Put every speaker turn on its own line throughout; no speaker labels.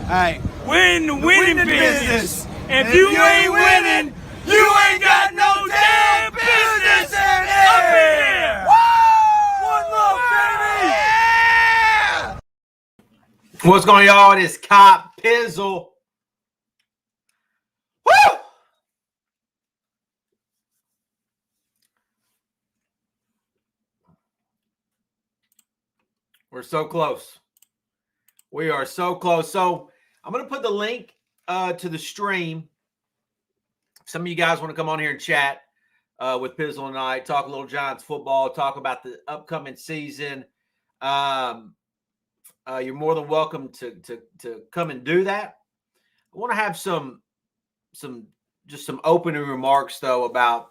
Hey,
We're in the winning business. If
you
you
ain't
ain't winning, you ain't got no damn business up here.
One love, baby!
Yeah!
What's going on, y'all? It is Pizzle. Woo! We're so close. We are so close. So I'm going to put the link to the stream. Some of you guys want to come on here and chat with Pizzle and I, talk a little Giants football, talk about the upcoming season. You're more than welcome to come and do that. I want to have some opening remarks though about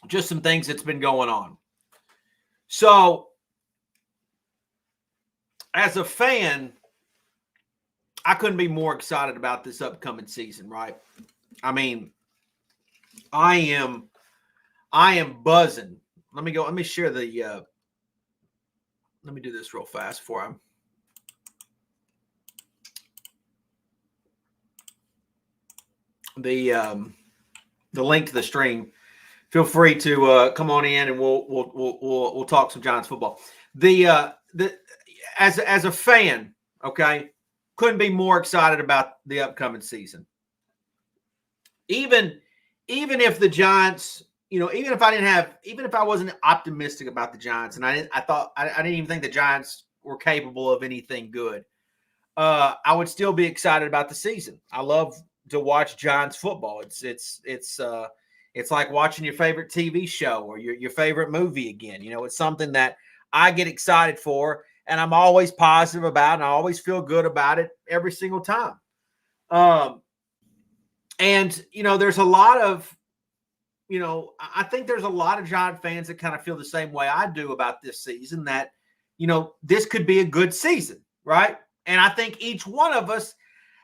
just some things that's been going on. So, as a fan, I couldn't be more excited about this upcoming season, right? I mean, I am buzzing. Let me share the let me do this real fast before I'm the link to the stream. Feel free to come on in and we'll talk some Giants football. As a fan, okay, couldn't be more excited about the upcoming season. Even if the Giants, even if I wasn't optimistic about the Giants, and I didn't even think the Giants were capable of anything good, I would still be excited about the season. I love to watch Giants football. It's like watching your favorite TV show or your favorite movie again. It's something that I get excited for, and I'm always positive about, and I always feel good about it every single time. And there's a lot of, I think there's a lot of Giant fans that kind of feel the same way I do about this season, that, this could be a good season, right? And I think each one of us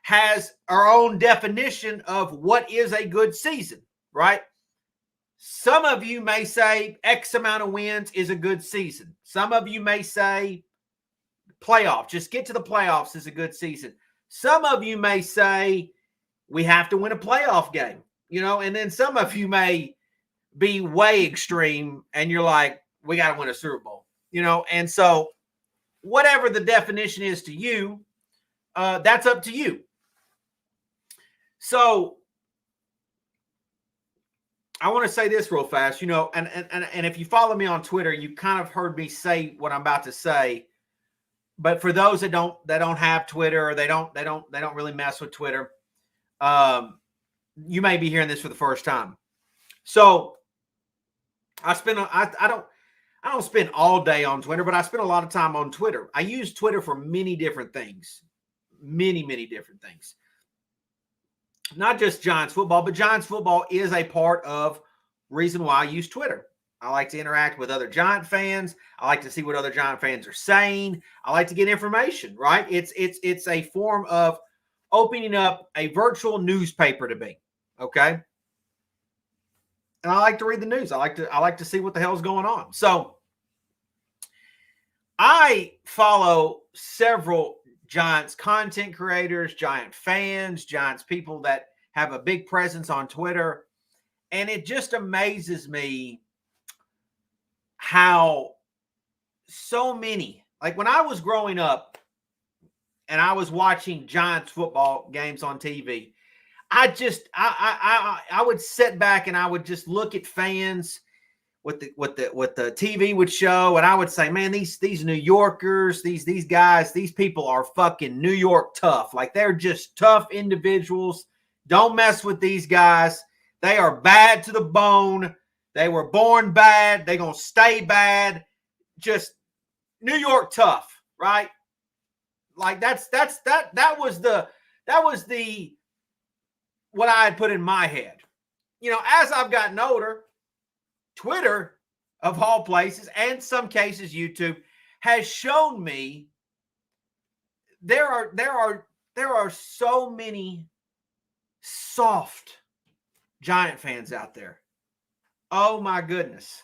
has our own definition of what is a good season, right? Some of you may say X amount of wins is a good season. Some of you may say playoffs, just get to the playoffs is a good season. Some of you may say we have to win a playoff game, and then some of you may be way extreme and you're like, we got to win a Super Bowl, and so whatever the definition is to you, that's up to you. So I want to say this real fast, and if you follow me on Twitter, you kind of heard me say what I'm about to say. But for those that don't have Twitter, or they don't really mess with Twitter, you may be hearing this for the first time. So I don't spend all day on Twitter, but I spend a lot of time on Twitter. I use Twitter for many different things, many different things. Not just Giants football, but Giants football is a part of reason why I use Twitter. I like to interact with other Giant fans. I like to see what other Giant fans are saying. I like to get information, right? It's a form of opening up a virtual newspaper to me, okay? And I like to read the news. I like to see what the hell's going on. So I follow several Giants content creators, Giant fans, Giants people that have a big presence on Twitter. And it just amazes me how so many, like when I was growing up and I was watching Giants football games on TV, I would sit back and I would just look at fans what the TV would show, and I would say, man, these New Yorkers, these guys, these people are fucking New York tough. Like, they're just tough individuals. Don't mess with these guys. They are bad to the bone. They were born bad. They're gonna stay bad. Just New York tough, right? Like that was the what I had put in my head. As I've gotten older, Twitter, of all places, and some cases YouTube, has shown me there are so many soft Giant fans out there. Oh my goodness.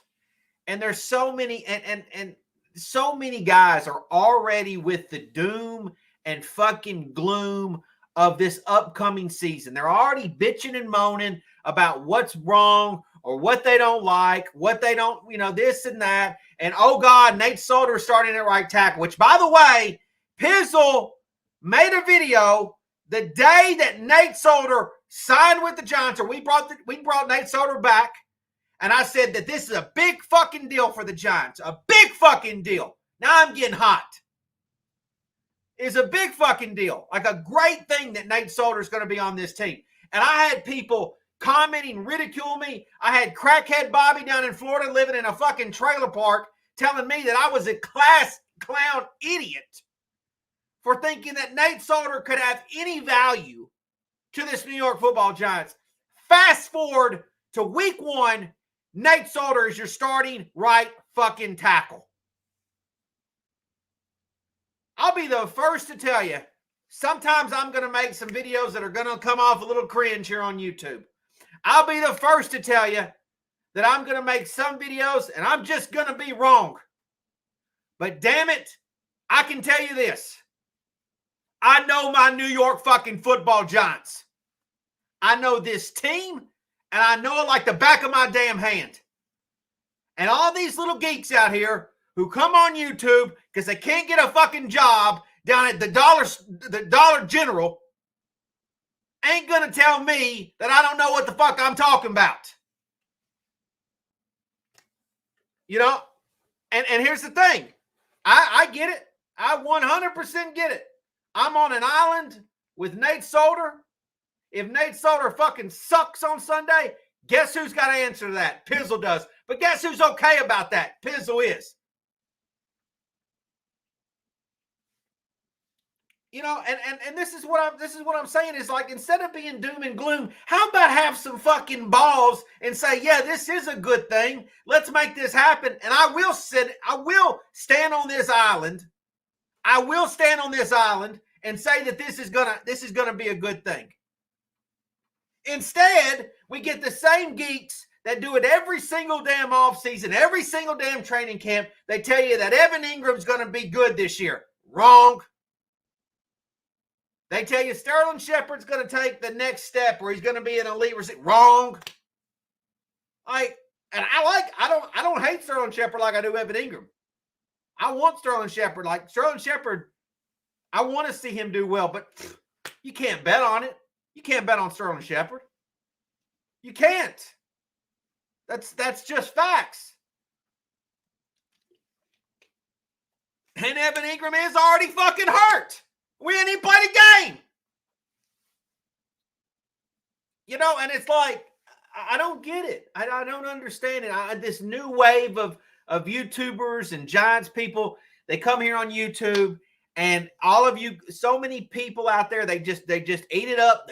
And there's so many and so many guys are already with the doom and fucking gloom of this upcoming season. They're already bitching and moaning about what's wrong or what they don't like, what they don't, this and that. And, oh, God, Nate Solder starting at right tackle, which, by the way, Pizzle made a video the day that Nate Solder signed with the Giants, or we brought Nate Solder back, and I said that this is a big fucking deal for the Giants, a big fucking deal. Now I'm getting hot. It's a big fucking deal, like a great thing that Nate Solder is going to be on this team. And I had people commenting, ridicule me. I had crackhead Bobby down in Florida living in a fucking trailer park telling me that I was a class clown idiot for thinking that Nate Solder could have any value to this New York Football Giants. Fast forward to week 1, Nate Solder is your starting right fucking tackle. I'll be the first to tell you, sometimes I'm going to make some videos that are going to come off a little cringe here on YouTube. I'll be the first to tell you that I'm going to make some videos and I'm just going to be wrong. But damn it, I can tell you this. I know my New York fucking Football Giants. I know this team, and I know it like the back of my damn hand. And all these little geeks out here who come on YouTube because they can't get a fucking job down at the Dollar General ain't going to tell me that I don't know what the fuck I'm talking about. And here's the thing. I get it. I 100% get it. I'm on an island with Nate Solder. If Nate Solder fucking sucks on Sunday, guess who's got to answer to that? Pizzle does. But guess who's okay about that? Pizzle is. And this is what I'm saying is, like, instead of being doom and gloom, how about have some fucking balls and say, yeah, this is a good thing. Let's make this happen. And I will stand on this island. I will stand on this island and say that this is gonna be a good thing. Instead, we get the same geeks that do it every single damn offseason, every single damn training camp. They tell you that Evan Ingram's gonna be good this year. Wrong. They tell you Sterling Shepard's gonna take the next step where he's gonna be an elite receiver. Wrong. I don't hate Sterling Shepard like I do Evan Ingram. I want Sterling Shepard. Like Sterling Shepard, I want to see him do well, but you can't bet on it. You can't bet on Sterling Shepard. You can't. That's just facts. And Evan Ingram is already fucking hurt. We ain't even played a game. And it's like, I don't get it. I don't understand it. This new wave of YouTubers and Giants people, they come here on YouTube, and all of you, so many people out there, they just eat it up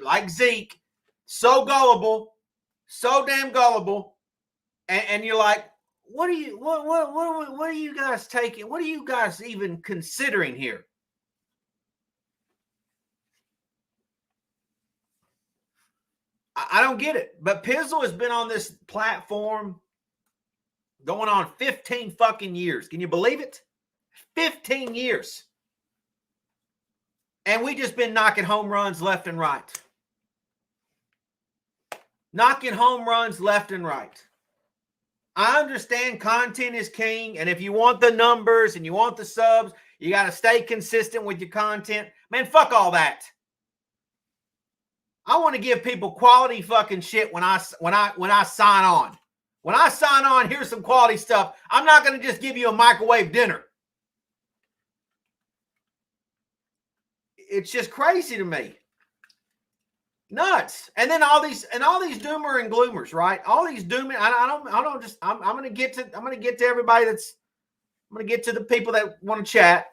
like Zeke, so gullible, so damn gullible, and you're like, what are you guys taking? What are you guys even considering here? I don't get it. But Pizzle has been on this platform going on 15 fucking years. Can you believe it? 15 years. And we just been knocking home runs left and right. Knocking home runs left and right. I understand content is king, and if you want the numbers and you want the subs, you got to stay consistent with your content. Man, fuck all that. I want to give people quality fucking shit when I sign on. When I sign on, here's some quality stuff. I'm not going to just give you a microwave dinner. It's just crazy to me. Nuts. And then all these doomer and gloomers, right? All these doomer. I'm going to get to everybody I'm going to get to the people that want to chat.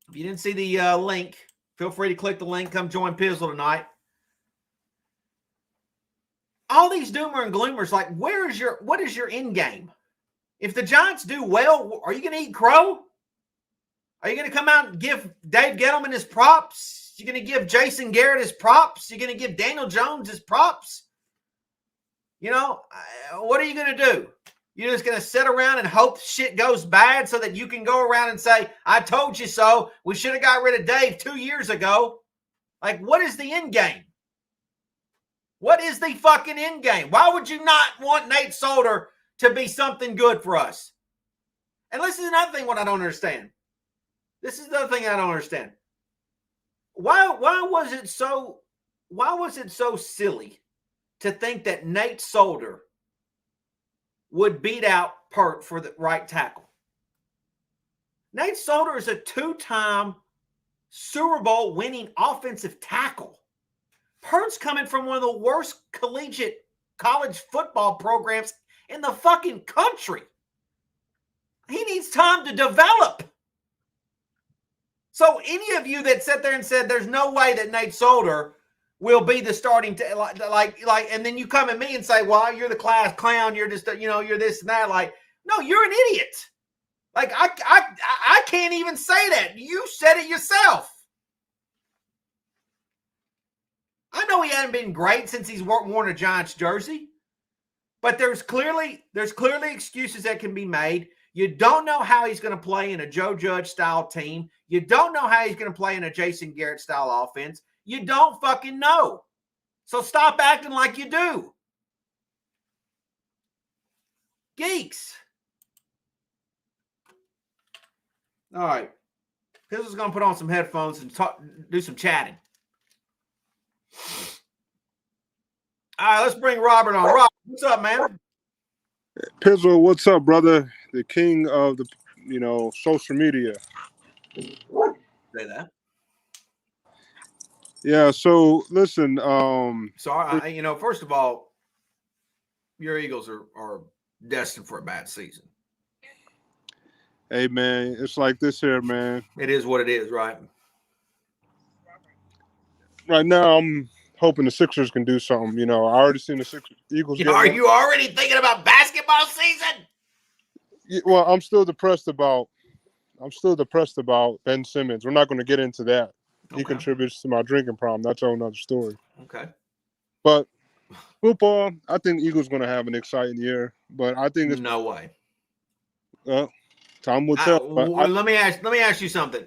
If you didn't see the link, feel free to click the link. Come join Pizzle tonight. All these doomer and gloomers, like, what is your end game? If the Giants do well, are you going to eat crow? Are you going to come out and give Dave Gettleman his props? You're going to give Jason Garrett his props? You're going to give Daniel Jones his props? What are you going to do? You're just going to sit around and hope shit goes bad so that you can go around and say, I told you so. We should have got rid of Dave 2 years ago. Like, what is the end game? What is the fucking end game? Why would you not want Nate Solder to be something good for us? And this is another thing what I don't understand. This is another thing I don't understand. Why was it so silly to think that Nate Solder would beat out Pert for the right tackle? Nate Solder is a 2-time Super Bowl winning offensive tackle. Pert's coming from one of the worst collegiate college football programs in the fucking country. He needs time to develop. So any of you that sat there and said there's no way that Nate Solder will be the starting and then you come at me and say, well, you're the class clown, you're just you're this and that. Like, no, you're an idiot. Like, I can't even say that. You said it yourself. I know he hadn't been great since he's worn a Giants jersey, but there's clearly excuses that can be made. You don't know how he's going to play in a Joe Judge style team. You don't know how he's going to play in a Jason Garrett style offense. You don't fucking know. So stop acting like you do. Geeks. All right. Pizzle's going to put on some headphones and do some chatting. All right, let's bring Robert on. Robert, what's up, man?
Pizzle, what's up, brother? The king of the, social media.
Say that.
Yeah. So listen.
Sorry, first of all, your Eagles are destined for a bad season.
Hey, man, it's like this here, man.
It is what it is, right?
Right now, I'm hoping the Sixers can do something. I already seen the Eagles.
Are you already thinking about basketball season?
Well, I'm still depressed about Ben Simmons. We're not going to get into that. Okay. He contributes to my drinking problem. That's a whole nother story.
Okay.
But football, I think the Eagles going to have an exciting year. But I think it's
no way.
Time will tell.
Let me ask you something.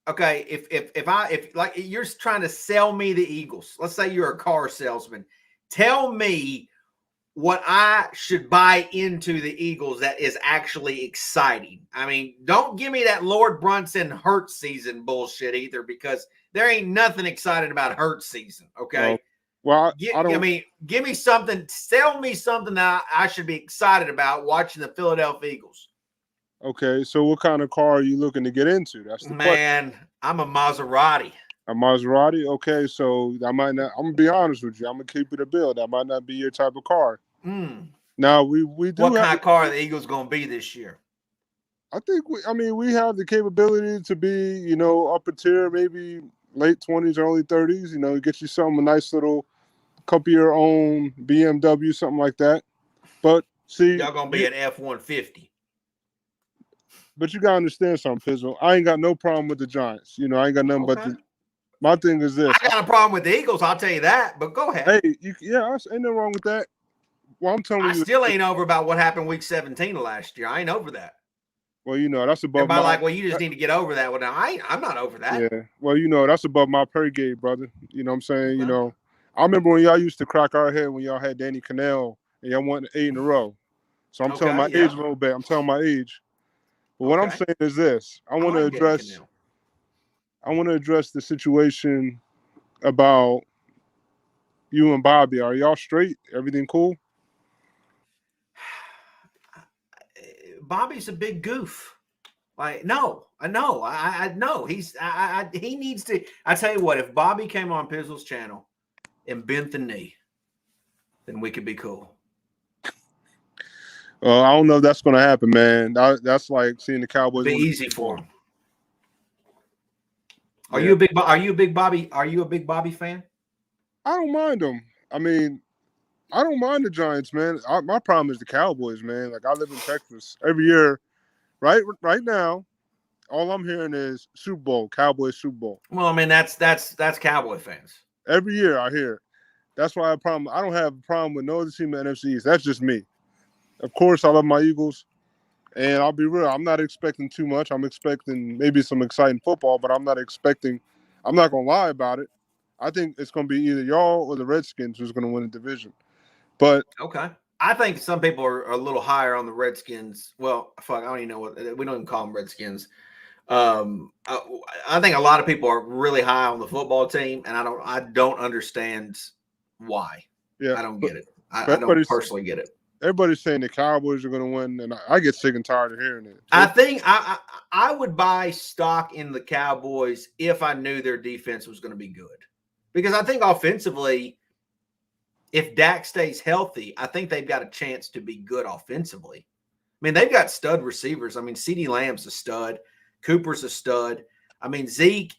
Okay, if like you're trying to sell me the Eagles, let's say you're a car salesman, tell me what I should buy into the Eagles that is actually exciting. I mean, don't give me that Lord Brunson hurt season bullshit either, because there ain't nothing exciting about hurt season. Okay.
Well,
give me something. Sell me something that I should be excited about watching the Philadelphia Eagles.
Okay, so what kind of car are you looking to get into? That's the question.
I'm a Maserati.
A Maserati? Okay, so I might not. I'm gonna be honest with you. I'm gonna keep it a bill. That might not be your type of car. Now we do.
What kind of car are the Eagles gonna be this year?
I think we have the capability to be, upper tier, maybe late 20s, early 30s. Get you a nice little couple of your own BMW, something like that. But see,
y'all gonna be an F-150.
But you gotta understand something, Pizzle. I ain't got no problem with the Giants. I ain't got nothing but my thing is this.
I got a problem with the Eagles, I'll tell you that. But go ahead.
Hey, ain't nothing wrong with that. Well, I'm telling you,
I still ain't over about what happened week 17 of last year. I ain't over that.
Well, that's above
my. You just need to get over that. Well, I'm not over that.
Yeah. Well, that's above my pay grade, brother. You know what I'm saying? Okay. I remember when y'all used to crack our head when y'all had Danny Cannell and y'all won 8 in a row. So I'm telling my age a little bit. I'm telling my age. But what I'm saying is this: I want to address the situation about you and Bobby. Are y'all straight? Everything cool?
Bobby's a big goof. Like, no, I know. I know. He needs to. I tell you what, if Bobby came on Pizzle's channel and bent the knee, then we could be cool.
I don't know if that's going to happen, man. That's like seeing the Cowboys.
Be easy for him. Are you a big Bobby fan?
I don't mind him. I mean, I don't mind the Giants, man. My problem is the Cowboys, man. Like, I live in Texas. Every year, right now, all I'm hearing is Super Bowl, Cowboys Super Bowl.
Well, I mean, that's Cowboy fans.
Every year I hear it. That's why I don't have a problem with no other team in the NFC East. That's just me. Of course, I love my Eagles, and I'll be real. I'm not expecting too much. I'm expecting maybe some exciting football, but I'm not going to lie about it. I think it's going to be either y'all or the Redskins who's going to win the division. But
okay. I think some people are a little higher on the Redskins. Well, fuck, I don't even know what we don't even call them Redskins. I think a lot of people are really high on the football team, and I don't understand why.
yeah,
I don't get it. I don't
everybody's
personally get it.
everybody's saying the Cowboys are going to win, and I get sick and tired of hearing it.
I think I would buy stock in the Cowboys if I knew their defense was going to be good, because I think offensively, if Dak stays healthy, I think they've got a chance to be good offensively. I mean, they've got stud receivers. I mean, CeeDee Lamb's a stud. Cooper's a stud. I mean, Zeke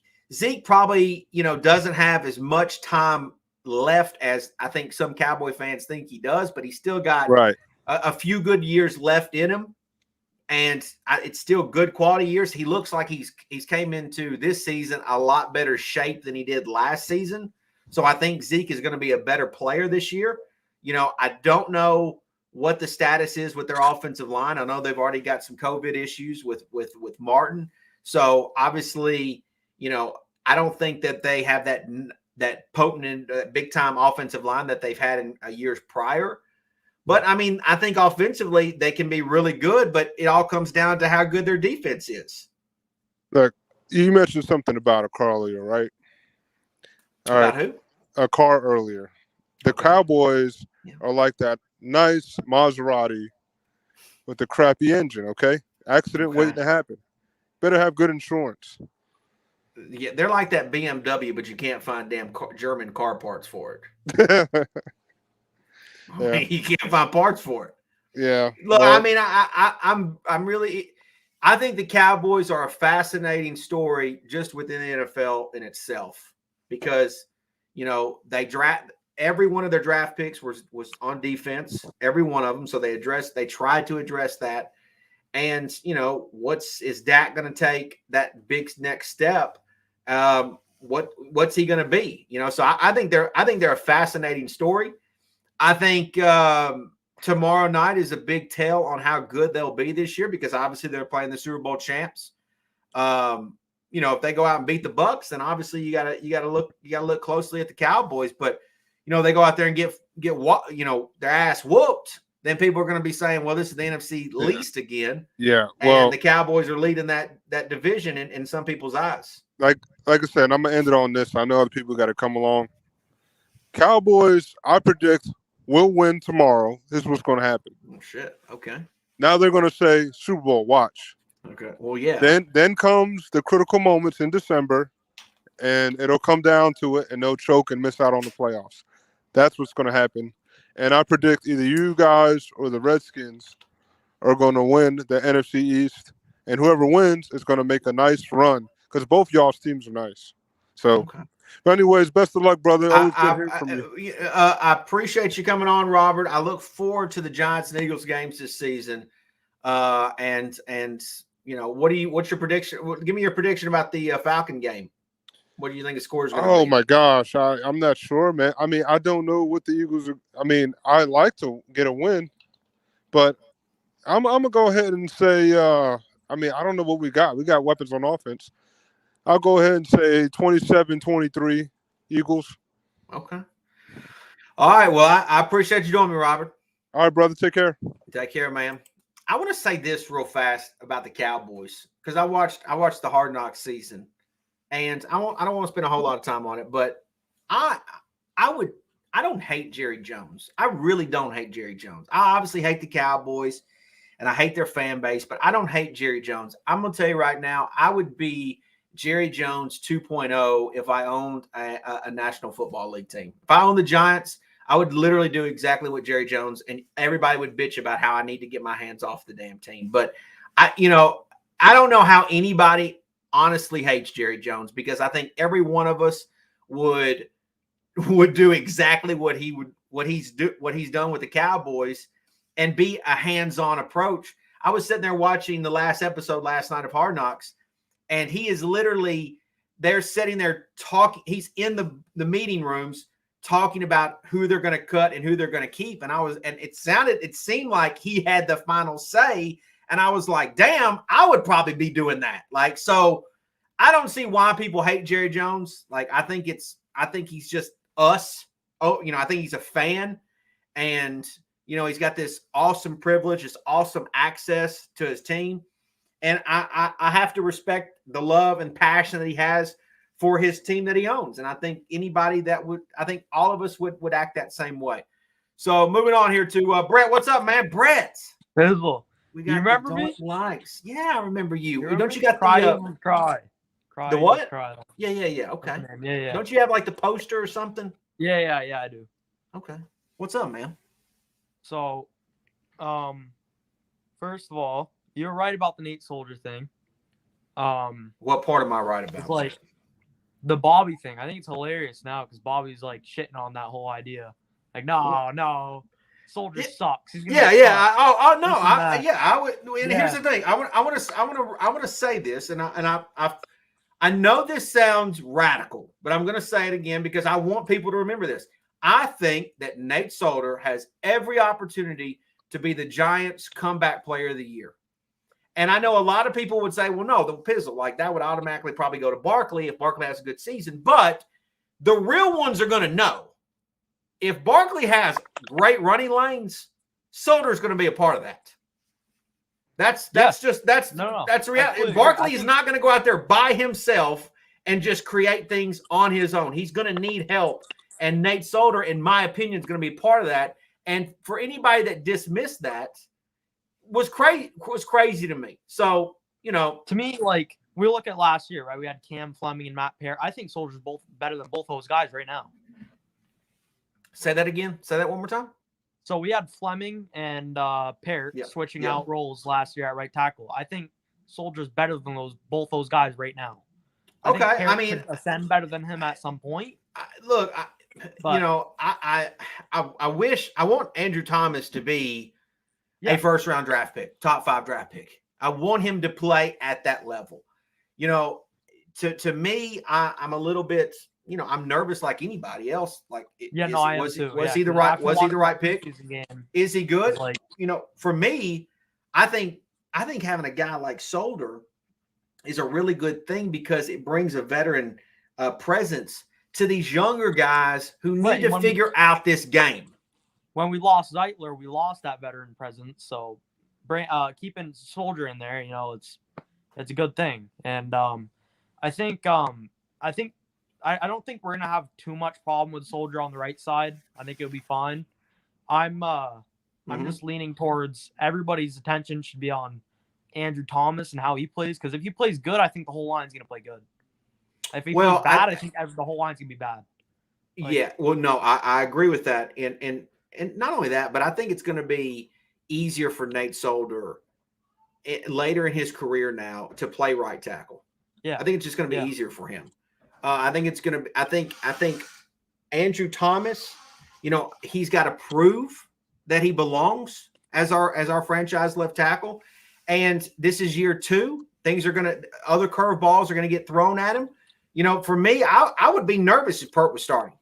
probably, doesn't have as much time left as I think some Cowboy fans think he does, but he's still got a few good years left in him. And it's still good quality years. He looks like he's came into this season a lot better shape than he did last season. So I think Zeke is going to be a better player this year. I don't know what the status is with their offensive line. I know they've already got some COVID issues with Martin. So obviously, I don't think that they have that potent and big time offensive line that they've had in years prior. But I mean, I think offensively they can be really good, but it all comes down to how good their defense is.
Look, you mentioned something about a car earlier, right? All
About
right.
who?
A car earlier. The Cowboys are like that nice Maserati with the crappy engine, okay? Accident waiting to happen. Better have good insurance.
Yeah, they're like that BMW, but you can't find damn German car parts for it.
Yeah.
You can't find parts for it.
Yeah.
Look, well, I mean, I'm really. I think the Cowboys are a fascinating story just within the NFL in itself, because they draft every one of their draft picks was on defense, every one of them. So they tried to address that. And is Dak going to take that big next step? What's he going to be? So I think they're a fascinating story. I think tomorrow night is a big tell on how good they'll be this year, because obviously they're playing the Super Bowl champs. If they go out and beat the Bucs, then obviously you gotta look closely at the Cowboys. But they go out there and get their ass whooped, then people are going to be saying, well, this is the NFC least again.
Yeah. Well,
and the Cowboys are leading that division in some people's eyes.
Like I said, I'm gonna end it on this. I know other people got to come along. Cowboys, I predict, will win tomorrow. This is what's going to happen.
Oh, shit. Okay.
Now they're going to say Super Bowl. Watch.
Okay. Well, yeah.
Then comes the critical moments in December, and it'll come down to it, and they'll choke and miss out on the playoffs. That's what's going to happen. And I predict either you guys or the Redskins are going to win the NFC East, and whoever wins is going to make a nice run, because both y'all's teams are nice. So. Okay. But anyways, best of luck, brother. Always good hearing from you.
I appreciate you coming on, Robert. I look forward to the Giants and Eagles games this season. And what's your prediction? Give me your prediction about the Falcon game. What do you think the score is going to be?
Oh my gosh, I'm not sure, man. I mean, I don't know what the Eagles are. I mean, I like to get a win, but I'm gonna go ahead and say. I don't know what we got. We got weapons on offense. I'll go ahead and say 27-23 Eagles.
Okay. All right. Well, I appreciate you doing me, Robert.
All right, brother. Take care.
Take care, man. I want to say this real fast about the Cowboys, because I watched the Hard Knocks season, and I don't want to spend a whole lot of time on it, but I don't hate Jerry Jones. I really don't hate Jerry Jones. I obviously hate the Cowboys, and I hate their fan base, but I don't hate Jerry Jones. I'm going to tell you right now, I would be Jerry Jones 2.0 if I owned a National Football League team. If I owned the Giants, I would literally do exactly what Jerry Jones, and everybody would bitch about how I need to get my hands off the damn team. But I don't know how anybody honestly hates Jerry Jones, because I think every one of us would do exactly what he's done with the Cowboys, and be a hands-on approach. I was sitting there watching the last episode last night of Hard Knocks, and he is literally, they're sitting there talking. He's in the meeting rooms talking about who they're going to cut and who they're going to keep. And it seemed like he had the final say. And I was like, damn, I would probably be doing that. Like, so I don't see why people hate Jerry Jones. Like, I think he's just us. Oh, I think he's a fan, and, he's got this awesome privilege, this awesome access to his team. And I have to respect the love and passion that he has for his team that he owns. And I think all of us would act that same way. So moving on here to Brett. What's up, man? Brett.
Pizzle.
We
You
got
remember
the
me?
dark likes. Yeah, I remember you.
Remember
Don't
me?
you got
Cry
the
Eagles Cry. Cry
the
Eagles
what?
Cry.
Yeah. Okay.
Yeah.
Don't you have like the poster or something?
Yeah, I do.
Okay. What's up, man?
So, first of all, you're right about the Nate Soldier thing.
What part am I right about?
It's like the Bobby thing. I think it's hilarious now because Bobby's like shitting on that whole idea. Like, no, Soldier sucks. He's gonna
no. I would. And here's the thing. I want to say this, and I know this sounds radical, but I'm going to say it again because I want people to remember this. I think that Nate Solder has every opportunity to be the Giants' comeback player of the year. And I know a lot of people would say, well, no, the Pizzle, like that would automatically probably go to Barkley if Barkley has a good season. But the real ones are going to know. If Barkley has great running lanes, Solder's going to be a part of that. That's reality. Barkley is not going to go out there by himself and just create things on his own. He's going to need help. And Nate Solder, in my opinion, is going to be part of that. And for anybody that dismissed that, was crazy to me. So,
to me, like we look at last year, right? We had Cam Fleming and Matt Peart. I think Soldier's both better than both those guys right now.
Say that again. Say that one more time.
So we had Fleming and Peart switching out roles last year at right tackle. I think Soldier's better than both those guys right now. I think Peart could ascend better than him at some point.
I want Andrew Thomas to be a first-round draft pick, top 5 draft pick. I want him to play at that level. To me, I'm a little bit, I'm nervous like anybody else. Like, was he the right pick? Is he good? For me, I think having a guy like Solder is a really good thing because it brings a veteran presence to these younger guys who need to figure out this game.
When we lost Zeitler, we lost that veteran presence. So keeping Soldier in there, it's a good thing. And I don't think we're gonna have too much problem with Soldier on the right side. I think it'll be fine. I'm just leaning towards everybody's attention should be on Andrew Thomas and how he plays, because if he plays good, I think the whole line's gonna play good. If he plays bad, I think the whole line's gonna be bad.
I agree with that, and not only that, but I think it's going to be easier for Nate Solder later in his career now to play right tackle.
Yeah,
I think it's just going to be easier for him. I think it's going to. I think Andrew Thomas, he's got to prove that he belongs as our franchise left tackle, and this is year 2. Other curveballs are going to get thrown at him. For me, I would be nervous if Peart was starting.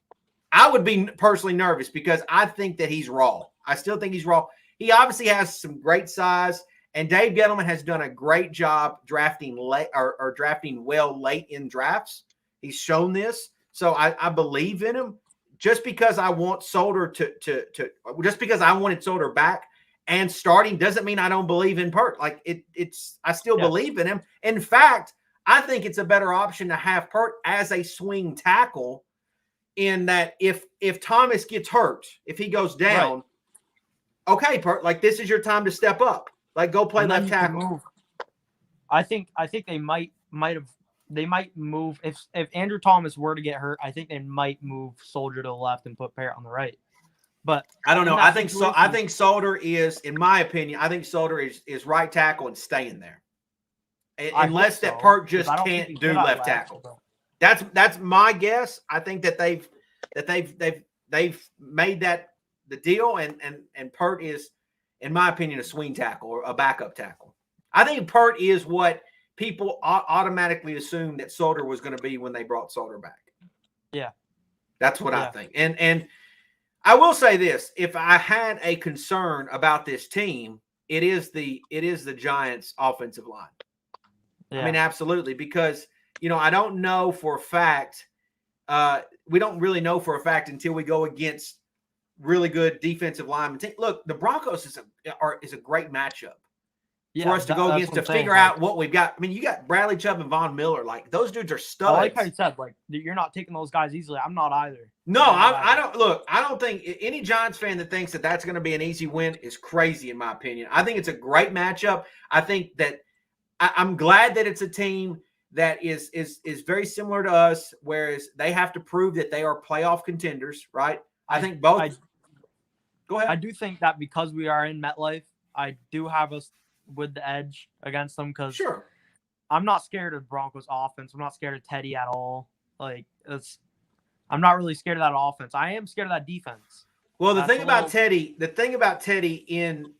I would be personally nervous because I think that he's raw. I still think he's raw. He obviously has some great size, and Dave Gettleman has done a great job drafting late or drafting well late in drafts. He's shown this, so I believe in him. Just because I want Solder just because I wanted Solder back and starting doesn't mean I don't believe in Peart. Like I still believe in him. In fact, I think it's a better option to have Peart as a swing tackle. In that, if Thomas gets hurt, if he goes down, okay, Peart, like this is your time to step up. Like go play left tackle.
I think they might move if Andrew Thomas were to get hurt. I think they might move Soldier to the left and put Peart on the right. But
I don't know. I think Solder is, in my opinion, I think Solder is right tackle and staying there, unless that Peart just can't do left tackle. That's my guess. I think that they've made that the deal, and Peart is, in my opinion, a swing tackle or a backup tackle. I think Peart is what people automatically assumed that Solder was going to be when they brought Solder back.
Yeah,
That's what I think. And I will say this: if I had a concern about this team, it is the Giants' offensive line. Yeah. I mean, absolutely, because I don't know for a fact. We don't really know for a fact until we go against really good defensive linemen. Look, the Broncos is a great matchup for us to go against to figure out what we've got. I mean, you got Bradley Chubb and Von Miller. Like, those dudes are studs.
I like how you said, like, you're not taking those guys easily. I'm not either.
No, I don't. Look, I don't think any Giants fan that thinks that that's going to be an easy win is crazy, in my opinion. I think it's a great matchup. I think that I'm glad that it's a team that is very similar to us, whereas they have to prove that they are playoff contenders, right? I think both. Go ahead.
I do think that because we are in MetLife, I do have us with the edge against them because I'm not scared of Broncos offense. I'm not scared of Teddy at all. Like, I'm not really scared of that offense. I am scared of that defense.
Well, the thing about Teddy in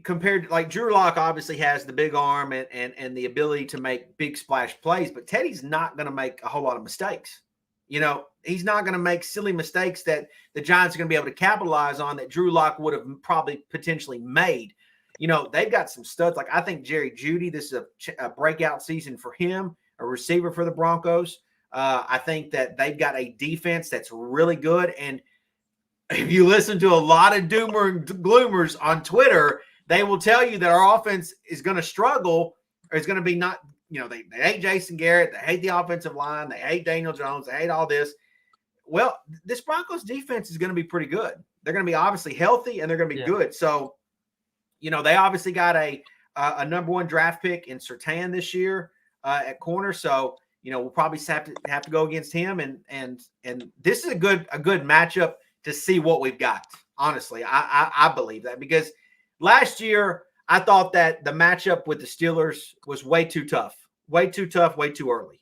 compared to, like, Drew Lock obviously has the big arm and the ability to make big splash plays, but Teddy's not going to make a whole lot of mistakes. He's not going to make silly mistakes that the Giants are going to be able to capitalize on that Drew Lock would have probably potentially made. They've got some studs. Like, I think Jerry Jeudy, this is a breakout season for him, a receiver for the Broncos. I think that they've got a defense that's really good. And if you listen to a lot of doomer and gloomers on Twitter, they will tell you that our offense is going to struggle or is going to be not, they hate Jason Garrett. They hate the offensive line. They hate Daniel Jones. They hate all this. Well, this Broncos defense is going to be pretty good. They're going to be obviously healthy and they're going to be good. So, they obviously got a number one draft pick in Surtain this year at corner. So, we'll probably have to go against him. And this is a good matchup to see what we've got. Honestly, I believe that because last year I thought that the matchup with the Steelers was way too tough, way too early.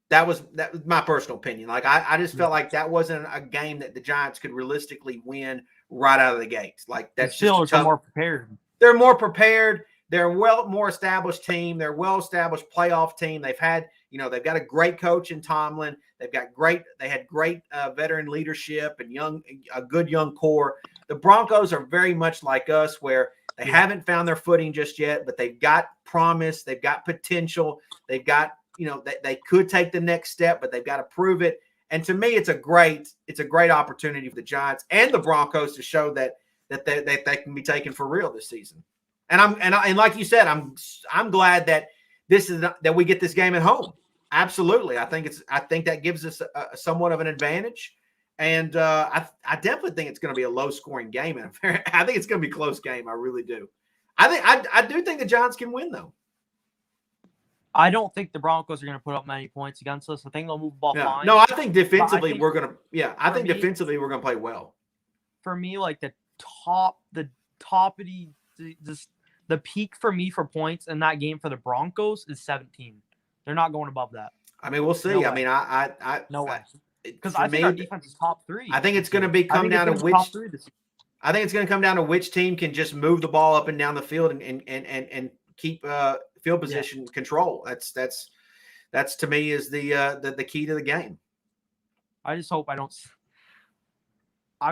That was my personal opinion. Like, I just felt like that wasn't a game that the Giants could realistically win right out of the gates. Like, that's
the Steelers are more prepared.
They're more prepared. They're a more established team. They're a well-established playoff team. They've had, they've got a great coach in Tomlin. They had great veteran leadership and a good young core. The Broncos are very much like us, where they haven't found their footing just yet, but they've got promise. They've got potential. They've got, they could take the next step, but they've got to prove it. And to me, it's a great opportunity for the Giants and the Broncos to show that they can be taken for real this season. And like you said, I'm glad that that we get this game at home. Absolutely, I think that gives us somewhat of an advantage. And I definitely think it's going to be a low-scoring game. And I think it's going to be a close game. I really do. I do think the Giants can win, though.
I don't think the Broncos are going to put up many points against us. I think they'll move the ball fine.
No, I think defensively we're going to. I think defensively we're going to play well.
For me, like the top of the peak for me for points in that game for the Broncos is 17. They're not going above that.
I mean, we'll see.
No
I mean,
no way. Because I think our defense is top 3.
I think it's going to come down to which. I think it's going to come down to which team can just move the ball up and down the field and keep field position control. That's to me is the key to the game.
I just hope I'm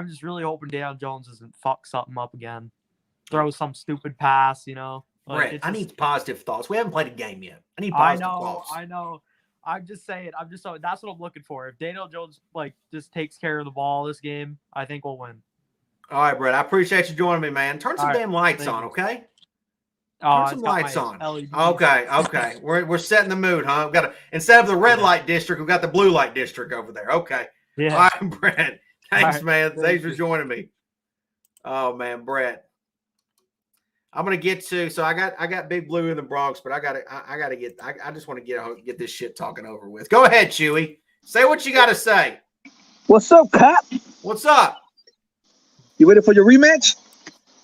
just really hoping Daniel Jones doesn't fuck something up again. Throw some stupid pass, Like,
Brett, I need positive thoughts. We haven't played a game yet. I need positive thoughts.
I know. I'm just saying. That's what I'm looking for. If Daniel Jones just takes care of the ball this game, I think we'll win.
All right, Brett. I appreciate you joining me, man. Turn some damn lights on, okay? Turn some lights on.
LED.
Okay. We're setting the mood, huh? We've got instead of the red light district, we've got the blue light district over there. Okay.
Yeah.
All right, Brett. Thanks, man. Thanks for joining me. Oh man, Brett. I'm gonna get to. So I got Big Blue in the Bronx, but I just want to get this shit talking over with. Go ahead, Chewie. Say what you got to say.
What's up, Cop?
What's up?
You ready for your rematch?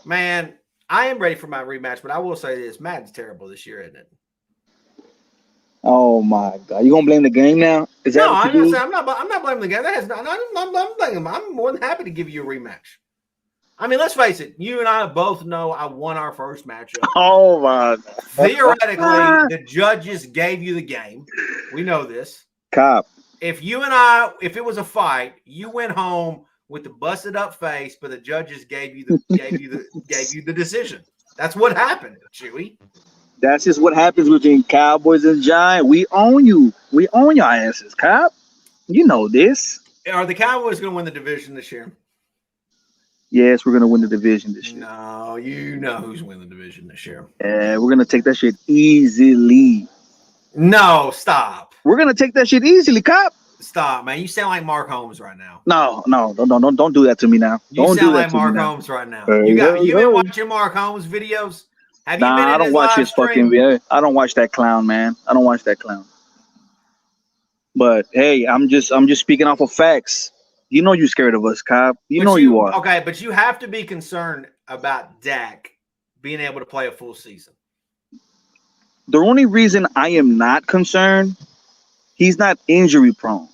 Man, I am ready for my rematch, but I will say this: Madden's terrible this year, isn't it?
Oh my God! You gonna blame the game now? Is that what you do?
I'm not blaming the game. I'm more than happy to give you a rematch. I mean, let's face it. You and I both know I won our first matchup.
Oh my God.
Theoretically, the judges gave you the game. We know this.
Cop,
if it was a fight, you went home with the busted up face, but the judges gave you the decision. That's what happened, Chewie.
That's just what happens between Cowboys and Giants. We own you. We own your asses, Cop. You know this.
Are the Cowboys going to win the division this year?
Yes, we're gonna win the division this year.
No, you know who's winning the division this year.
We're gonna take that shit easily.
No, stop.
We're gonna take that shit easily, Cop.
Stop, man. You sound like Mark Holmes right now.
No, don't do that to me now.
You
don't
sound
do that
like
to
Mark
me now.
Holmes right now. You been watching Mark Holmes videos? Have you been in
I don't
his
watch
live
his
stream?
fucking video. I don't watch that clown, man. I don't watch that clown. But hey, I'm just speaking off of facts. You know you're scared of us, Cobb. You know you are.
Okay, but you have to be concerned about Dak being able to play a full season.
The only reason I am not concerned, he's not injury prone.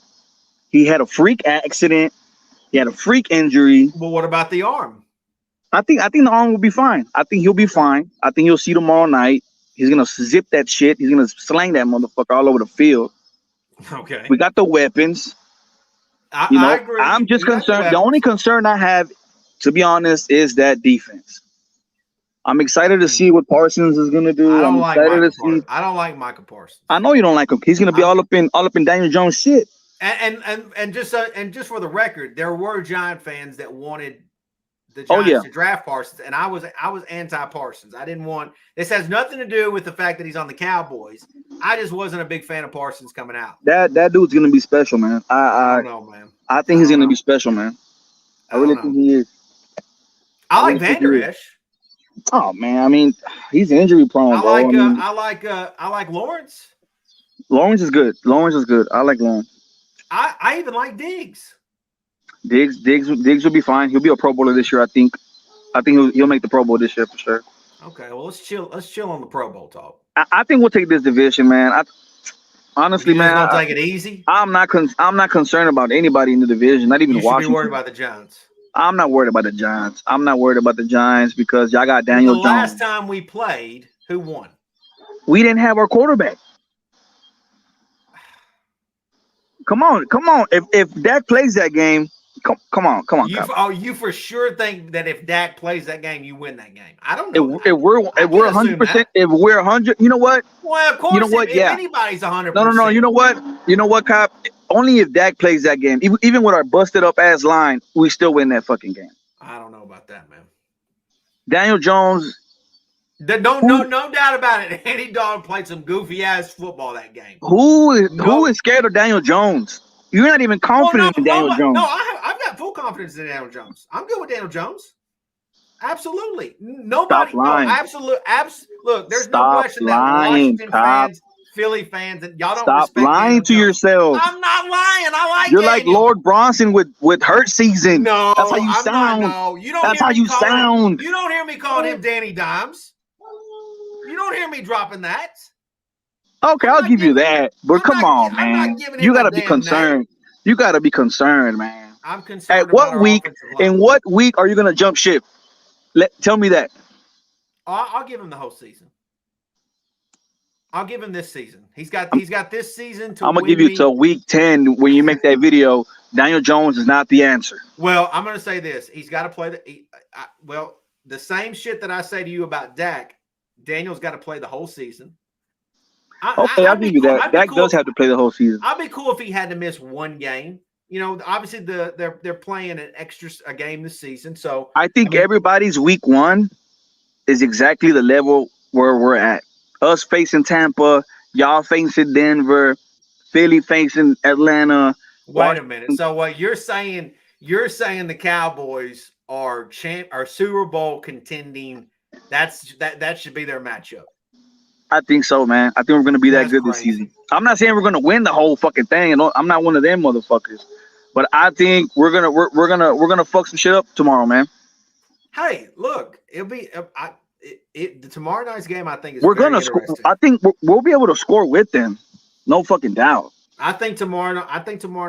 He had a freak accident. He had a freak injury.
Well, what about the arm?
I think the arm will be fine. I think he'll be fine. I think you'll see tomorrow night. He's gonna zip that shit. He's gonna slang that motherfucker all over the field.
Okay.
We got the weapons.
I agree.
I'm just concerned. The only concern I have, to be honest, is that defense. I'm excited to see what Parsons is gonna do.
I don't like Michael
Parsons.
I don't like Michael Parsons.
I know you don't like him. He's gonna be all up in Daniel Jones shit.
And just for the record, there were Giant fans that wanted the Giants to draft Parsons, and I was anti-Parsons. I didn't want this. Has nothing to do with the fact that he's on the Cowboys. I just wasn't a big fan of Parsons coming out.
That dude's gonna be special, man.
I don't know, man.
I think he's gonna be special, man. I really think he is.
I like Vander Esch.
Oh man, I mean, he's injury prone.
I like Lawrence.
Lawrence is good. I like Lawrence.
I even like Diggs.
Diggs will be fine. He'll be a Pro Bowler this year, I think. I think he'll make the Pro Bowl this year for sure.
Okay, well let's chill on the Pro Bowl talk.
I think we'll take this division, man. Honestly, man,
don't take it easy.
I'm not concerned about anybody in the division. Not even Washington.
You should be worried about the Giants.
I'm not worried about the Giants. Because y'all got Daniel Jones.
The last time we played, who won?
We didn't have our quarterback. Come on. If Dak plays that game, come on.
You for sure think that if Dak plays that game, you win that game? I don't know.
If we're 100%, if we're 100, you know what?
Well, of course.
You know what?
If anybody's 100%.
No. You know what, Cop? Only if Dak plays that game, even with our busted up ass line, we still win that fucking game.
I don't know about that, man.
Daniel Jones.
No doubt about it. Andy Dalton played some goofy ass football that game.
Who is scared of Daniel Jones? You're not even confident in Daniel Jones.
No, I've got full confidence in Daniel Jones. I'm good with Daniel Jones. Absolutely. Nobody.
Stop lying.
Look, there's no question that Washington fans, Philly fans, and y'all don't
stop
respect
lying to yourself.
I'm not lying. I like
You're
Daniel.
like Lord Bronson with hurt season.
No,
that's how you
I'm
sound.
Not, no, you don't.
That's how you sound.
You don't hear me calling him Danny Dimes. You don't hear me dropping that.
Okay, I'll give you that. But come on, man. You gotta be concerned. You gotta be concerned, man.
I'm concerned.
At what week? In what week are you gonna jump ship? Tell me that.
I'll give him the whole season. I'll give him this season. He's got this season to.
I'm gonna give you till week 10 when you make that video. Daniel Jones is not the answer.
Well, I'm gonna say this. He's got to play the same shit that I say to you about Dak. Daniel's got to play the whole season.
I'll give you that. Dak does have to play the whole season.
I'd be cool if he had to miss one game. You know, obviously they're playing a game this season. So
I think everybody's week 1 is exactly the level where we're at. Us facing Tampa, y'all facing Denver, Philly facing Atlanta.
Wait a minute. So what you're saying the Cowboys are Super Bowl contending. That should be their matchup.
I think so, man. I think we're gonna be that good this season. I'm not saying we're gonna win the whole fucking thing, and I'm not one of them motherfuckers. But I think we're gonna fuck some shit up tomorrow, man.
Hey, look, it'll be the tomorrow night's game. I think is
we're gonna score. I think we'll be able to score with them, no fucking doubt.
I think tomorrow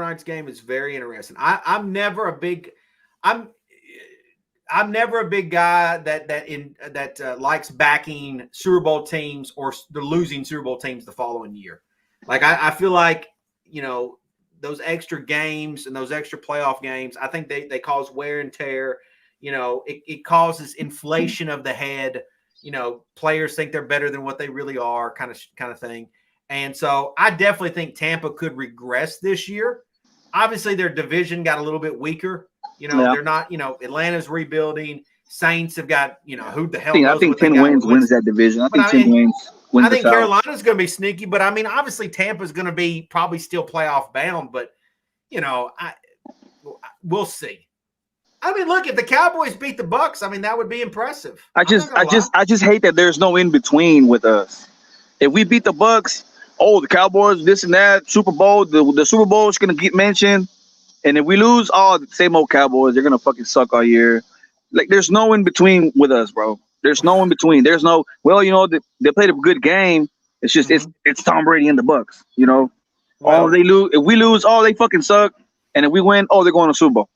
night's game is very interesting. I'm never a big guy that likes backing Super Bowl teams or the losing Super Bowl teams the following year. Like I feel like, you know, those extra games and those extra playoff games, I think they cause wear and tear. It causes inflation of the head. Players think they're better than what they really are, kind of thing. And so I definitely think Tampa could regress this year. Obviously, their division got a little bit weaker. They're not, Atlanta's rebuilding. Saints have got, who the hell knows.
I think 10 wins that division. I think 10 wins wins
I think
the South.
Carolina's going to be sneaky, but I mean, obviously Tampa's going to be probably still playoff bound, but we'll see. I mean, look, if the Cowboys beat the Bucks, I mean, that would be impressive.
I just hate that there's no in between with us. If we beat the Bucks, the Cowboys, this and that, Super Bowl, the Super Bowl is going to get mentioned. And if we lose, the same old Cowboys, they're going to fucking suck all year. Like, there's no in between with us, bro. There's no in between. There's no, they played a good game. It's just, it's Tom Brady and the Bucks, Well, they lose. If we lose, they fucking suck. And if we win, they're going to Super Bowl.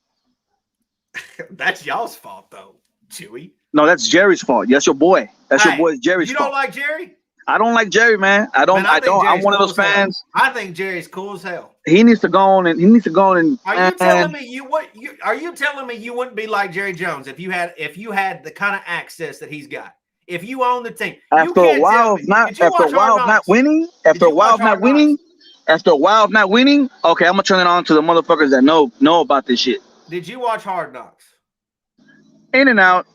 That's y'all's fault, though, Chewie.
No, that's Jerry's fault. That's your boy. That's your boy Jerry's fault.
You don't like Jerry?
I don't like Jerry, man. I don't. I'm one of those fans.
I think Jerry's cool as hell.
He needs to go on and.
Are you telling me Are you telling me you wouldn't be like Jerry Jones if you had the kind of access that he's got? If you own the team,
after a while of not winning, okay, I'm gonna turn it on to the motherfuckers that know about this shit.
Did you watch Hard Knocks?
In and out.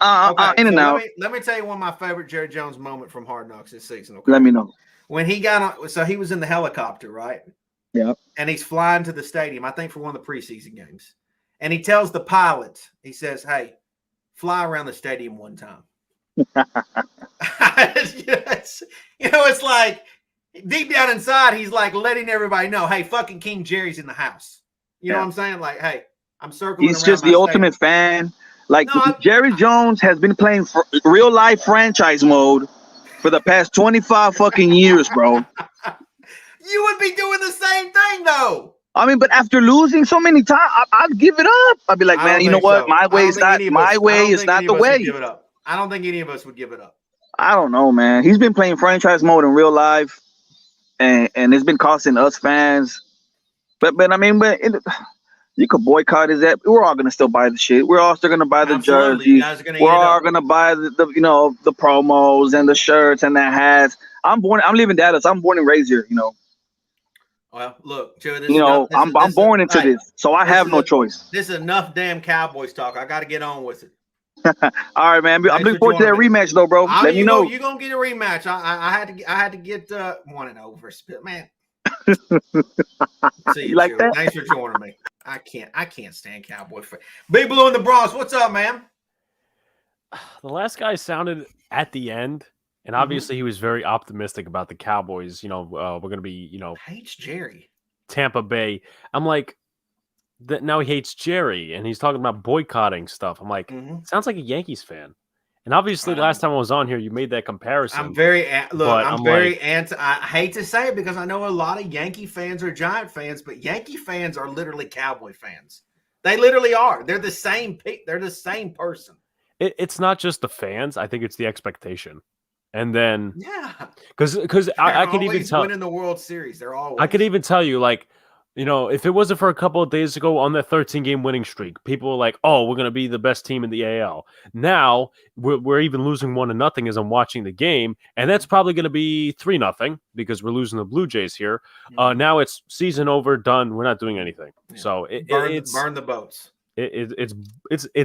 In and out.
Let me tell you one of my favorite Jerry Jones moment from Hard Knocks this season. Okay?
Let me know.
When he got on, so he was in the helicopter, right?
Yeah. And
he's flying to the stadium, I think for one of the preseason games. And he tells the pilot, he says, "Hey, fly around the stadium one time." It's like deep down inside, he's like letting everybody know, "Hey, fucking King Jerry's in the house." You know what I'm saying? Like, hey, I'm circling.
He's just the ultimate fan. Like, Jerry Jones has been playing for real life franchise mode for the past 25 fucking years, bro.
You would be doing the same thing, though.
I mean, but after losing so many times, I'd give it up. I'd be like, man, you know what? My way is not my way. It's not the way.
Give it up. I don't think any of us would give it up.
I don't know, man. He's been playing franchise mode in real life, and it's been costing us fans. But I mean, you could boycott his app. We're all gonna still buy the shit. We're all still gonna buy the jerseys. We're all gonna buy the the promos and the shirts and the hats. I'm leaving Dallas. I'm born and raised here.
Well, look, Joe.
I'm born into this, so I have no choice.
This is enough damn Cowboys talk. I got to get on with it.
All right, man. I'm looking forward to that rematch, though, bro. Let me know.
You're gonna get a rematch. I had to get 1-0 for Spit, man. See you like that? Thanks for joining me. I can't stand Cowboy fans. Big Blue in the Bronx. What's up, man?
The last guy sounded at the end, and obviously he was very optimistic about the Cowboys. We're going to be,
hates Jerry.
Tampa Bay. I'm like, now he hates Jerry, and he's talking about boycotting stuff. I'm like, sounds like a Yankees fan. And obviously, last time I was on here, you made that comparison.
I'm very anti. I hate to say it because I know a lot of Yankee fans are Giant fans, but Yankee fans are literally Cowboy fans. They literally are. They're the same. They're the same person.
It's not just the fans. I think it's the expectation. And then,
because
I could even tell
winning the World Series. They're always.
I could even tell you, like, if it wasn't for a couple of days ago on that 13-game winning streak, people were like, "Oh, we're going to be the best team in the AL." Now we're even losing 1-0 as I'm watching the game, and that's probably going to be 3-0 because we're losing the Blue Jays here. Now it's season over, done. We're not doing anything. Yeah. So it's
burn the boats.
It's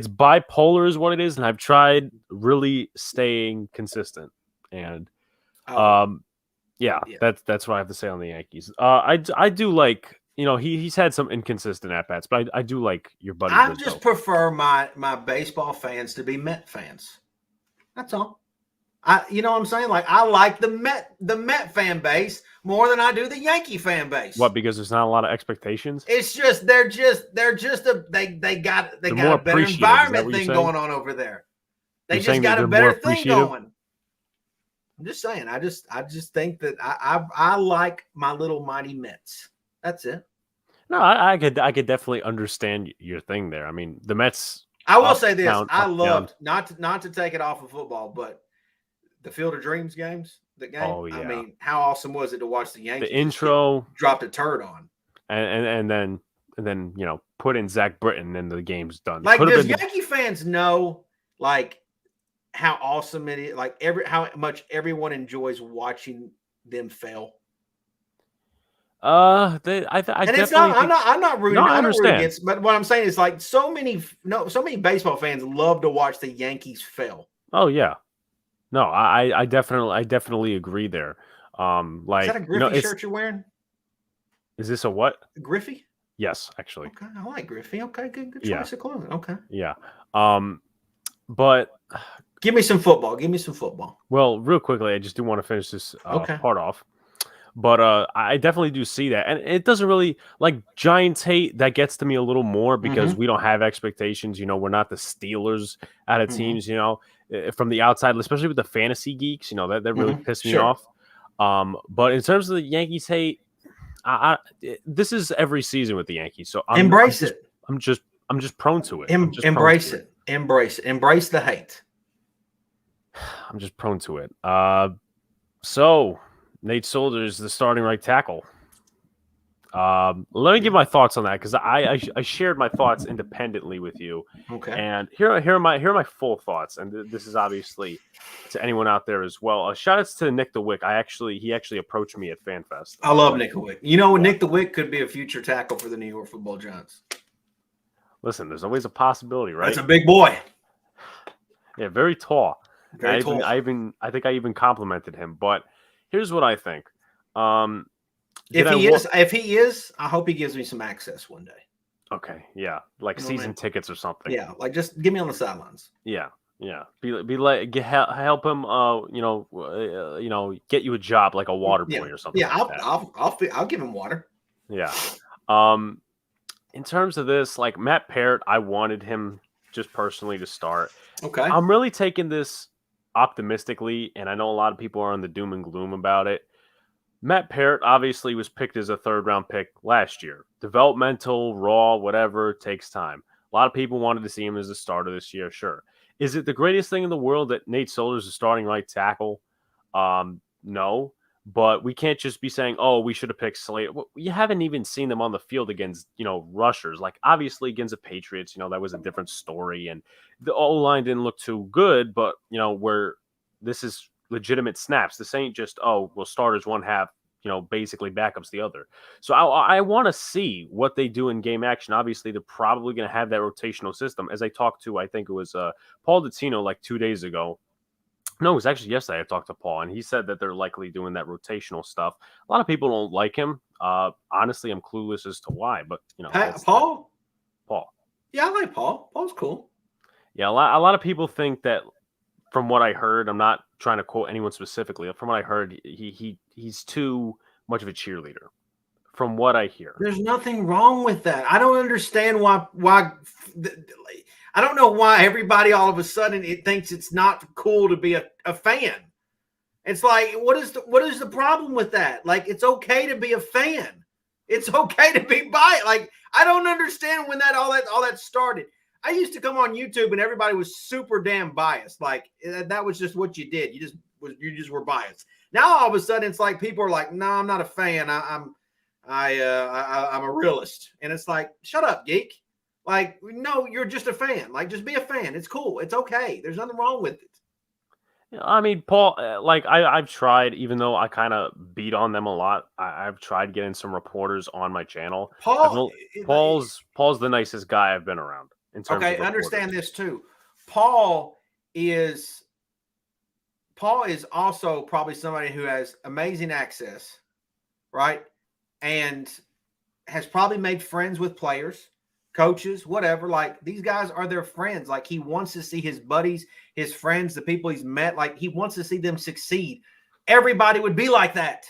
bipolar is what it is, and I've tried really staying consistent. And that's what I have to say on the Yankees. I do like. He's had some inconsistent at-bats, but I do like your buddy.
I just prefer my baseball fans to be Met fans. That's all. You know what I'm saying? Like, I like the Met fan base more than I do the Yankee fan base.
What? Because there's not a lot of expectations?
It's just they got a better environment thing going on over there. They just got a better thing going. I'm just saying. I just think that I like my little mighty Mets. That's it.
No, I could definitely understand your thing there. I mean, the Mets.
I will say this: I loved not to take it off of football, but the Field of Dreams games. The game.
Oh yeah.
I mean, how awesome was it to watch the Yankees?
The intro
dropped a turd on.
and then put in Zach Britton and the game's done.
Like,
Could have
does
been
Yankee fans know like how awesome it is? Like how much everyone enjoys watching them fail.
I
And
definitely
it's not.
think,
I'm not rooting.
No, I
I don't root
understand.
against. But what I'm saying is like so many baseball fans love to watch the Yankees fail.
Oh yeah. No, I definitely agree there.
Is that a Griffey shirt you're wearing?
Is this a what?
Griffey?
Yes, actually.
Okay, I like Griffey. Okay, good
Yeah.
choice of clothing. Okay.
Yeah. But
Give me some football.
well, real quickly, I just do want to finish this
Okay.
part off. But I definitely do see that. And it doesn't really, like, Giants hate, that gets to me a little more because we don't have expectations. We're not the Steelers out of teams, from the outside, especially with the fantasy geeks, that really pissed me off. But in terms of the Yankees hate, this is every season with the Yankees. So
Embrace it.
I'm just prone to it.
Embrace it. Embrace it. Embrace the hate.
I'm just prone to it. So Nate Solder's the starting right tackle. Let me give my thoughts on that because I shared my thoughts independently with you.
Okay.
And here are my full thoughts. And this is obviously to anyone out there as well. Shout outs to Nick DeWick. He actually approached me at FanFest.
I love Nick DeWick. Nick DeWick could be a future tackle for the New York Football Giants.
Listen, there's always a possibility, right?
That's a big boy.
Yeah, very tall.
Very tall.
I think I even complimented him. But here's what I think.
If he is, I hope he gives me some access one day.
Okay, yeah, like season tickets or something.
Yeah, like just give me on the sidelines.
Yeah. Help him. Get you a job like a water boy or something.
Yeah,
like that.
I'll give him water.
Yeah. In terms of this, like Matt Parrott, I wanted him just personally to start.
Okay.
I'm really taking this optimistically, and I know a lot of people are on the doom and gloom about it. Matt Parrott obviously was picked as a third-round pick last year. Developmental, raw, whatever, takes time. A lot of people wanted to see him as a starter this year, sure. Is it the greatest thing in the world that Nate Solder's a starting right tackle? No. But we can't just be saying, oh, we should have picked Slater. Well, you haven't even seen them on the field against, rushers. Like, obviously, against the Patriots, that was a different story. And the O-line didn't look too good, but, where this is legitimate snaps. This ain't just, starters one half, basically backups the other. So I want to see what they do in game action. Obviously, they're probably going to have that rotational system. As I talked to, I think it was Paul Dottino like 2 days ago. No, it was actually yesterday I talked to Paul, and he said that they're likely doing that rotational stuff. A lot of people don't like him. Honestly, I'm clueless as to why, but,
Paul?
Paul.
Yeah, I like Paul. Paul's cool.
Yeah, a lot of people think that, from what I heard, I'm not trying to quote anyone specifically. From what I heard, he's too much of a cheerleader. From what I hear,
there's nothing wrong with that. I don't understand why. I don't know why everybody all of a sudden it thinks it's not cool to be a fan. It's like, what is the problem with that? Like, it's okay to be a fan. It's okay to be biased. Like, I don't understand when all that started. I used to come on YouTube and everybody was super damn biased. Like, that was just what you did. You just were biased. Now all of a sudden it's like people are like, no, I'm not a fan. I'm a realist. And it's like, shut up, geek. Like, no, you're just a fan. Like, just be a fan. It's cool. It's okay. There's nothing wrong with it.
I mean, Paul, I've tried, even though I kind of beat on them a lot. I've tried getting some reporters on my channel. Paul's the nicest guy I've been around.
Okay, understand this too. Paul is also probably somebody who has amazing access, right? And has probably made friends with players, coaches, whatever. Like, these guys are their friends. Like, he wants to see his buddies, his friends, the people he's met. Like, he wants to see them succeed. Everybody would be like that.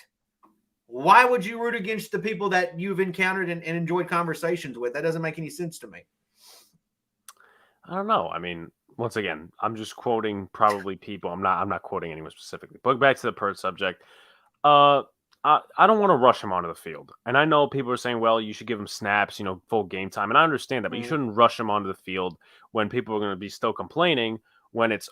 Why would you root against the people that you've encountered and enjoyed conversations with? That doesn't make any sense to me.
I don't know. I mean, once again, I'm just quoting probably people. I'm not quoting anyone specifically. But back to the Pert subject. I don't want to rush him onto the field. And I know people are saying, well, you should give him snaps, full game time. And I understand that, but you shouldn't rush him onto the field when people are going to be still complaining when it's,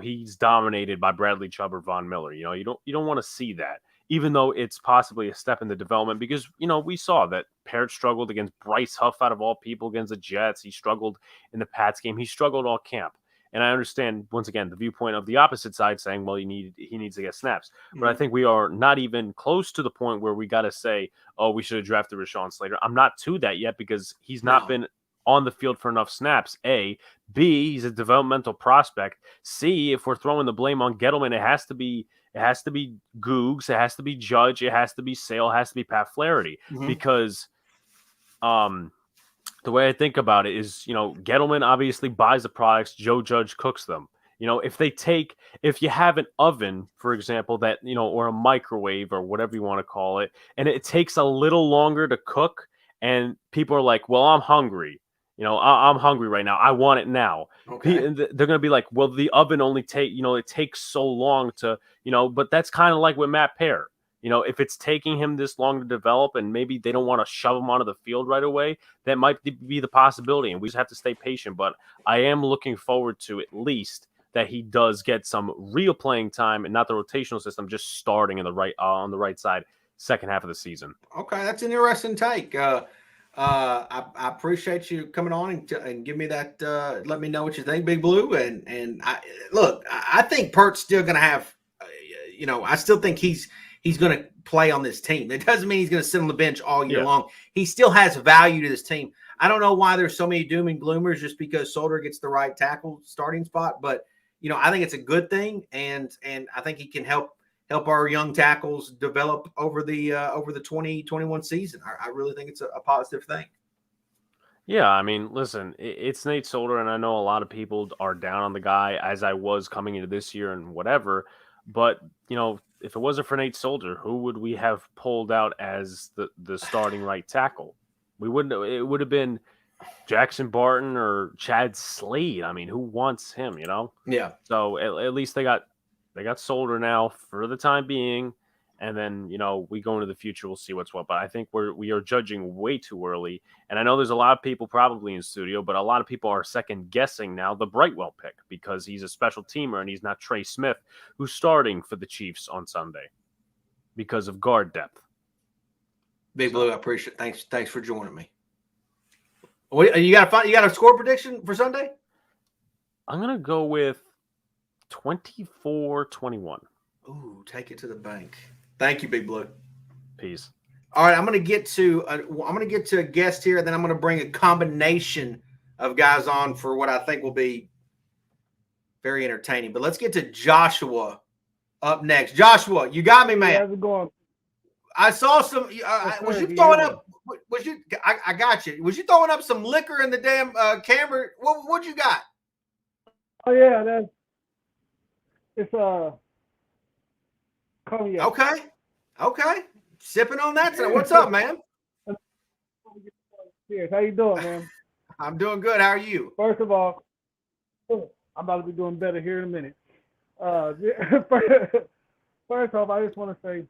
he's dominated by Bradley Chubb or Von Miller. You don't want to see that. even though it's possibly a step in the development, because, we saw that Parrott struggled against Bryce Huff out of all people against the Jets. He struggled in the Pats game. He struggled all camp. And I understand, once again, the viewpoint of the opposite side saying, well, he needs to get snaps. But I think we are not even close to the point where we got to say, oh, we should have drafted Rashawn Slater. I'm not to that yet because he's not been on the field for enough snaps, A. B, he's a developmental prospect. C, if we're throwing the blame on Gettleman, it has to be Googs, it has to be Judge, it has to be Sale, it has to be Pat Flaherty. Because the way I think about it is, Gettleman obviously buys the products, Joe Judge cooks them. If you have an oven, for example, that, or a microwave or whatever you want to call it, and it takes a little longer to cook, and people are like, well, I'm hungry. I'm hungry right now. I want it now.
Okay.
They're going to be like, well, the oven only it takes so long to, but that's kind of like with Matt Pear. If it's taking him this long to develop and maybe they don't want to shove him onto the field right away, that might be the possibility. And we just have to stay patient. But I am looking forward to at least that he does get some real playing time and not the rotational system, just starting on the right side, second half of the season.
Okay. That's an interesting take. I appreciate you coming on and give me that. Let me know what you think, Big Blue. And I think Pert's still going to have. I still think he's going to play on this team. It doesn't mean he's going to sit on the bench all year long. He still has value to this team. I don't know why there's so many doom and gloomers just because Solder gets the right tackle starting spot, but I think it's a good thing, and I think he can help our young tackles develop over the 2021 season. I really think it's a positive thing.
Yeah, I mean, listen, it's Nate Solder, and I know a lot of people are down on the guy, as I was coming into this year and whatever. But, if it wasn't for Nate Solder, who would we have pulled out as the starting right tackle? We wouldn't. It would have been Jackson Barton or Chad Slade. I mean, who wants him?
Yeah.
So at least they got Solder now for the time being. And then, we go into the future, we'll see what's what. But I think we are judging way too early. And I know there's a lot of people probably in studio, but a lot of people are second guessing now the Brightwell pick because he's a special teamer and he's not Trey Smith, who's starting for the Chiefs on Sunday because of guard depth.
Big Blue, I appreciate it. Thanks for joining me. You got a score prediction for Sunday?
I'm going to go with 24-21.
Ooh, take it to the bank. Thank you, Big Blue.
Peace.
All right, I'm going to get to a guest here, and then I'm going to bring a combination of guys on for what I think will be very entertaining. But let's get to Joshua up next. Joshua, you got me, man.
Hey, how's it going?
I saw some. Was you throwing up? Was you? I got you. Was you throwing up some liquor in the damn camera? What you got?
Oh yeah, it's cognac.
Okay. Sipping on that. So what's up, man?
Cheers. How you doing, man?
I'm doing good. How are you?
First of all, I'm about to be doing better here in a minute. First off, I just want to say,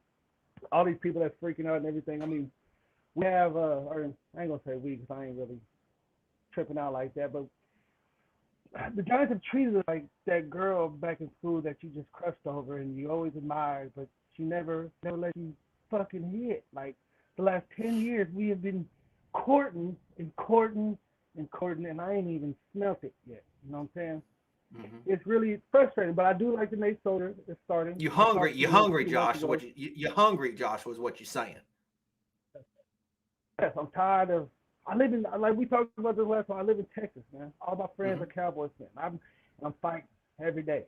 all these people that's freaking out and everything. I mean, we have, or I ain't gonna say we because I ain't really tripping out like that, but the Giants have treated us like that girl back in school that you just crushed over and you always admired, but she never let you fucking hit. Like the last 10 years, we have been courting, and I ain't even smelt it yet. You know what I'm saying? Mm-hmm. It's really frustrating, but I do like the Nate Solder is starting.
You hungry, Josh? You hungry, Josh? Was what you're saying?
Yes, I'm tired of. I live in, like we talked about this last time. I live in Texas, man. All my friends are Cowboys fans. I'm fighting every day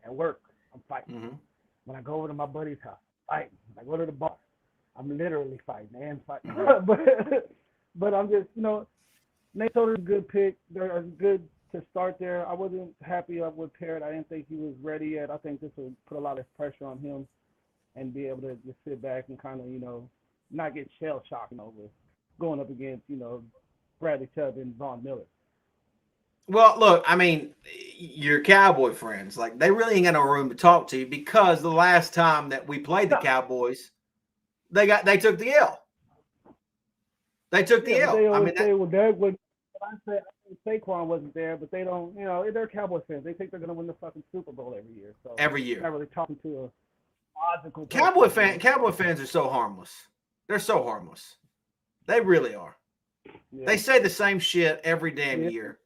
at work. I'm fighting. Mm-hmm. When I go over to my buddy's house, fighting. When I go to the bar, I'm literally fighting and fighting. Mm-hmm. but I'm just, Nate Solder's a good pick. They're good to start there. I wasn't happy with Parrott. I didn't think he was ready yet. I think this will put a lot of pressure on him and be able to just sit back and kind of, not get shell shocked over going up against, Bradley Chubb and Von Miller.
Well, look, I mean, your Cowboy friends, like they really ain't got no room to talk to you because the last time that we played the Cowboys, they took the L. They took the L.
I mean, I say Saquon wasn't there, but they don't, they're Cowboys fans. They think they're going to win the fucking Super Bowl every year. So
every year.
Not really talking to logical.
Cowboy fans are so harmless. They're so harmless. They really are.
Yeah.
They say the same shit every damn year.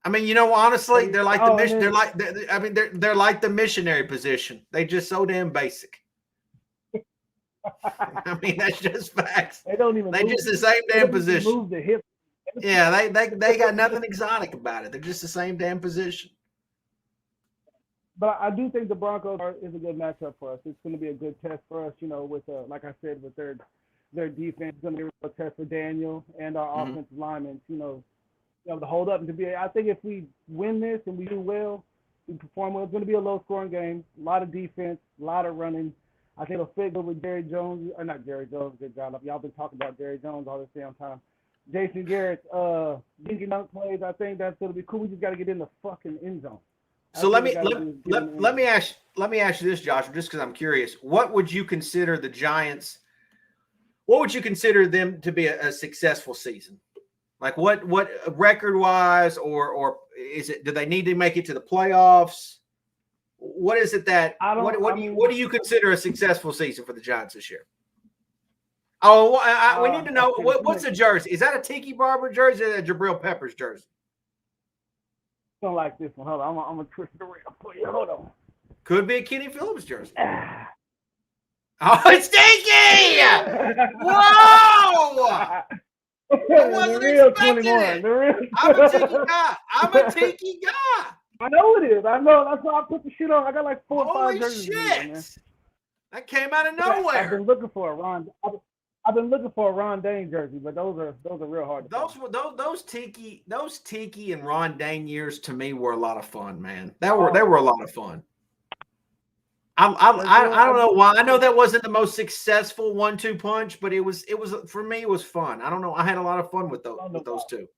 I mean, you know, honestly, they're like the mission. They're like the missionary position. They just so damn basic. I mean, that's just facts.
They don't even.
They just the same damn position.
Move the hip.
Yeah, they got nothing exotic about it. They're just the same damn position.
But I do think the Broncos is a good matchup for us. It's going to be a good test for us. You know, with like I said, with their defense, it's going to be a test for Daniel and our offensive linemen. You know, to hold up and to be. I think if we win this and we do well, we perform well. It's going to be a low-scoring game. A lot of defense, a lot of running. I think it'll fit good with Jerry Jones, or not Jerry Jones. Good job. Y'all been talking about Jerry Jones all this damn time. Jason Garrett's dinky dunk plays. I think that's going to be cool. We just got to get in the fucking end zone.
So let me ask you this, Joshua, just because I'm curious. What would you consider the Giants? What would you consider them to be a successful season? Like what record wise, or is it? Do they need to make it to the playoffs? What is it that? What do you consider a successful season for the Giants this year? Oh, we need to know what's the jersey? Is that a Tiki Barber jersey or a Jabril Peppers jersey?
Don't like this one. Hold on, I'm gonna twist it around for you. Hold on.
Could be a Kenny Phillips jersey. Oh, it's Tiki! Whoa! I wasn't expecting it. I'm a Tiki guy.
I know it is. I know. That's why I put the shit on. I got like 4 or 5 jerseys.
Holy shit! That came out of nowhere.
I've been looking for a Ron. I've been looking for a Ron Dane jersey, but those are real hard.
Those Tiki and Ron Dane years to me were a lot of fun, man. They were a lot of fun. I don't know why. I know that wasn't the most successful 1-2 punch, but it was for me. It was fun. I don't know. I had a lot of fun with those two.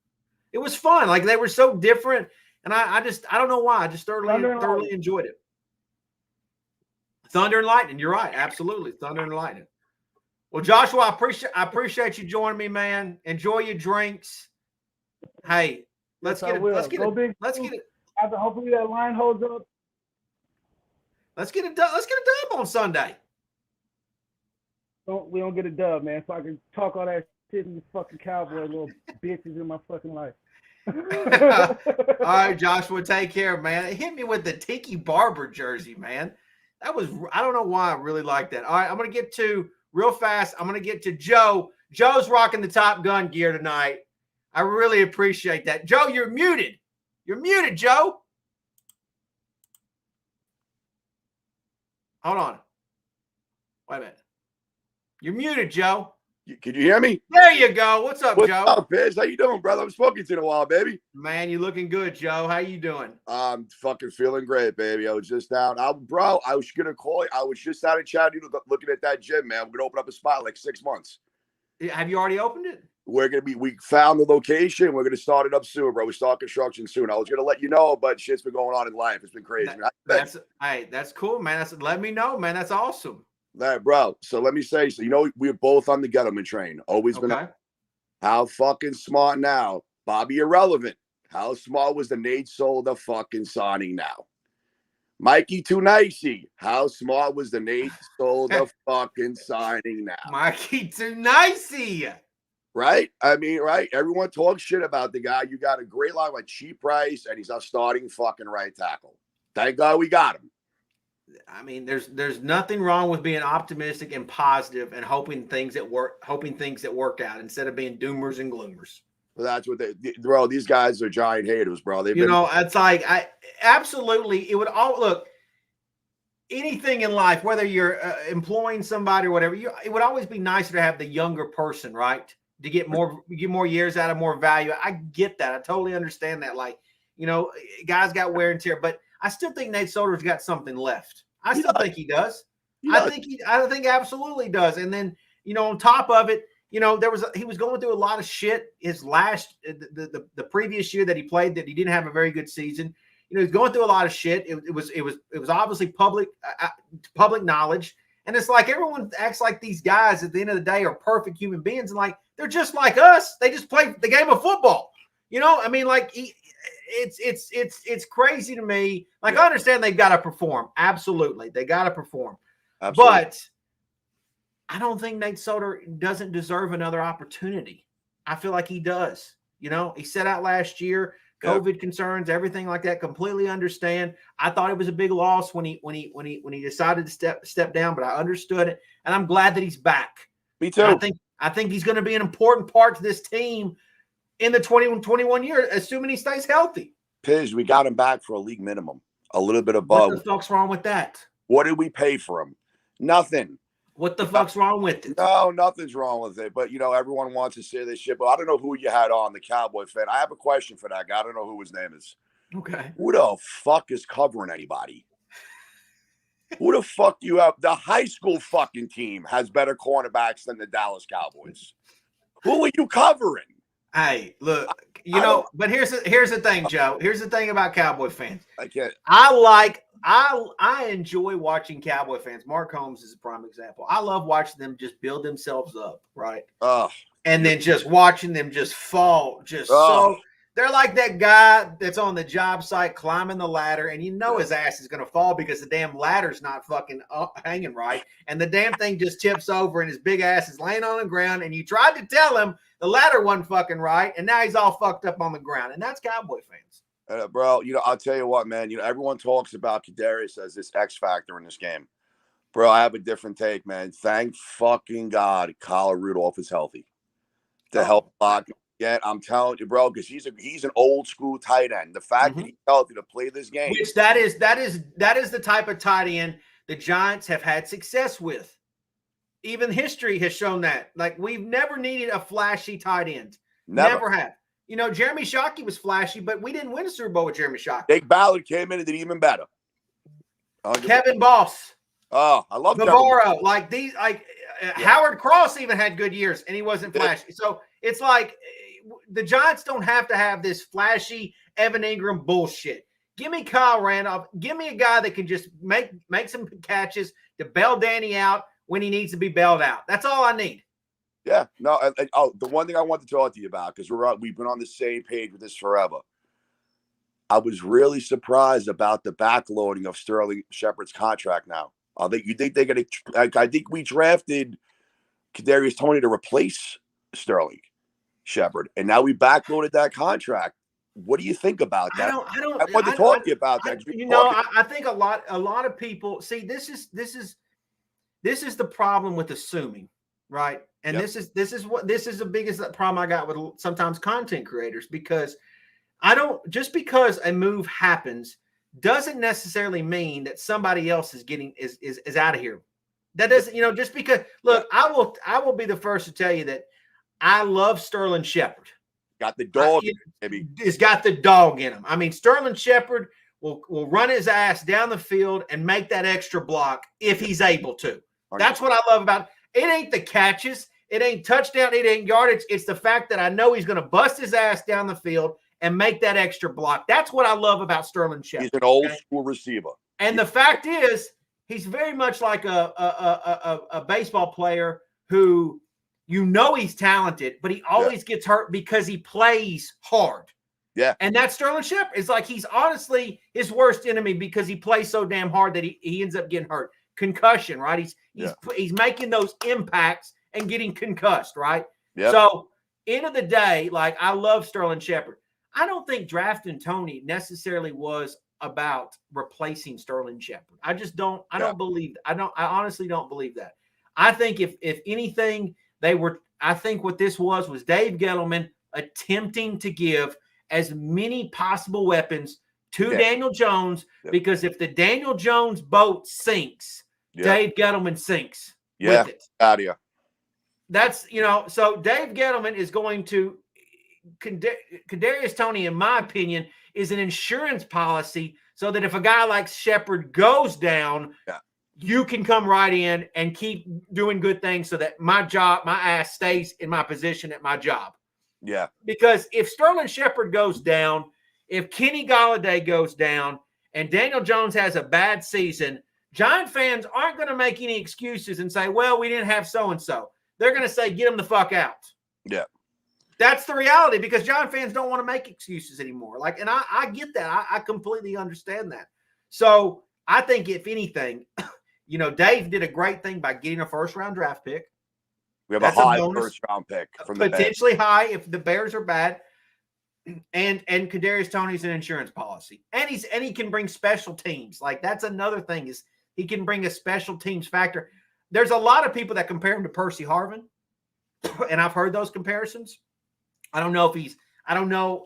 It was fun. Like they were so different, and I don't know why. I just thoroughly enjoyed it. Thunder and Lightning. You're right. Absolutely, Thunder and Lightning. Well, Joshua, I appreciate you joining me, man. Enjoy your drinks. Hey, let's get it.
Hopefully that line holds up.
Let's get a dub on Sunday.
We don't get a dub, man. So I can talk all that shit in these fucking Cowboy little bitches in my fucking life.
All right, Joshua, take care, man. Hit me with the Tiki Barber jersey, man. I don't know why I really like that. All right, I'm going to get to real fast. I'm going to get to Joe. Joe's rocking the Top Gun gear tonight. I really appreciate that. Joe, you're muted. You're muted, Joe. Hold on. Wait a minute. You're muted, Joe.
Can you hear me?
There you go. What's up, Joe?
What's up, Biz? How you doing, brother? I'm spoken to you in a while, baby.
Man, you looking good, Joe. How you doing?
I'm fucking feeling great, baby. I was just out. I was going to call you. I was just out of Chattanooga looking at that gym, man. We're going to open up a spot in like 6 months.
Have you already opened it?
We found the location. We're going to start it up soon, bro. We start construction soon. I was going to let you know, but shit's been going on in life. It's been crazy.
That's cool, man. Let me know, man. That's awesome.
That, bro. So let me say, we're both on the Gettleman train. Always been. How fucking smart now? Bobby Irrelevant. How smart was the Nate Solder fucking signing now? Mikey Too Nicey. How smart was the Nate Solder fucking signing now?
Mikey Too Nicey.
Right? I mean, right? Everyone talks shit about the guy. You got a great line like cheap price, and he's our starting fucking right tackle. Thank God we got him.
I mean, there's nothing wrong with being optimistic and positive and hoping things that work out instead of being doomers and gloomers.
Well, that's what bro. These guys are giant haters, bro.
It's like absolutely. It would all look. Anything in life, whether you're employing somebody or whatever, it would always be nicer to have the younger person, right? To get more years out of more value. I get that. I totally understand that. Like, guys got wear and tear, but I still think Nate Solder's got something left. I still think he does. I think absolutely does. And then, on top of it, he was going through a lot of shit his the previous year that he played, that he didn't have a very good season. He's going through a lot of shit. It was obviously public knowledge. And it's like everyone acts like these guys at the end of the day are perfect human beings. And like, they're just like us. They just play the game of football. I mean, like it's crazy to me. Like, I understand they've got to perform. Absolutely. They got to perform.
Absolutely.
But I don't think Nate Solder doesn't deserve another opportunity. I feel like he does. You know, he set out last year, COVID concerns, everything like that. Completely understand. I thought it was a big loss when he decided to step down, but I understood it, and I'm glad that he's back.
Me too.
I think he's going to be an important part to this team in the 2021 year, assuming he stays healthy.
Piz, we got him back for a league minimum, a little bit above.
What the fuck's wrong with that?
What did we pay for him? Nothing.
What the fuck's wrong with it?
No, nothing's wrong with it. But, everyone wants to say this shit. But I don't know who you had on, the Cowboy fan. I have a question for that guy. I don't know who his name is.
Okay.
Who the fuck is covering anybody? Who the fuck you have? The high school fucking team has better cornerbacks than the Dallas Cowboys. Who are you covering?
Hey, look, but here's the thing, Joe. Here's the thing about Cowboy fans.
I can't.
I enjoy watching Cowboy fans. Mark Holmes is a prime example. I love watching them just build themselves up, right? And then just watching them just fall. So they're like that guy that's on the job site climbing the ladder, and his ass is going to fall because the damn ladder's not fucking hanging right, and the damn thing just tips over, and his big ass is laying on the ground, and you tried to tell him the ladder wasn't fucking right, and now he's all fucked up on the ground, and that's Cowboy fans.
Bro, I'll tell you what, man. Everyone talks about Kadarius as this X factor in this game. Bro, I have a different take, man. Thank fucking God Kyle Rudolph is healthy to help block. Yeah, I'm telling you, bro, because he's an old school tight end. The fact that he's healthy to play this game,
which that is the type of tight end the Giants have had success with. Even history has shown that. Like, we've never needed a flashy tight end. Never have. Jeremy Shockey was flashy, but we didn't win a Super Bowl with Jeremy Shockey.
Jake Ballard came in and did even better.
Kevin Boss.
Oh, I love
Navarro. Howard Cross even had good years, and he wasn't flashy. So it's like the Giants don't have to have this flashy Evan Ingram bullshit. Give me Kyle Randolph. Give me a guy that can just make some catches to bail Danny out when he needs to be bailed out. That's all I need.
Yeah. No. The one thing I want to talk to you about, because we've been on the same page with this forever. I was really surprised about the backloading of Sterling Shepard's contract now. I think they're going to. I think we drafted Kadarius Toney to replace Sterling Shepard, and now we backloaded that contract. What do you think about that? I want to talk to you about that.
I think a lot of people see this is the problem with assuming, right? And this is the biggest problem I got with sometimes content creators, because just because a move happens doesn't necessarily mean that somebody else is out of here. That doesn't, just because, look, I will be the first to tell you that I love Sterling Shepard.
Got the dog, maybe.
He's got the dog in him. I mean, Sterling Shepard will run his ass down the field and make that extra block if he's able to. That's what I love about it. It ain't the catches. It ain't touchdown. It ain't yardage. It's the fact that I know he's going to bust his ass down the field and make that extra block. That's what I love about Sterling Shepard.
He's an old school receiver.
And the fact is, he's very much like a baseball player who, he's talented, but he always gets hurt because he plays hard.
Yeah.
And that's Sterling Shepard. It's like he's honestly his worst enemy because he plays so damn hard that he ends up getting hurt. Concussion, right? He's making those impacts and getting concussed, right?
Yep.
So, end of the day, I love Sterling Shepard. I don't think drafting Toney necessarily was about replacing Sterling Shepard. I just don't. I don't believe. I honestly don't believe that. I think if anything, I think what this was Dave Gettleman attempting to give as many possible weapons to Daniel Jones, because if the Daniel Jones boat sinks, Dave Gettleman sinks with it.
Out of here.
That's, so Dave Gettleman is going to Kadarius Toney, in my opinion, is an insurance policy so that if a guy like Shepard goes down, you can come right in and keep doing good things so that my ass stays in my position at my job.
Yeah.
Because if Sterling Shepard goes down, if Kenny Golladay goes down, and Daniel Jones has a bad season, Giant fans aren't going to make any excuses and say, well, we didn't have so-and-so. They're going to say, get him the fuck out.
Yeah.
That's the reality, because Giant fans don't want to make excuses anymore. And I get that. I completely understand that. So I think if anything, You know, Dave did a great thing by getting a first-round draft pick.
We have
That's
a high
bonus.
first-round pick from the
potentially high if the Bears are bad. And Kadarius Toney's an insurance policy, and he can bring special teams. Like, that's another thing, is he can bring a special teams factor. There's a lot of people that compare him to Percy Harvin, and I've heard those comparisons. I don't know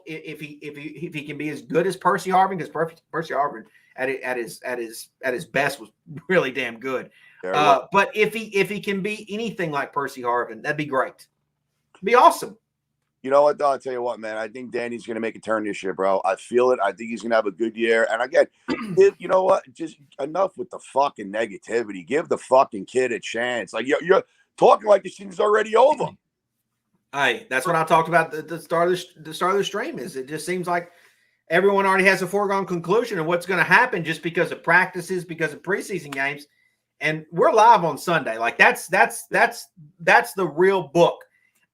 if he can be as good as Percy Harvin, because Percy Harvin at his best was really damn good. But if he can be anything like Percy Harvin, that'd be great. It'd be awesome.
You know what, though? I'll tell you what, man. I think Danny's going to make a turn this year, bro. I feel it. I think he's going to have a good year. And again, you know what? Just enough with the fucking negativity. Give the fucking kid a chance. Like, you're talking like the season's already over.
Hey, that's what I talked about at the start of the stream. Is it just seems like everyone already has a foregone conclusion of what's going to happen just because of practices, because of preseason games, and we're live on Sunday. Like, that's the real book.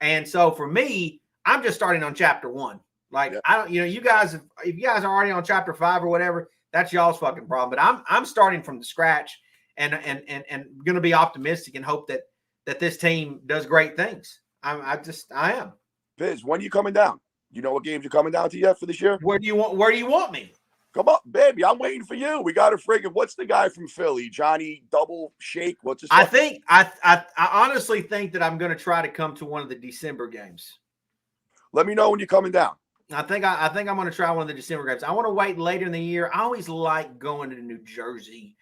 And so for me, I'm just starting on chapter 1. Like, I don't, you guys, if you guys are already on chapter 5 or whatever, that's y'all's fucking problem. But I'm starting from the scratch and going to be optimistic and hope that this team does great things. I am.
Biz, when are you coming down? You know what games you're coming down to yet for this year?
Where do you want me?
Come on, baby. I'm waiting for you. We got a friggin' what's the guy from Philly? Johnny Double Shake? What's his name?
I honestly think that I'm going to try to come to one of the December games.
Let me know when you're coming down.
I think I'm going to try one of the December games. I want to wait later in the year. I always like going to New Jersey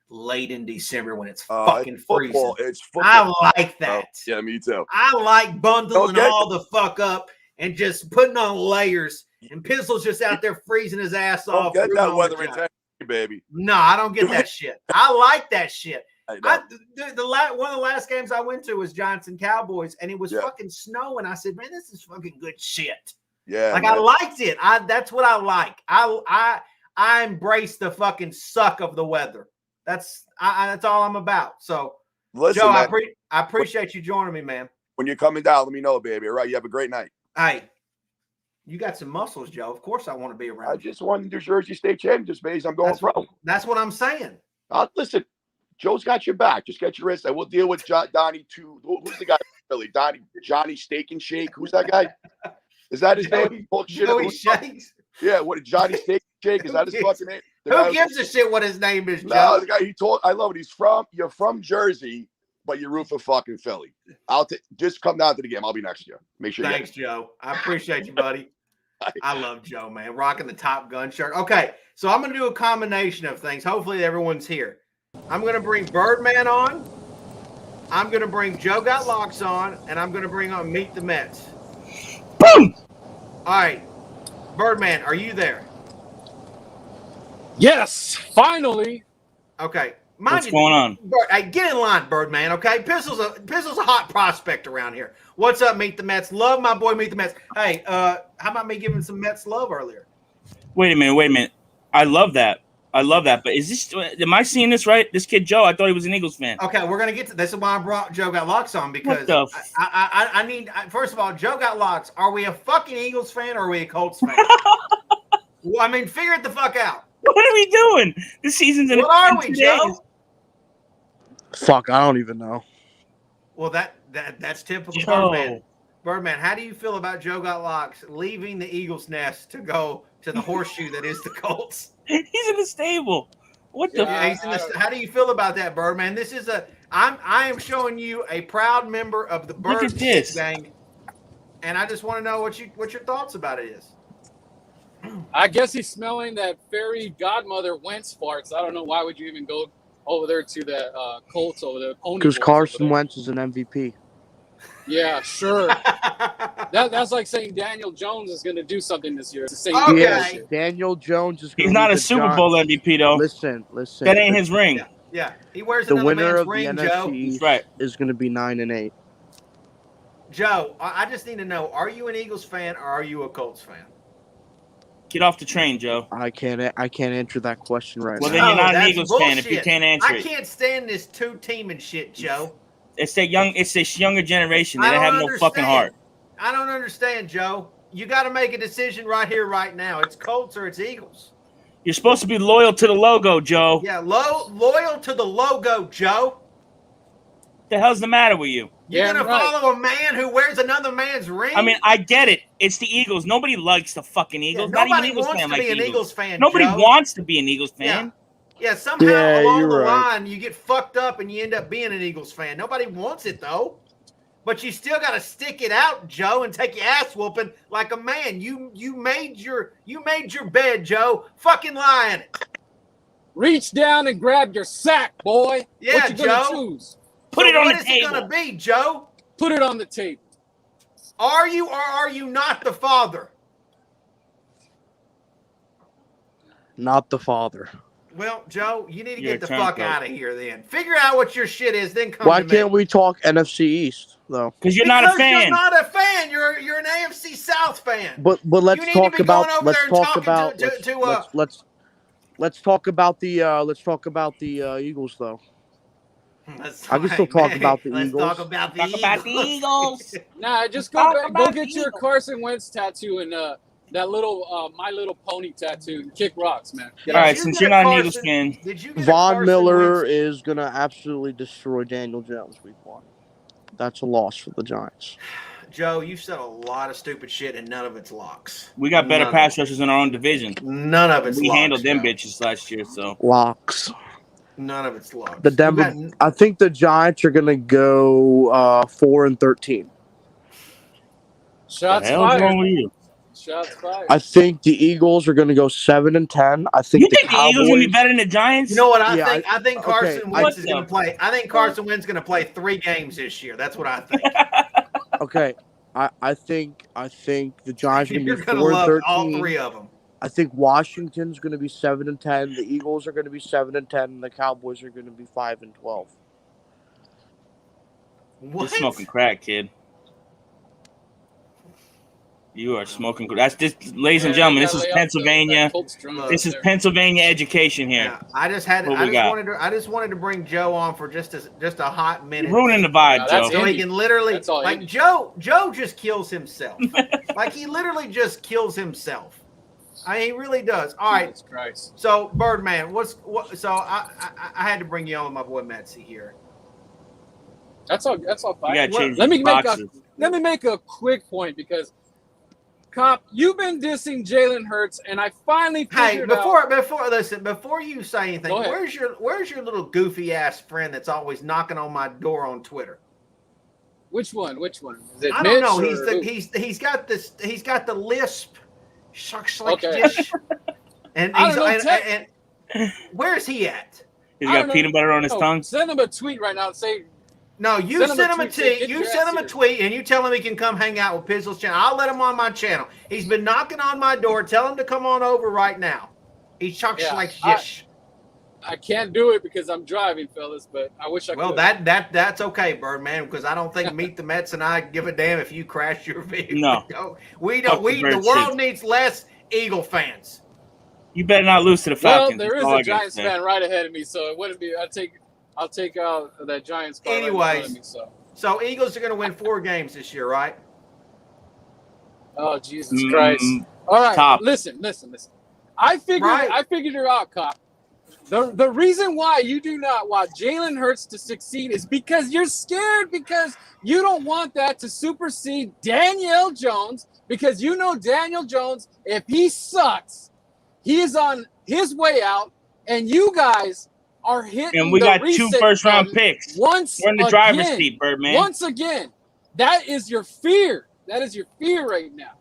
late in December when it's fucking freezing.
It's football.
I like that.
Yeah, me too.
I like bundling all the fuck up and just putting on layers. And Pizzle's just out there freezing his ass off.
Get that weather in Tennessee, baby.
No, I don't get that shit. I like that shit. One of the last games I went to was Giants and Cowboys, and it was fucking snowing. I said, man, this is fucking good shit.
Yeah,
like, man. I liked it. That's what I like. I embrace the fucking suck of the weather. That's all I'm about. So, listen, Joe, man, I appreciate you joining me, man.
When you're coming down, let me know, baby. All right, you have a great night.
Hey, you got some muscles, Joe. Of course I want to be around.
I just won New Jersey State Championship, baby. I'm going pro.
That's what I'm saying.
Listen, Joe's got your back. Just get your wrist. I will deal with Donnie too. Who's the guy from Philly? Johnny Steak and Shake. Who's that guy? Is that his name?
Joey Shakes?
Yeah, what Johnny Steak and Shake? Is that his fucking name?
Who gives a shit what his name is, Joe?
No, the guy I love it. You're from Jersey, but you root for fucking Philly. Just come down to the game. I'll be next year. Make sure.
Thanks, Joe. I appreciate you, buddy. I love Joe, man. Rocking the Top Gun shirt. Okay, so I'm gonna do a combination of things. Hopefully everyone's here. I'm gonna bring Birdman on. I'm gonna bring Joe Got Locks on, and I'm gonna bring on Meet the Mets.
Boom!
All right, Birdman, are you there?
Yes, finally.
Okay.
What's going on?
Hey, get in line, Birdman, okay? Pizzle's a hot prospect around here. What's up, Meet the Mets? Love my boy, Meet the Mets. Hey, how about me giving some Mets love earlier?
Wait a minute. I love that. But am I seeing this right? This kid, Joe, I thought he was an Eagles fan.
Okay, we're going to get to this. Is why I brought Joe Got Locks on, because I need, first of all, Joe Got Locks. Are we a fucking Eagles fan or are we a Colts fan? Well, I mean, figure it the fuck out.
What are we doing? This season's in
What are we, Joe?
Fuck, I don't even know.
Well, that's typical Birdman. Birdman, how do you feel about Joe Got Locks leaving the Eagles nest to go to the horseshoe that is the Colts?
He's in the stable. What the?
How do you feel about that, Birdman? This is I am showing you a proud member of the Bird gang, and I just want to know what your thoughts about it is.
I guess he's smelling that fairy godmother Wentz farts. I don't know, why would you even go over there to the Colts over there?
Because Carson Wentz is an MVP.
Yeah, sure. That's like saying Daniel Jones is going to do something this year. It's the same
okay.
Yes, Daniel Jones is.
He's not a Super Bowl MVP though.
Listen.
That ain't his ring.
Yeah. He wears
the
another
winner
man's
of
ring,
the
Joe.
NFC East
right.
is going to be 9-8.
Joe, I just need to know: are you an Eagles fan or are you a Colts fan?
Get off the train, Joe.
I can't answer that question right
now.
now.
Then you're not an Eagles fan if you can't answer it.
I can't stand this two-team and shit, Joe.
It's this younger generation. They have no fucking heart.
I don't understand, Joe. You got to make a decision right here, right now. It's Colts or it's Eagles.
You're supposed to be loyal to the logo, Joe.
Yeah, loyal to the logo, Joe.
The hell's the matter with you?
You're going to follow a man who wears another man's ring?
I mean, I get it. It's the Eagles. Nobody likes the fucking Eagles.
Yeah,
Not even
nobody
Eagles
wants
fan
to
like
be an Eagles fan,
Nobody
Joe.
wants to be an Eagles fan.
Yeah, somehow along the line, you get fucked up and you end up being an Eagles fan. Nobody wants it, though. But you still got to stick it out, Joe, and take your ass whooping like a man. You made your bed, Joe. Fucking lie in it.
Reach down and grab your sack, boy.
Yeah,
what you
Joe.
gonna choose?
Put it on the table.
What is it going to be, Joe?
Put it on the table.
Are you or are you not the father?
Not the father.
Well, Joe, you need to get the fuck out of here then. Figure out what your shit is, then come
Why
to me.
can't we talk NFC East though?
Because you're not a fan.
You're not a fan. You're an AFC South fan.
But let's talk about let's talk about the Eagles though. I can still talk about the Eagles.
Let's talk about the
Eagles.
Nah, just go get your Carson Wentz tattoo and that little My Little Pony tattoo. Kick rocks, man.
All right, since you're not an Eagles fan,
Von Miller is gonna absolutely destroy Daniel Jones week 1. That's a loss for the Giants.
Joe, you've said a lot of stupid shit and none of it's locks.
we got better pass rushers in our own division.
None of it's
We
locks.
handled them
Joe.
bitches last year, so
Locks.
None of it's locks.
The Denver. I think the Giants are gonna go 4-13.
Shots
the hell's
fired.
wrong with you?
Shots fired.
I think the Eagles are gonna go 7-10. I think
You think the Eagles gonna be better than the Giants?
You know what I
Yeah,
think? I think Carson Wentz is going to
What
play. I think Carson Wentz is going to play 3 games this year. That's what I think.
Okay. I think the Giants are gonna
You're
be
going to love
4-13.
all 3 of them.
I think Washington's gonna be 7-10. The Eagles are gonna be 7-10. And the Cowboys are gonna be 5-12.
You're smoking crack, kid. You are smoking. That's this, ladies and gentlemen. This is Pennsylvania. This is Pennsylvania education here.
Yeah, I just wanted to bring Joe on for just a hot minute.
You're ruining the vibe, Joe.
So he can literally like Joe just kills himself. Like he literally just kills himself. I mean, he really does. All right.
Jesus Christ.
So Birdman, so I had to bring you on with my boy Metsy here.
That's all fine.
You gotta change
Let me
these
make
boxes.
let me make a quick point because Cop, you've been dissing Jalen Hurts, and I finally figured out.
Before you say anything, where's your little goofy ass friend that's always knocking on my door on Twitter?
Which one? Is it
I don't know. He's got the lisp. Shucks like this. And where's he at?
He's got peanut butter on his tongue.
Send him a tweet right now and say.
No, you send him a tweet. You send him a tweet, and you tell him he can come hang out with Pizzle's channel. I'll let him on my channel. He's been knocking on my door. Tell him to come on over right now. He chucks like this.
I can't do it because I'm driving, fellas. But I wish I could.
Well, that's okay, Birdman, because I don't think Meet the Mets and I give a damn if you crash your vehicle.
No,
we don't. The world needs less Eagle fans.
You better not lose to the Falcons.
Well, there is a Giants fan right ahead of me, so it wouldn't be. I'll take out that Giants car.
Anyways,
right in front of me,
so Eagles are going to win 4 games this year, right?
Oh, Jesus Christ! All right, listen. I figured her out, Cop. The reason why you do not want Jalen Hurts to succeed is because you're scared, because you don't want that to supersede Daniel Jones, because you know Daniel Jones, if he sucks, he is on his way out, and you guys are hitting.
And we got 2 first-round picks. We're in the driver's seat, Birdman.
Once again, that is your fear. That is your fear right now.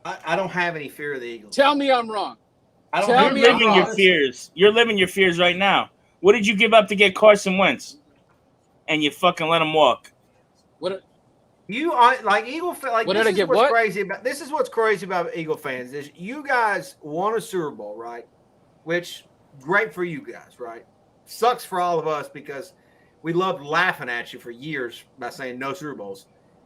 I don't have any fear of the Eagles.
Tell me I'm wrong.
You're living your fears. You're living your fears right now. What did you give up to get Carson Wentz? And you fucking let him walk.
What?
You are like Eagle fans. Like,
what did I get? What?
This is what's crazy about Eagle fans is you guys won a Super Bowl, right? Which great for you guys, right? Sucks for all of us because we loved laughing at you for years by saying no Super Bowls.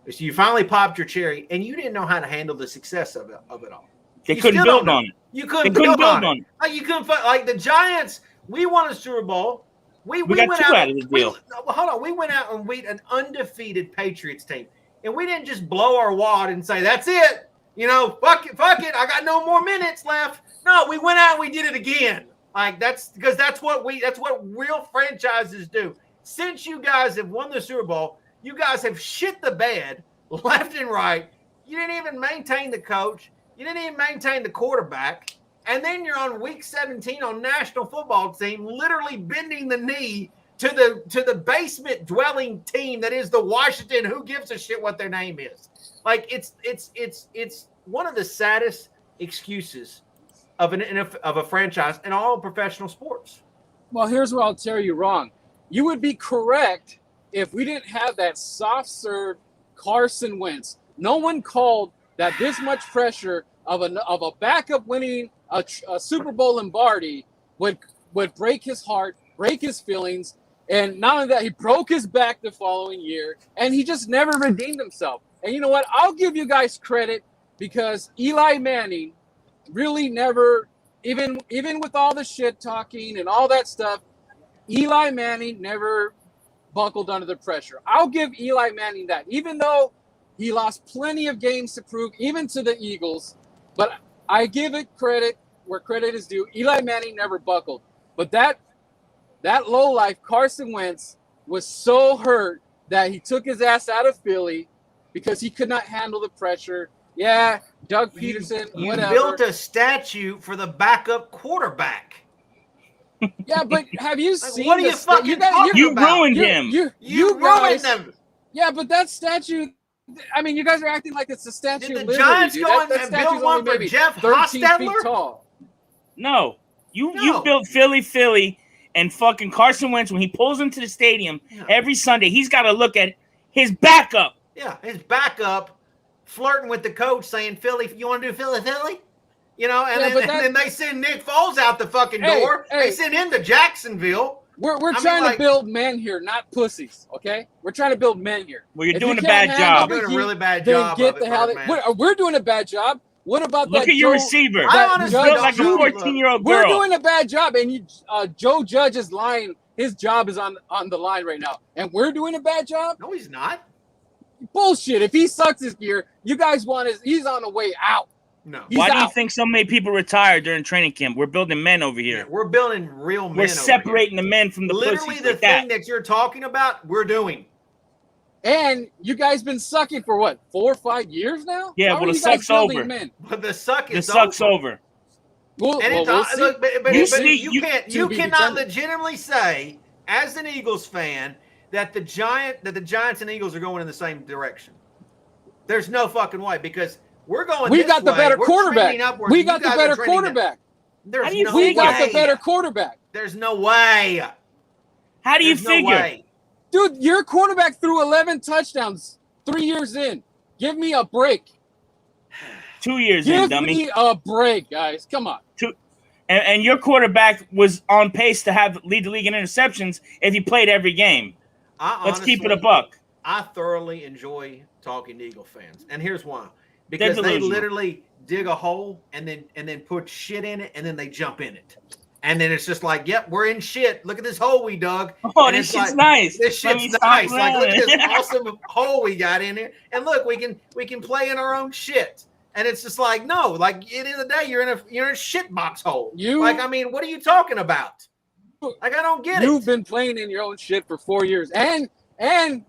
So you finally popped your cherry, and you didn't know how to handle the success of it all.
They couldn't build on it.
You couldn't build on it. Like you couldn't like the Giants. We won a Super Bowl. We
got
went
2 out of the deal.
Hold on. We went out and beat an undefeated Patriots team, and we didn't just blow our wad and say that's it. fuck it. I got no more minutes left. No, we went out and we did it again. Like that's what real franchises do. Since you guys have won the Super Bowl, you guys have shit the bed left and right. You didn't even maintain the coach. You didn't even maintain the quarterback. And then you're on week 17 on national football team, literally bending the knee to the basement dwelling team that is the Washington. Who gives a shit what their name is? Like it's one of the saddest excuses of a franchise in all professional sports.
Well, here's what I'll tell you wrong. You would be correct if we didn't have that soft serve Carson Wentz. No one called that this much pressure of a backup winning a Super Bowl Lombardi would break his heart, break his feelings, and not only that, he broke his back the following year, and he just never redeemed himself. And you know what? I'll give you guys credit because Eli Manning really never, even with all the shit talking and all that stuff, Eli Manning never buckled under the pressure. I'll give Eli Manning that, even though he lost plenty of games to prove, even to the Eagles. But I give it credit where credit is due. Eli Manning never buckled. But that lowlife, Carson Wentz, was so hurt that he took his ass out of Philly because he could not handle the pressure. Yeah, Doug Peterson, whatever.
You built a statue for the backup quarterback.
Yeah, but have you seen
what are you fucking talking about?
Ruined him.
You ruined them.
Yeah, but that statue, I mean, you guys are acting like it's a statue.
Did the Giants go and build one for Jeff 13 feet tall?
No. You built Philly, and fucking Carson Wentz, when he pulls into the stadium every Sunday, he's got to look at his backup.
Yeah, his backup flirting with the coach saying, Philly, you want to do Philly? And then they send Nick Foles out the fucking door. They send him to Jacksonville.
We're trying to build men here, not pussies, okay? We're trying to build men here.
Well, you're doing a bad job.
You're doing a really bad job.
We're doing a bad job. What about
Look at your receiver.
I honestly
built like a 14-year-old girl.
We're doing a bad job, and Joe Judge is lying. His job is on the line right now, and we're doing a bad job?
No, he's not.
Bullshit. If he sucks this year, you guys he's on the way out.
No.
Why do you think so many people retire during training camp? We're building men over here.
Yeah, we're building real men.
We're separating the men from the
literally
pussies.
The thing that you're talking about, we're doing.
And you guys been sucking for what, 4 or 5 years now?
Yeah, well, the suck's over.
But the suck is
over.
Well,
look, but you cannot
determined.
legitimately say, as an Eagles fan, that the Giants and Eagles are going in the same direction. There's no fucking way, because we're going.
We got the better quarterback. We got the better quarterback.
We
got the better quarterback.
There's no way.
How do you figure?
Dude, your quarterback threw 11 touchdowns 3 years in. Give me a break.
2 years in, dummy.
Give me a break, guys. Come on.
And your quarterback was on pace to lead the league in interceptions if he played every game. Let's keep it a buck.
I thoroughly enjoy talking to Eagle fans, and here's why: because they literally dig a hole and then put shit in it, and then they jump in it, and then it's just like, yep, we're in shit. Look at this hole we dug.
Oh, this shit's nice.
This shit's nice. Like, look at this awesome hole we got in here, and look, we can play in our own shit. And it's just like, no, like at the end of the day, you're in a shit box hole. What are you talking about? Like, I don't get it.
You've been playing in your own shit for 4 years, and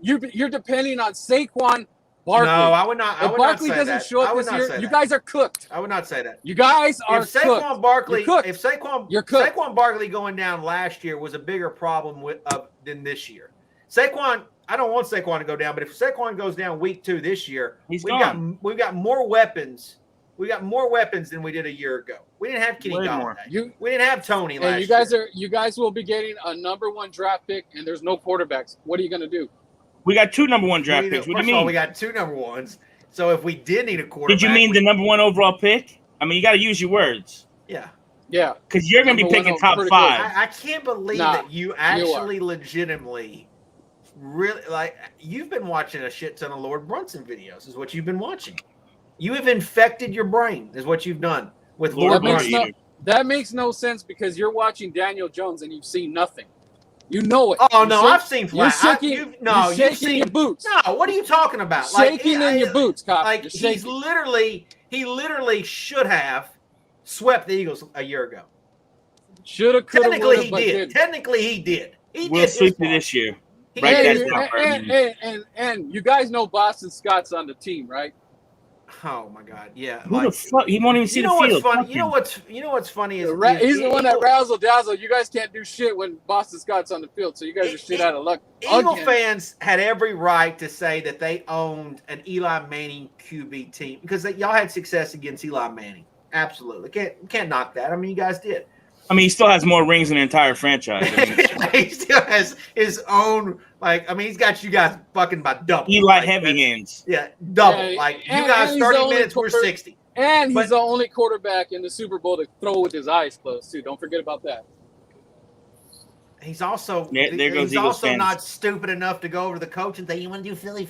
you're depending on Saquon Barkley.
No, I would not.
If Barkley doesn't show up this year, you guys are cooked.
I would not say that.
You guys are
cooked. If
Saquon
Barkley going down last year was a bigger problem than this year. Saquon, I don't want Saquon to go down, but if Saquon goes down week 2 this year, we've got more weapons. We got more weapons than we did a year ago. We didn't have Kenny Galladay. We didn't have Tony last year.
You guys will be getting a number 1 draft pick, and there's no quarterbacks. What are you going to do?
We got 2 number 1 draft picks. What do you mean?
We got 2 number 1s. So if we did need a quarterback,
did you mean the number 1 overall pick? I mean, you got to use your words.
Yeah.
Yeah.
Because you're going to be picking top 5.
I can't believe that you actually legitimately really, like, you've been watching a shit ton of Lord Brunson videos is what you've been watching. You have infected your brain is what you've done with Lord Brunson.
That makes no sense because you're watching Daniel Jones and you've seen nothing. You know it.
Oh, no, I've seen flat.
You're shaking your boots.
No, what are you talking about?
Shaking in your boots, Cop.
Like, he's literally He literally should have swept the Eagles a year ago.
Shoulda, coulda,
Technically,
woulda,
he
but
did.
didn't.
Technically, he did.
We'll sweep it this year. Write that down for me.
And you guys know Boston Scott's on the team, right?
Oh my God! Yeah,
Who the fuck? He won't even see the field.
You know what's funny is
he's the one that razzle dazzle. You guys can't do shit when Boston Scott's on the field, so you guys are shit out of luck.
Eagle fans had every right to say that they owned an Eli Manning QB team because y'all had success against Eli Manning. Absolutely, can't knock that. I mean, you guys did.
I mean, he still has more rings than the entire franchise. I mean,
he still has his own. He's got you guys fucking by double.
Eli heavy hands.
Yeah, double. You guys 30 minutes, we're 60.
And he's the only quarterback in the Super Bowl to throw with his eyes closed too. Don't forget about that.
He's also not stupid enough to go over to the coach and say, "You want to do Philly?"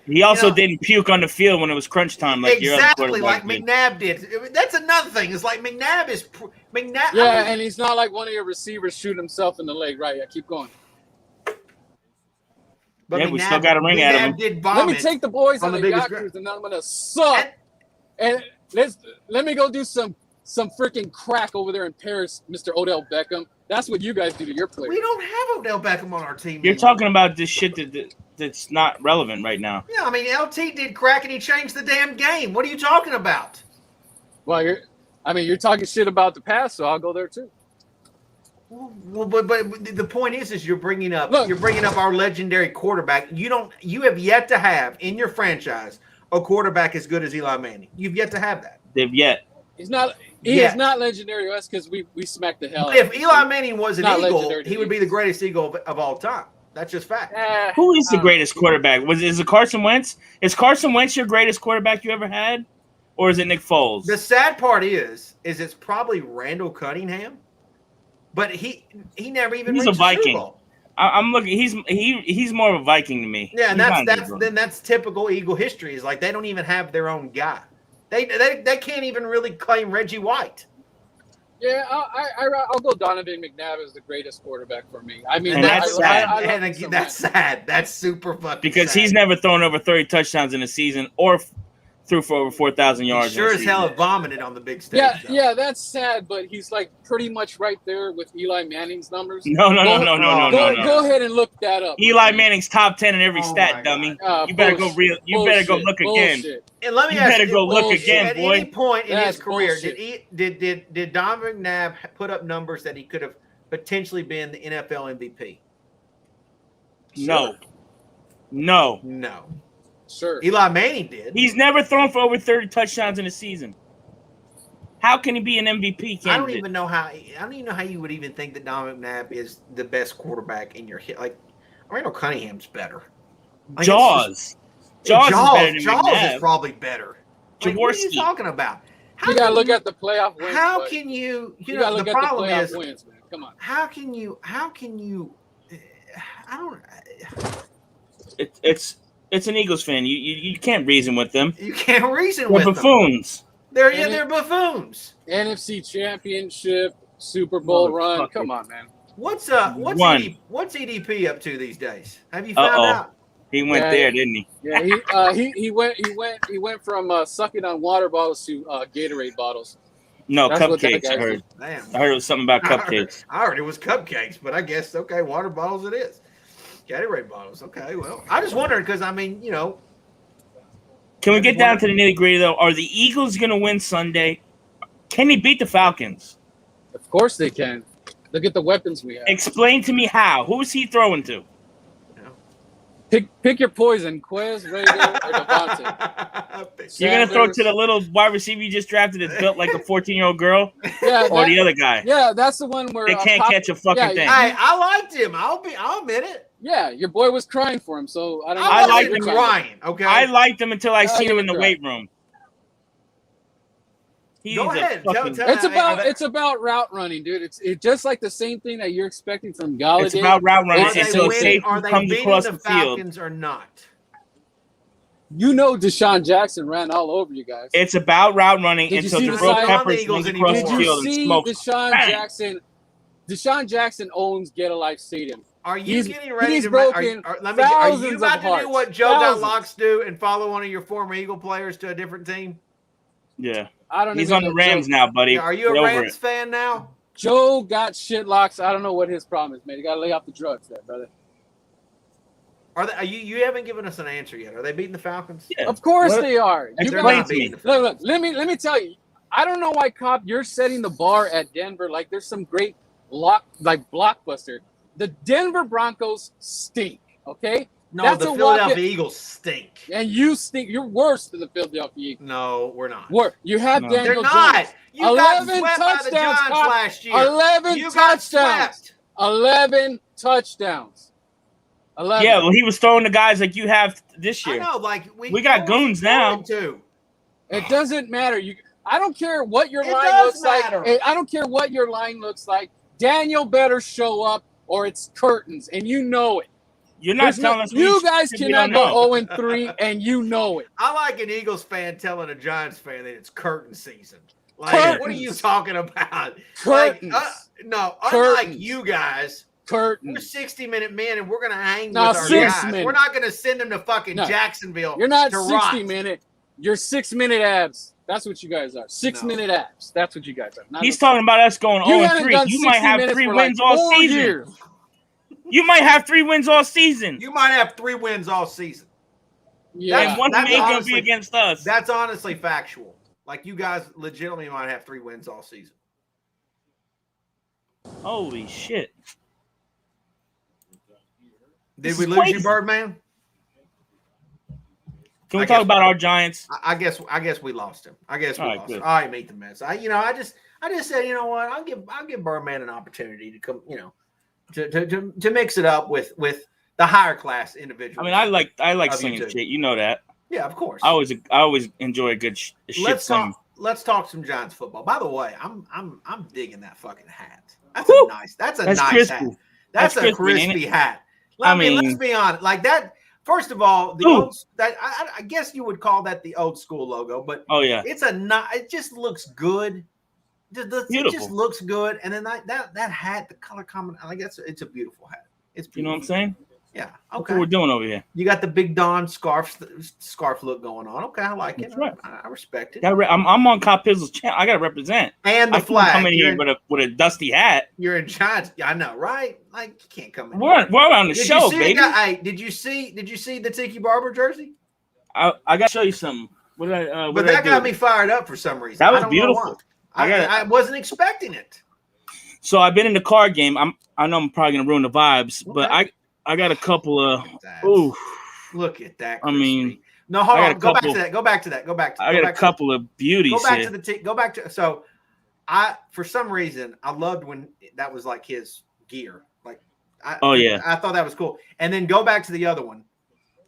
He also didn't puke on the field when it was crunch time, like
exactly like McNabb did. That's another thing. It's like McNabb.
Yeah, and he's not like one of your receivers shooting himself in the leg. Right? Yeah, keep going.
But
we still got a ring at him.
Let me take the boys on the yacht cruise, and I'm gonna suck. And let me go do some freaking crack over there in Paris, Mr. Odell Beckham. That's what you guys do to your players.
We don't have Odell Beckham on our team.
You're talking about this shit that's not relevant right now.
Yeah, I mean, LT did crack and he changed the damn game. What are you talking about?
Well, you're talking shit about the past, so I'll go there too.
Well, but the point is you're bringing up our legendary quarterback. You have yet to have in your franchise a quarterback as good as Eli Manning. You've yet to have that.
They've yet.
He is not legendary to us because we smacked the hell out of him.
If Eli Manning was an Eagle, he would be the greatest Eagle of all time. That's just fact.
Who is the greatest quarterback? Is it Carson Wentz? Is Carson Wentz your greatest quarterback you ever had? Or is it Nick Foles?
The sad part is it's probably Randall Cunningham, but he never even
He's
reached
a Viking.
the Super Bowl.
I'm looking. He's more of a Viking to me.
Yeah, and that's typical Eagle history. Is like they don't even have their own guy. They can't even really claim Reggie White.
Yeah, I'll go Donovan McNabb as the greatest quarterback for me. I mean,
and that's sad.
That's sad. That's super fucking
because
sad.
He's never thrown over 30 touchdowns in a season or threw for over 4,000 yards.
Sure as hell vomited on the big stage.
Yeah, that's sad, but he's like pretty much right there with Eli Manning's numbers.
No.
Go ahead and look that up.
Eli Manning's top 10 in every stat, dummy. You better go better go look again.
And let me
you
ask
better
you,
go look again,
at
boy.
any point in his career,
bullshit.
did Donovan McNabb put up numbers that he could have potentially been the NFL MVP?
No.
Sure.
Eli Manning did.
He's never thrown for over 30 touchdowns in a season. How can he be an MVP candidate?
I don't even know how you would even think that Donovan McNabb is the best quarterback in your hit. Like Randall Cunningham's better. Like,
Jaws is better than
Jaws
McNabb.
is probably better. Like, what are you talking about?
You gotta look at the playoff wins.
How can you? You know,
look
the
at
problem
the playoff
is,
wins, man. Come on.
How can you? I don't.
It's an Eagles fan. You can't reason with them.
You can't reason
They're
with
buffoons.
them. They're buffoons.
NFC Championship, Super Bowl run. Come on, man.
What's EDP up to these days? Have you found out?
He went there, didn't he?
Yeah, he went from sucking on water bottles to Gatorade bottles.
No,
That's
cupcakes. I heard.
Damn.
I heard it was something about cupcakes.
I heard it was cupcakes, but I guess okay, water bottles it is. Gatorade bottles. Okay, well, I just wondered because I mean, you know.
Can we get down to the nitty gritty though? Are the Eagles going to win Sunday? Can they beat the Falcons?
Of course they can. Look at the weapons we have.
Explain to me how. Who is he throwing to?
Pick your poison, Quez, Rager, or Devontae.
You're going to throw to the little wide receiver you just drafted that's built like a 14-year-old girl?
Yeah,
or the other guy?
Yeah, that's the one where
they can't catch a fucking thing.
I liked him. I'll admit it.
Yeah, your boy was crying for him, so I don't know.
I liked him crying. Okay.
I liked him until I seen him in the weight room.
Go ahead.
It's about route running, dude. It's just like the same thing that you're expecting from Galladay.
It's about route running until a safety
are they
comes across
the
the field.
Falcons or not?
You know Deshaun Jackson ran all over you guys.
It's about route running until Jabril Peppers comes across the field and smokes.
Deshaun Jackson owns Get a Life Stadium.
Are you getting ready
he's
to
broken
are you about to do what Joe
thousands.
Locks do and follow one of your former Eagle players to a different team?
Yeah.
I don't.
He's on the Rams now, buddy.
Yeah, are you a Rams fan now?
Joe got shitlocks. I don't know what his problem is, man. You got to lay off the drugs there, brother.
Are they? You haven't given us an answer yet. Are they beating the Falcons?
Yeah. Of course they are.
They're not beating the Falcons.
Look, let me tell you. I don't know why, Cop, you're setting the bar at Denver like there's some great blockbuster. The Denver Broncos stink, okay?
No, that's the Philadelphia Eagles stink.
And you stink. You're worse than the Philadelphia Eagles.
No, we're not.
You have Daniel
They're not.
Jones.
You got swept by the Giants last year.
11 touchdowns. 11 touchdowns. 11.
Yeah, well, he was throwing the guys like you have this year.
I know, like
we got goons now.
It doesn't matter. I don't care what your line looks like. I don't care what your line looks like. Daniel better show up, or it's curtains, and you know it.
You're not telling us.
You guys cannot go 0-3, and you know it.
I like an Eagles fan telling a Giants fan that it's curtain season. Like, what are you talking about?
Curtains.
No, unlike you guys.
Curtains.
We're 60-minute men, and we're going to hang with
Now,
our
6
guys.
minutes.
We're not going to send them to fucking Jacksonville.
You're not
to
60-minute. You're 6-minute abs. That's what you guys are. 6-minute abs. That's what you guys are.
He's talking about us going 0-3. You might have 3 wins all season. You might have 3 wins all season.
You might have 3 wins all season.
Yeah, and one may gonna be against us.
That's honestly factual. Like, you guys legitimately might have 3 wins all season.
Holy shit!
Did we lose you, Birdman?
Can we talk about our Giants?
I guess we lost him. I guess we lost him. All right, meet the mess. I just said, you know what? I'll give Birdman an opportunity to come, to mix it up with the higher class individuals.
I mean, I like singing shit. You know that.
Yeah, of course.
I always enjoy a good shit song.
Let's talk some Giants football. By the way, I'm digging that fucking hat. That's a nice
crispy.
hat. That's a crispy hat. I mean, let's be honest. Like that. First of all, I guess you would call that the old school logo, but it just looks good. It just looks good, and then that hat, the color combination, it's a beautiful hat. It's beautiful.
You know what I'm saying?
Yeah.
Okay. What we're doing over here.
You got the big Don scarf look going on. Okay, I like it.
Right.
I respect it.
I'm on Cop Pizzle's channel. I got to represent.
And the flag.
Come in here with a dusty hat.
You're in Giants. I know, right? Like, you can't come in.
We're on the show, baby.
Did you see the Tiki Barber jersey?
I got to show you something.
But that got me fired up for some reason.
That was beautiful.
I wasn't expecting it.
So I've been in the card game. I know I'm probably gonna ruin the vibes, but I got a couple of. Ooh,
look at that.
I mean,
no, hold on. Go back to that.
I got a couple of beauties.
Go back to. So, for some reason I loved when that was like his gear. Like, I thought that was cool. And then go back to the other one.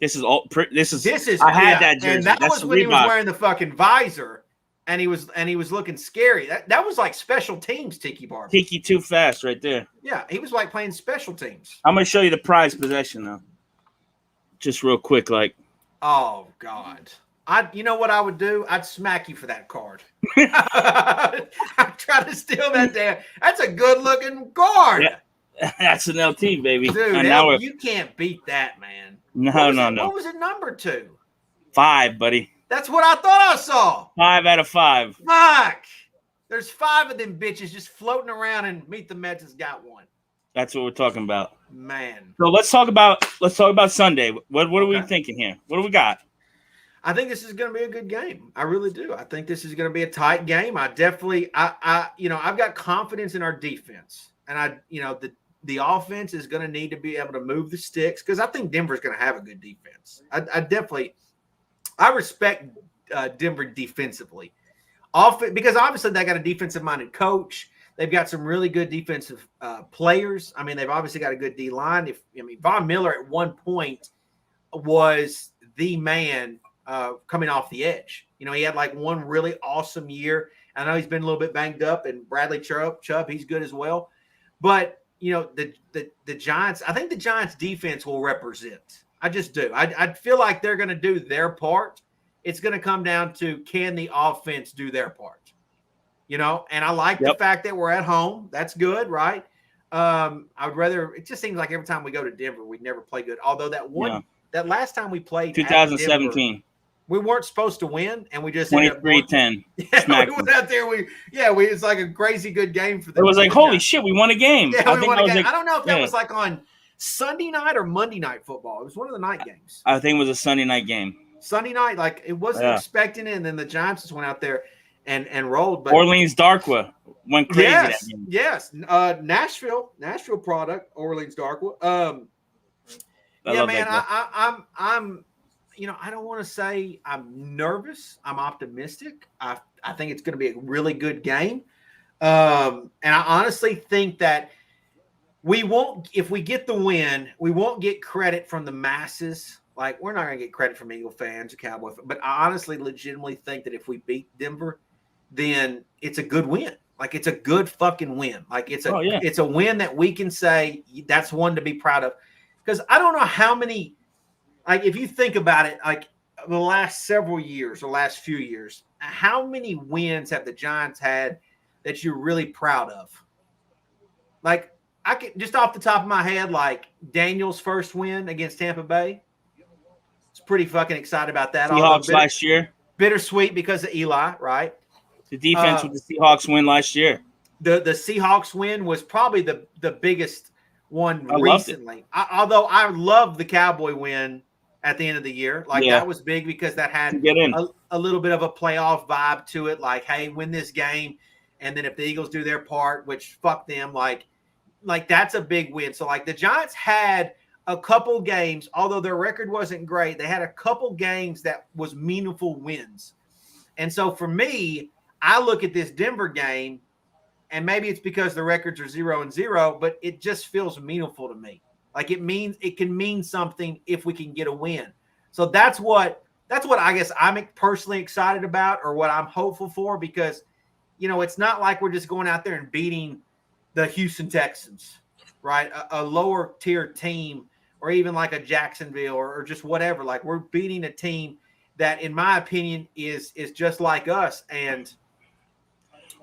This is. I had that jersey.
And that was when he was wearing the fucking visor. And he was looking scary. That was like special teams, Tiki Barber.
Tiki too fast right there.
Yeah, he was like playing special teams.
I'm gonna show you the prized possession though. Just real quick, like.
Oh God. You know what I would do? I'd smack you for that card. I'd try to steal that damn. That's a good looking card.
Yeah. That's an LT, baby.
Dude, you can't beat that, man.
No.
What was it number 2?
5, buddy.
That's what I thought I saw.
5 out of 5.
Fuck. There's 5 of them bitches just floating around, and Meet the Mets has got one.
That's what we're talking about.
Man.
So let's talk about Sunday. What are we thinking here? What do we got?
I think this is going to be a good game. I really do. I think this is going to be a tight game. I definitely I've got confidence in our defense. And the offense is going to need to be able to move the sticks because I think Denver's going to have a good defense. I respect Denver defensively. Because obviously they got a defensive-minded coach. They've got some really good defensive players. I mean, they've obviously got a good D-line. Von Miller at one point was the man coming off the edge. He had like one really awesome year. I know he's been a little bit banged up, and Bradley Chubb, he's good as well. But, the Giants, I think the Giants defense will represent. I just do. I feel like they're going to do their part. It's going to come down to, can the offense do their part? And I like the fact that we're at home. That's good, right? I would rather – it just seems like every time we go to Denver, we never play good. Although that last time we played
2017.
We weren't supposed to win, and we just
23-10.
Yeah, we went out there. It's like a crazy good game for them.
It was like, holy shit, we won a game.
Yeah, we won a game. Like, I don't know if that was like on Sunday night or Monday night football. It was one of the night games.
I think it was a Sunday night game.
Sunday night, like it wasn't expecting it, and then the Giants just went out there and rolled. But
Orleans Darkwa went crazy.
Yes. Nashville product, Orleans Darkwa. Man, I'm I don't want to say I'm nervous. I'm optimistic. I think it's going to be a really good game. And I honestly think that we won't, if we get the win, we won't get credit from the masses. Like, we're not going to get credit from Eagle fans or Cowboy fans. But I honestly legitimately think that if we beat Denver, then it's a good win. Like, it's a good fucking win. Like, it's a win that we can say that's one to be proud of. Because I don't know how many, like, if you think about it, like the last several years or last few years, how many wins have the Giants had that you're really proud of? Like, I can just off the top of my head, like Daniel's first win against Tampa Bay. It's pretty fucking excited about that.
Seahawks last year.
Bittersweet because of Eli, right?
The defense with the Seahawks win last year.
The Seahawks win was probably the biggest one recently. Although I love the Cowboy win at the end of the year. Like, that was big because that had a little bit of a playoff vibe to it. Like, hey, win this game. And then if the Eagles do their part, which fuck them, like that's a big win. So, like, the Giants had a couple games, although their record wasn't great, they had a couple games that was meaningful wins. And so for me, I look at this Denver game, and maybe it's because the records are 0-0, but it just feels meaningful to me. Like, it can mean something if we can get a win. So that's what I guess I'm personally excited about, or what I'm hopeful for, because, it's not like we're just going out there and beating the Houston Texans, right? A lower tier team, or even like a Jacksonville or just whatever. Like, we're beating a team that, in my opinion, is just like us. And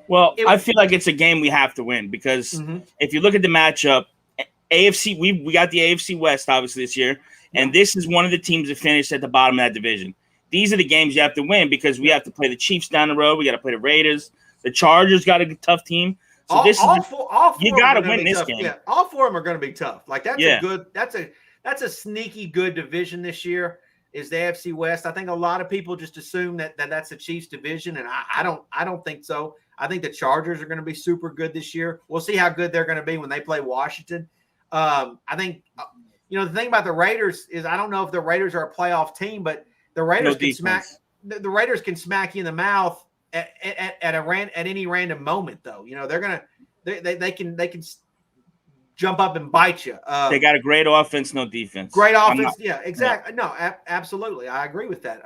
I feel like it's a game we have to win, because if you look at the matchup, AFC, we got the AFC West obviously this year, and this is one of the teams that finished at the bottom of that division. These are the games you have to win, because we have to play the Chiefs down the road. We got to play the Raiders. The Chargers got a tough team. So you got to win this game.
Yeah, all four of them are going to be tough. Like, that's a sneaky good division this year, is the AFC West. I think a lot of people just assume that's the Chiefs division, and I don't think so. I think the Chargers are going to be super good this year. We'll see how good they're going to be when they play Washington. I think the thing about the Raiders is, I don't know if the Raiders are a playoff team, but the Raiders the Raiders can smack you in the mouth at any random moment, though. They can jump up and bite you.
They got a great offense, no defense.
Great offense, yeah, exactly. No, absolutely, I agree with that.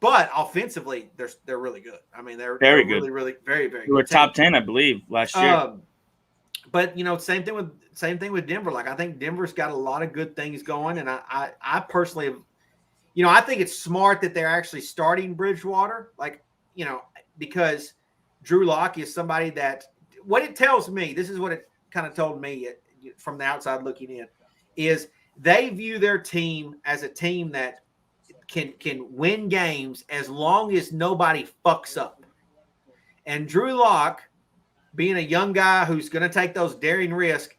But offensively, they're really good. I mean, they're
very good.
Really, really, very, very good.
They were top 10, I believe, last year.
But same thing with Denver. Like, I think Denver's got a lot of good things going, and I personally, I think it's smart that they're actually starting Bridgewater. Like, because Drew Lock is somebody that, what it tells me, this is what it kind of told me from the outside looking in, is they view their team as a team that can win games as long as nobody fucks up. And Drew Lock, being a young guy who's going to take those daring risks,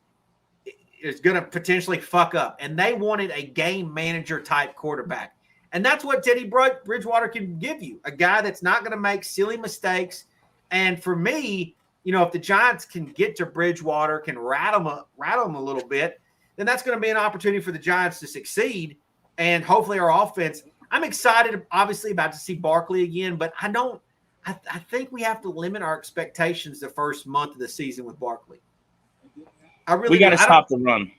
is going to potentially fuck up. And they wanted a game manager type quarterback. And that's what Teddy Bridgewater can give you, a guy that's not going to make silly mistakes. And for me, if the Giants can get to Bridgewater, can rattle him a little bit, then that's going to be an opportunity for the Giants to succeed. And hopefully our offense, I'm excited, obviously, about to see Barkley again, but I think we have to limit our expectations the first month of the season with Barkley.
We got to stop the run.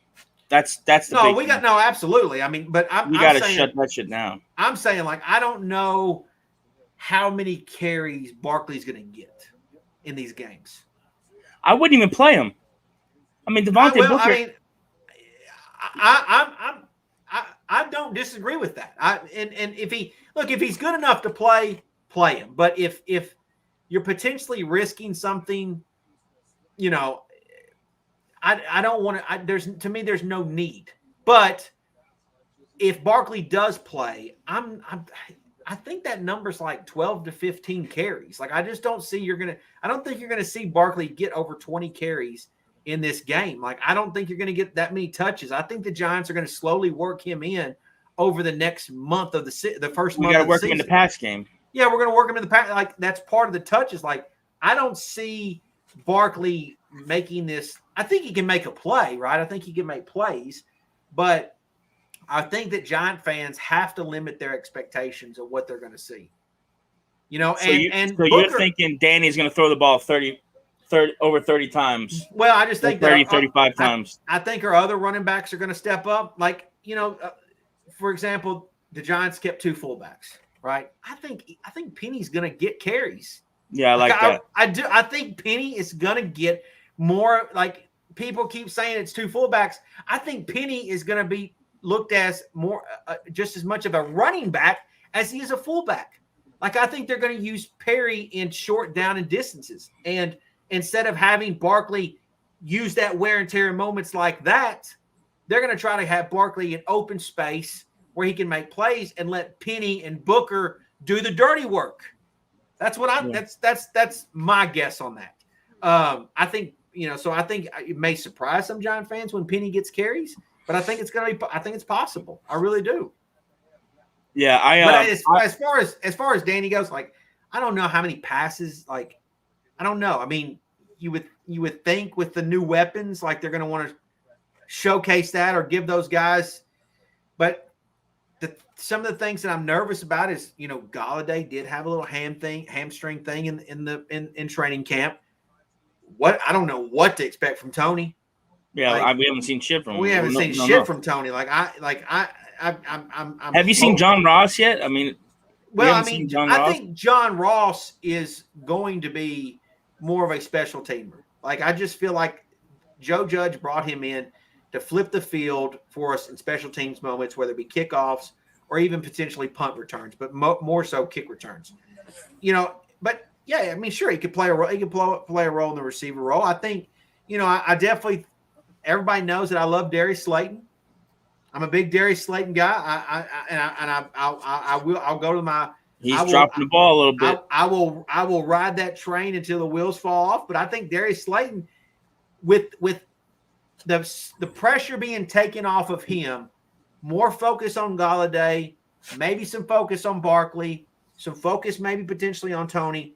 That's the
absolutely. I mean, but
we got to shut that shit down.
I'm saying, like, I don't know how many carries Barkley's going to get in these games.
I wouldn't even play him. I mean, Devontae Booker.
I mean, I don't disagree with that. And if he's good enough to play him. But if you're potentially risking something, I don't want to. There's no need. But if Barkley does play, I I think that number's like 12 to 15 carries. Like, I just don't see I don't think you're going to see Barkley get over 20 carries in this game. Like, I don't think you're going to get that many touches. I think the Giants are going to slowly work him in over the next month of the first month of the season. We got to
work him in the pass game.
Yeah, we're going to work him in the pass. Like, that's part of the touches. Like, I don't see Barkley making this. I think he can make a play, right? I think he can make plays, but I think that Giant fans have to limit their expectations of what they're going to see. You know,
so you're thinking Danny's going to throw the ball 30 over 30 times.
Well, I just think
35 times.
I think our other running backs are going to step up. Like, you know, for example, the Giants kept 2 fullbacks, right? I think Penny's going to get carries.
Yeah, I like that.
I do. I think Penny is going to get more. Like, people keep saying it's 2 fullbacks. I think Penny is going to be looked as more just as much of a running back as he is a fullback. Like, I think they're going to use Perry in short down and distances. And instead of having Barkley use that wear and tear in moments like that, they're going to try to have Barkley in open space where he can make plays and let Penny and Booker do the dirty work. That's what that's my guess on that. I think, you know, so I think it may surprise some Giant fans when Penny gets carries, but I think it's possible. I really do.
Yeah,
but as far as Danny goes, like, I don't know how many passes. Like, I don't know. I mean, you would think with the new weapons, like, they're going to want to showcase that or give those guys. But some of the things that I'm nervous about is, you know, Golladay did have a little hamstring thing in training camp. I don't know what to expect from Tony.
Yeah, like, we haven't seen shit from him.
We haven't seen shit from Tony. Like,
Have you seen John Ross yet? I mean,
I think John Ross is going to be more of a special teamer. Like, I just feel like Joe Judge brought him in to flip the field for us in special teams moments, whether it be kickoffs or even potentially punt returns, but more so kick returns. You know, but yeah, I mean, sure, he could play a role. He could play a role in the receiver role. I think, you know, I definitely. Everybody knows that I love Darius Slayton. I'm a big Darius Slayton guy. I'll go to my.
He's dropping the ball a little bit.
I will ride that train until the wheels fall off. But I think Darius Slayton, with the pressure being taken off of him, more focus on Golladay, maybe some focus on Barkley, some focus maybe potentially on Tony.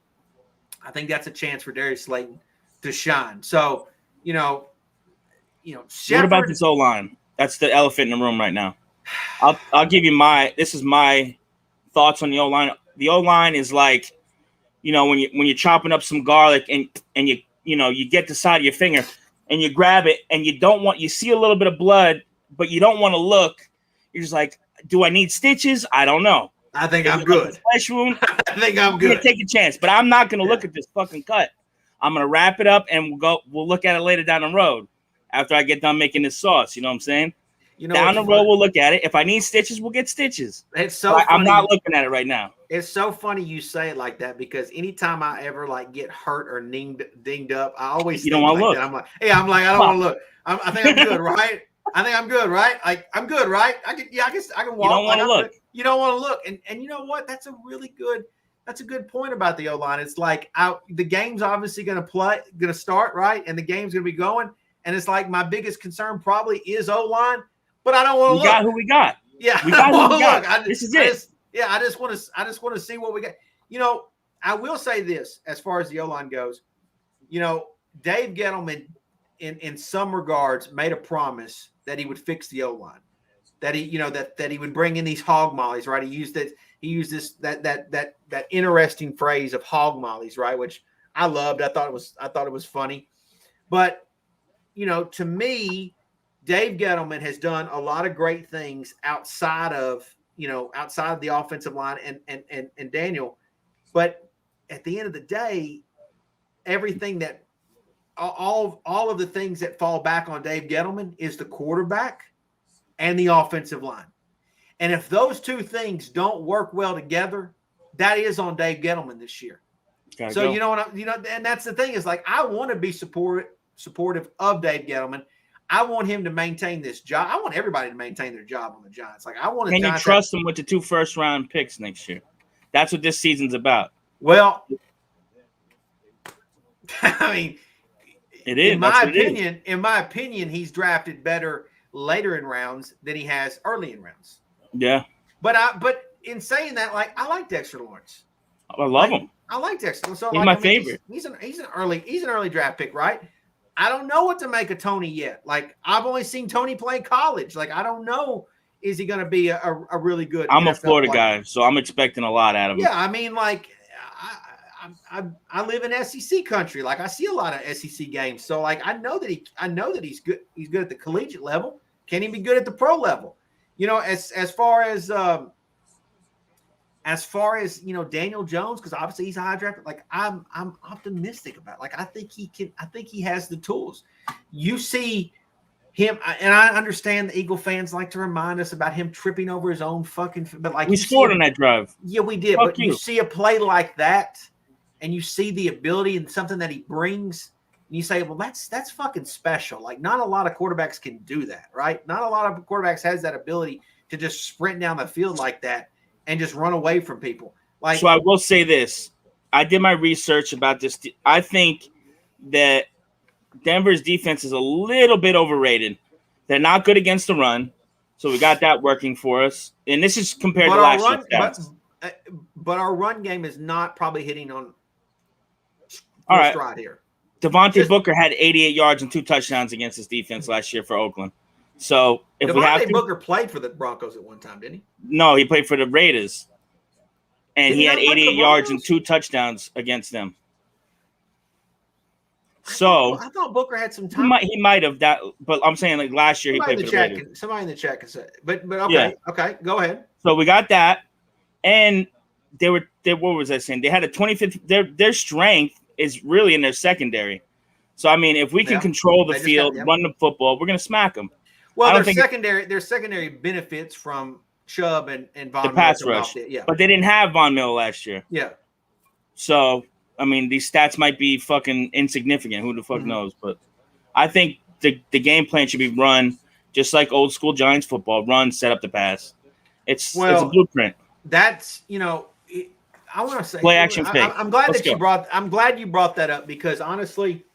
I think that's a chance for Darius Slayton to shine. So, you know,
Shepard, what about this O-line? That's the elephant in the room right now. I'll give you this is my thoughts on the O-line. The O-line is like, you know, when you're chopping up some garlic and you get the side of your finger and you grab it and you see a little bit of blood, but you don't want to look. You're just like, do I need stitches? I don't know.
I think I'm good.
Like a flesh wound?
I think I'm good.
Take a chance, but I'm not going to look at this fucking cut. I'm going to wrap it up and we'll look at it later down the road after I get done making this sauce. You know what I'm saying?
You know,
down the road, we'll look at it. If I need stitches, we'll get stitches.
It's so funny.
I'm not looking at it right now.
It's so funny you say it like that because anytime I ever like get hurt or dinged up, I always
you don't want to look.
That. I'm like, I don't want to look. I think I'm good, right? I think I'm good, right? Like, I'm good, right? I can walk.
You don't want to look.
You don't want to look. And you know what? That's a good point about the O-line. It's like the game's obviously going to start, right? And the game's going to be going. And it's like my biggest concern probably is O-line, but I don't want to look.
We got who we got.
Yeah,
we got who we got. This is it.
I just want to see what we got. You know, I will say this as far as the O-line goes. You know, Dave Gettleman, in some regards, made a promise that he would fix the O-line. That he, you know, that he would bring in these hog mollies, right? He used that interesting phrase of hog mollies, right? Which I loved. I thought it was funny. But, you know, to me, Dave Gettleman has done a lot of great things outside of the offensive line and Daniel. But at the end of the day, everything that all of the things that fall back on Dave Gettleman is the quarterback and the offensive line. And if those two things don't work well together, that is on Dave Gettleman this year. So, you know what, and that's the thing is, like, I want to be supportive of Dave Gettleman. I want him to maintain this job. I want everybody to maintain their job on the Giants. Like, I want.
Can you trust him with the 2 first-round picks next year? That's what this season's about.
Well, I mean,
it is.
In my opinion, he's drafted better later in rounds than he has early in rounds.
Yeah.
But in saying that, like, I like Dexter Lawrence.
I love him.
I like Dexter. So
he's my favorite.
He's an early draft pick, right? I don't know what to make of Tony yet. Like, I've only seen Tony play college. Like, I don't know, is he going to be a really good?
I'm
NFL
a Florida
player?
guy, so I'm expecting a lot out of him.
Yeah, I mean, like, I live in SEC country. Like, I see a lot of SEC games, so like, I know that he's good. He's good at the collegiate level. Can he be good at the pro level? You know, as far as Daniel Jones, because obviously he's a high draft. Like, I'm optimistic about it. Like, I think he can. I think he has the tools. You see him, and I understand the Eagle fans like to remind us about him tripping over his own fucking. But like,
we scored on that drive.
Yeah, we did. But you see a play like that, and you see the ability and something that he brings, and you say, well, that's fucking special. Like, not a lot of quarterbacks can do that, right? Not a lot of quarterbacks has that ability to just sprint down the field like that and just run away from people. Like,
so I will say this. I did my research about this. I think that Denver's defense is a little bit overrated. They're not good against the run, so we got that working for us. And this is compared to last year's stats.
But our run game is not probably hitting on
all right
stride here.
Devontae Booker had 88 yards and 2 touchdowns against his defense last year for Oakland. So if we have to,
Booker played for the Broncos at one time, didn't he?
No, he played for the Raiders, and he had 88 yards and 2 touchdowns against them. So
I thought Booker had some time.
He might have that, but I'm saying like last year he played for the Raiders.
Somebody in the chat can say, but okay, okay, go ahead.
So we got that, and they were what was I saying? They had a 25th. Their strength is really in their secondary. So I mean, if we can control the field, run the football, we're gonna smack them.
Well, their secondary benefits from Chubb and Von
the pass rush. But they didn't have Von Miller last year.
Yeah.
So I mean, these stats might be fucking insignificant. Who the fuck knows? But I think the game plan should be run just like old school Giants football. Run, set up the pass. It's a blueprint.
That's I want to say
play action fake.
I'm glad I'm glad you brought that up because honestly,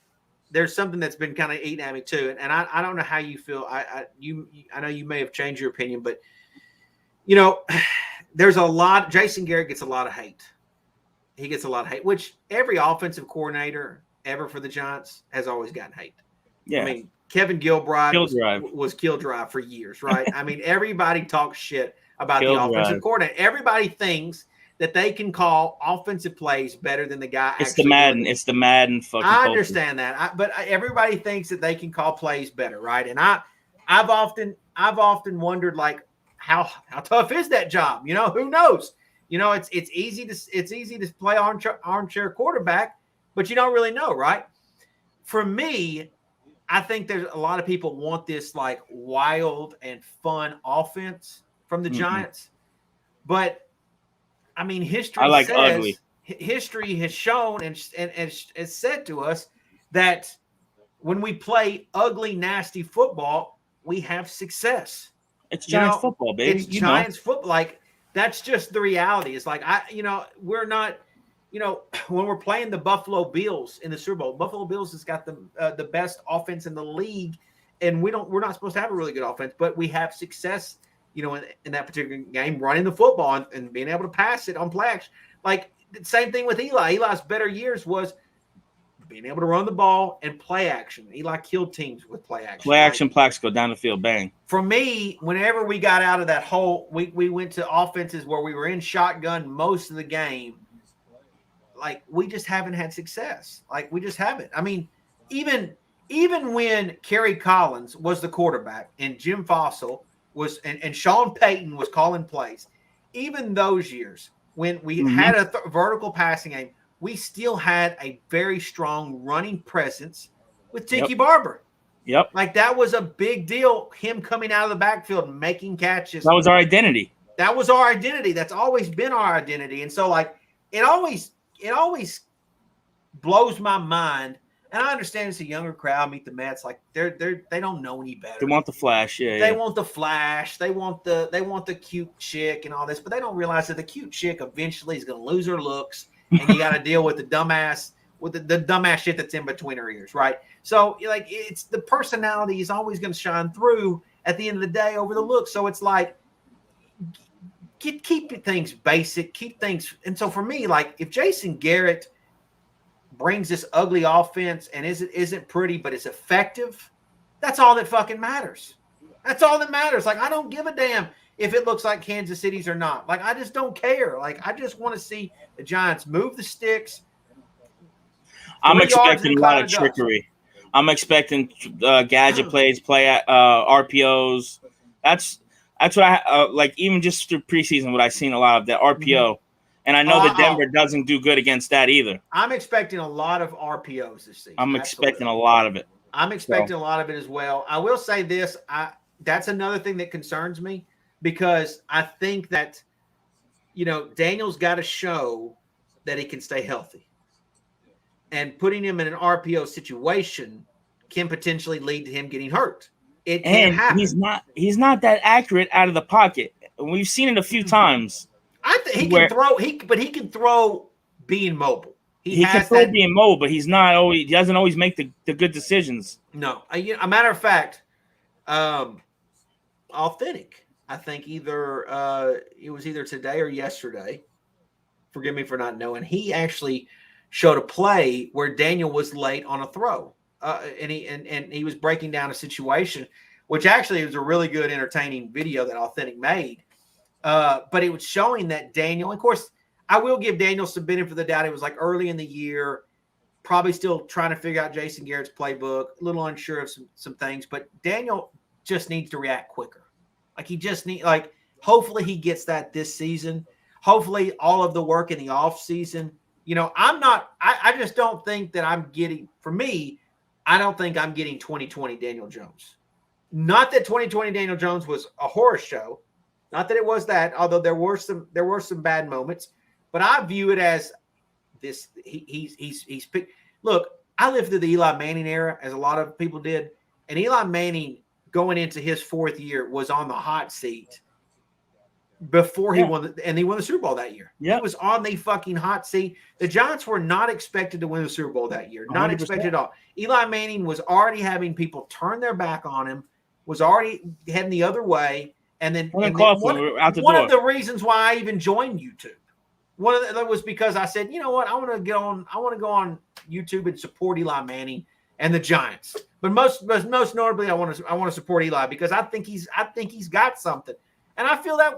there's something that's been kind of eating at me too, and I don't know how you feel. I know you may have changed your opinion, but there's a lot. Jason Garrett gets a lot of hate. He gets a lot of hate, which every offensive coordinator ever for the Giants has always gotten hate.
Yeah,
I mean Kevin Gilbride was kill drive for years, right? I mean everybody talks shit about the offensive coordinator. Everybody thinks that they can call offensive plays better than the guy.
It's the Madden. It's the Madden fucking.
I understand that, but everybody thinks that they can call plays better, right? And I've often wondered, like, how tough is that job? Who knows? It's easy to play armchair quarterback, but you don't really know, right? For me, I think there's a lot of people want this like wild and fun offense from the Giants, but I mean, history has shown and has said to us that when we play ugly, nasty football, we have success.
It's Giants football, baby.
It's Giants football. Like, that's just the reality. It's like, we're not, when we're playing the Buffalo Bills in the Super Bowl, Buffalo Bills has got the best offense in the league, and we're not supposed to have a really good offense, but we have success in that particular game, running the football and being able to pass it on play action. Like, the same thing with Eli. Eli's better years was being able to run the ball and play action. Eli killed teams with play action.
Play action, Plaxico down the field, bang.
For me, whenever we got out of that hole, we went to offenses where we were in shotgun most of the game. Like, we just haven't had success. Like, we just haven't. I mean, even when Kerry Collins was the quarterback and Jim Fossil was and Sean Payton was calling plays, even those years when we had a vertical passing game, we still had a very strong running presence with Tiki Barber.
Yep.
Like, that was a big deal, him coming out of the backfield and making catches.
That was our identity.
That was our identity. That's always been our identity. And so, like, it always blows my mind And I understand it's a younger crowd. Meet the Mets, like they don't know any better.
They want the flash, yeah.
They want the flash. They want the cute chick and all this, but they don't realize that the cute chick eventually is going to lose her looks, and you got to deal with the dumbass shit that's in between her ears, right? So like it's the personality is always going to shine through at the end of the day over the look. So it's like keep things basic, keep things. And so for me, like if Jason Garrett brings this ugly offense and isn't pretty, but it's effective, that's all that fucking matters. That's all that matters. Like, I don't give a damn if it looks like Kansas City's or not. Like, I just don't care. Like, I just want to see the Giants move the sticks.
I'm expecting a lot of trickery. I'm expecting gadget plays, RPOs. That's what I like. Even just through preseason, what I've seen a lot of that RPO. And I know that Denver doesn't do good against that either.
I'm expecting a lot of RPOs this season.
I'm expecting a lot of it.
I'm expecting a lot of it as well. I will say this. That's another thing that concerns me because I think that, Daniel's got to show that he can stay healthy. And putting him in an RPO situation can potentially lead to him getting hurt. It can happen.
He's not that accurate out of the pocket. We've seen it a few times.
I think he can throw. He can throw being mobile.
He can throw being mobile, but he's not always. He doesn't always make the good decisions.
No, a matter of fact, Authentic. I think it was either today or yesterday. Forgive me for not knowing. He actually showed a play where Daniel was late on a throw, and he was breaking down a situation, which actually was a really good, entertaining video that Authentic made. But it was showing that Daniel, of course, I will give Daniel some benefit of the doubt. It was like early in the year, probably still trying to figure out Jason Garrett's playbook, a little unsure of some things, but Daniel just needs to react quicker. Like hopefully he gets that this season. Hopefully all of the work in the off season, I just don't think that I'm getting, for me, I don't think I'm getting 2020 Daniel Jones. Not that 2020 Daniel Jones was a horror show. Not that it was that, although there were some bad moments, but I view it as this. He's picked. Look, I lived through the Eli Manning era, as a lot of people did, and Eli Manning going into his fourth year was on the hot seat before he won, and he won the Super Bowl that year. He was on the fucking hot seat. The Giants were not expected to win the Super Bowl that year, not 100%. Expected at all. Eli Manning was already having people turn their back on him, was already heading the other way. And then, one of the reasons why I even joined YouTube, one of them was because I said, you know what, I want to go on YouTube and support Eli Manning and the Giants. But most notably, I want to support Eli because I think he's got something. And I feel that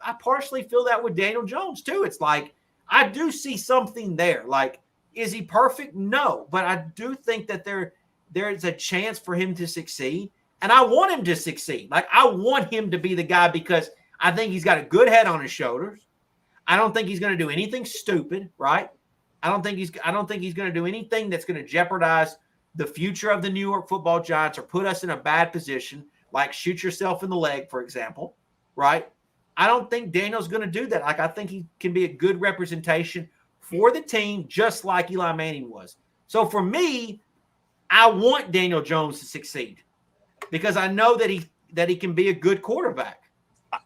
I partially feel that with Daniel Jones too. It's like I do see something there. Like, is he perfect? No, but I do think that there is a chance for him to succeed. And I want him to succeed. Like, I want him to be the guy because I think he's got a good head on his shoulders. I don't think he's going to do anything stupid, right? I don't think he's going to do anything that's going to jeopardize the future of the New York Football Giants or put us in a bad position, like shoot yourself in the leg, for example, right? I don't think Daniel's going to do that. Like, I think he can be a good representation for the team, just like Eli Manning was. So for me, I want Daniel Jones to succeed, because I know that he can be a good quarterback.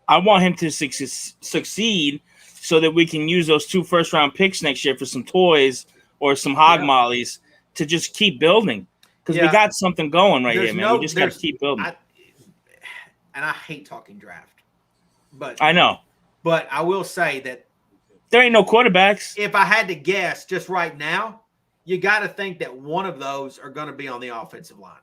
I want him to succeed so that we can use those 2 first-round picks next year for some toys or some hog mollies to just keep building, because we got something going here, man. We just got to keep building.
And I hate talking draft, but
I know.
But I will say that
there ain't no quarterbacks.
If I had to guess just right now, you got to think that one of those are going to be on the offensive line.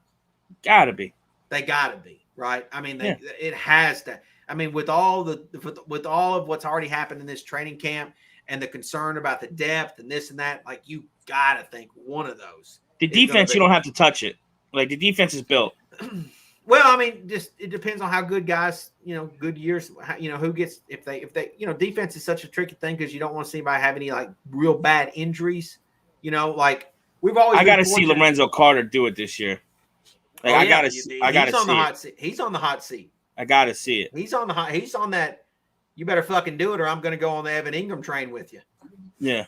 Got to be.
They got to be, right? I mean, it has to. I mean, with all of what's already happened in this training camp and the concern about the depth and this and that, like, you got to think one of those.
The defense, you don't have to touch it. Like, the defense is built.
Well, I mean, just it depends on how good guys, good years, who gets if they defense is such a tricky thing because you don't want to see anybody have any like real bad injuries. Like we've always.
I got to see Lorenzo Carter do it this year. Like, I gotta see
the hot seat. He's on the hot seat.
I gotta see it.
He's on that. You better fucking do it, or I'm going to go on the Evan Ingram train with you.
Yeah.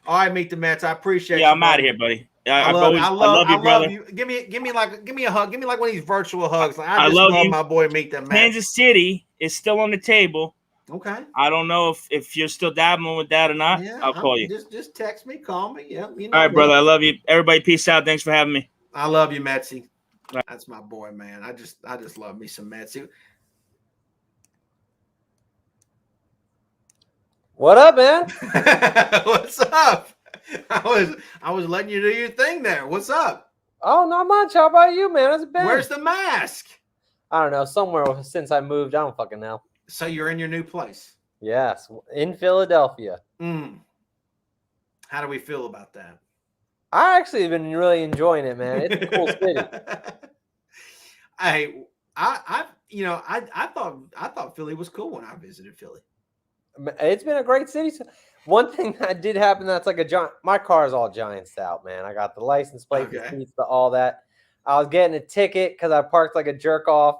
All right, Meet the Mets. I appreciate you.
Yeah, I'm out of here, buddy. I love you, brother.
You. Give me a hug. Give me like one of these virtual hugs. Like, I just
love
love
you.
my boy Meet Them Matt.
Kansas City is still on the table.
Okay.
I don't know if you're still dabbling with that or not.
Yeah,
I'll call you.
Just text me, call me. Yeah, you know.
All right, brother. I love you. Everybody, peace out. Thanks for having me.
I love you, Metsy. Right. That's my boy, man. I just love me some Metsy.
What up, man?
What's up? I was letting you do your thing there. What's up?
Oh, not much. How about you, man? How's it been?
Where's the mask?
I don't know. Somewhere since I moved. I don't fucking know.
So you're in your new place?
Yes, in Philadelphia.
How do we feel about that?
I actually have been really enjoying it, man. It's a cool city.
I thought Philly was cool when I visited Philly.
It's been a great city. One thing that did happen that's like a giant. My car is all Giants out, man. I got the license plate, the seats, all that. I was getting a ticket because I parked like a jerk off,